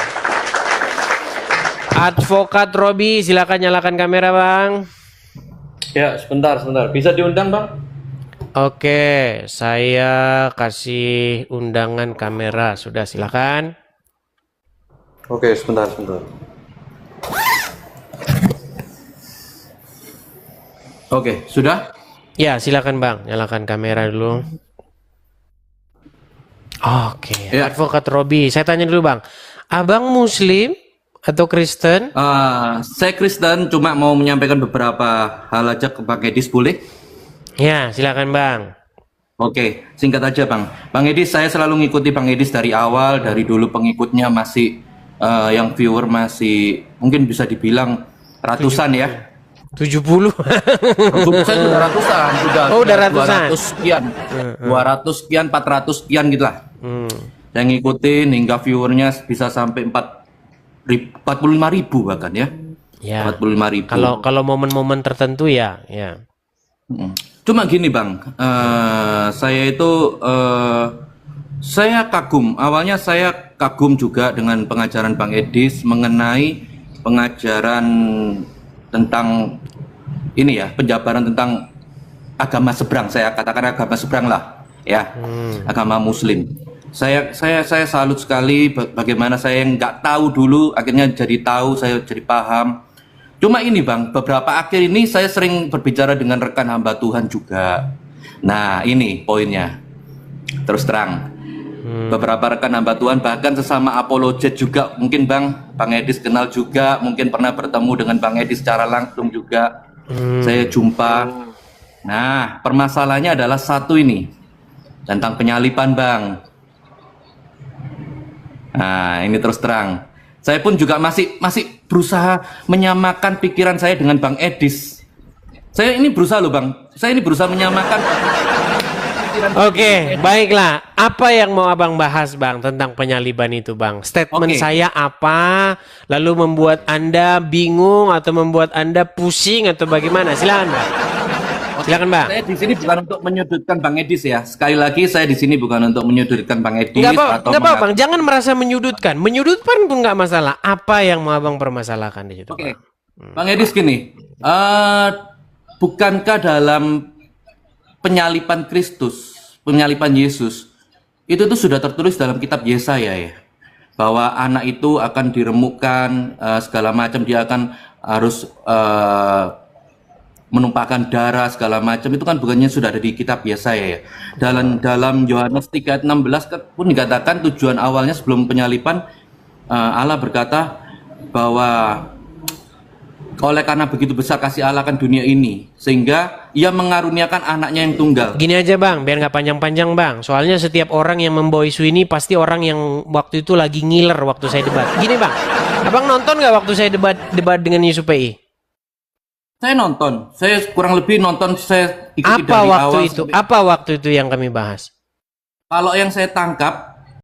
A: Advokat Robi, silakan nyalakan kamera, Bang.
N: Ya, sebentar. Bisa diundang, Bang?
A: Oke, saya kasih undangan kamera. Sudah, silakan.
N: Oke, sebentar. Oke, sudah?
A: Ya, silakan Bang, nyalakan kamera dulu. Oke,
N: Ya.
A: Advokat Robi. Saya tanya dulu Bang, Abang Muslim atau Kristen?
N: Saya Kristen, cuma mau menyampaikan beberapa hal aja ke Bang Edis, boleh?
A: Ya, silakan Bang.
N: Oke, singkat aja Bang. Bang Edis, saya selalu ngikuti Bang Edis dari awal, dari dulu pengikutnya masih, yang viewer masih mungkin bisa dibilang ratusan ya.
A: 70.
N: Saya sudah ratusan,
A: udah ratusan.
N: 200 sekian, 200 sekian, 400 sekian gitu lah. Saya ngikutin hingga viewernya bisa sampai 45.000 bahkan ya.
A: Ya.
N: 45.000.
A: Kalau momen-momen tertentu ya.
N: Cuma gini Bang, saya itu saya kagum. Awalnya saya kagum juga dengan pengajaran Bang Edis mengenai pengajaran tentang ini ya, penjabaran tentang agama seberang. Saya katakan agama seberang lah, ya, agama Muslim. Saya salut sekali bagaimana saya yang nggak tahu dulu akhirnya jadi tahu, saya jadi paham. Cuma ini Bang, beberapa akhir ini saya sering berbicara dengan rekan hamba Tuhan juga. Nah ini poinnya, terus terang. Beberapa rekan hamba Tuhan bahkan sesama apologet juga mungkin Bang Edis kenal juga, mungkin pernah bertemu dengan Bang Edis secara langsung juga. Saya jumpa. Nah permasalahannya adalah satu ini tentang penyalipan Bang. Nah ini terus terang, saya pun juga masih berusaha menyamakan pikiran saya dengan Bang Edis. Saya ini berusaha loh Bang, saya ini berusaha menyamakan.
A: Oke, baiklah. Apa yang mau Abang bahas Bang tentang penyaliban itu Bang? Statement saya apa? Lalu membuat Anda bingung atau membuat Anda pusing atau bagaimana? Silakan Bang. Silakan Bang.
N: Saya di sini bukan untuk menyudutkan Bang Edis ya. Sekali lagi saya di sini bukan untuk menyudutkan Bang Edis.
A: Enggak apa Bang, jangan merasa menyudutkan. Menyudutkan pun nggak masalah. Apa yang mau Abang permasalahkan di situ?
N: Oke. Bang Edis gini, bukankah dalam penyaliban Kristus, penyaliban Yesus, itu tuh sudah tertulis dalam kitab Yesaya ya, bahwa anak itu akan diremukkan, segala macam, dia akan harus menumpahkan darah segala macam, itu kan bukannya sudah ada di kitab Yesaya ya. Dalam Yohanes 3:16 pun dikatakan tujuan awalnya sebelum penyaliban, Allah berkata bahwa oleh karena begitu besar kasih Allah akan dunia ini, sehingga ia mengaruniakan anaknya yang tunggal.
A: Gini aja bang, biar nggak panjang-panjang bang. Soalnya setiap orang yang membawa isu ini pasti orang yang waktu itu lagi ngiler waktu saya debat. Gini bang, abang nonton nggak waktu saya debat dengan Yusuf PI?
N: Saya nonton, saya kurang lebih nonton, saya ikuti
A: Apa
N: dari
A: waktu
N: awal
A: itu?
N: sampai...
A: Apa waktu itu yang kami bahas?
N: Kalau yang saya tangkap,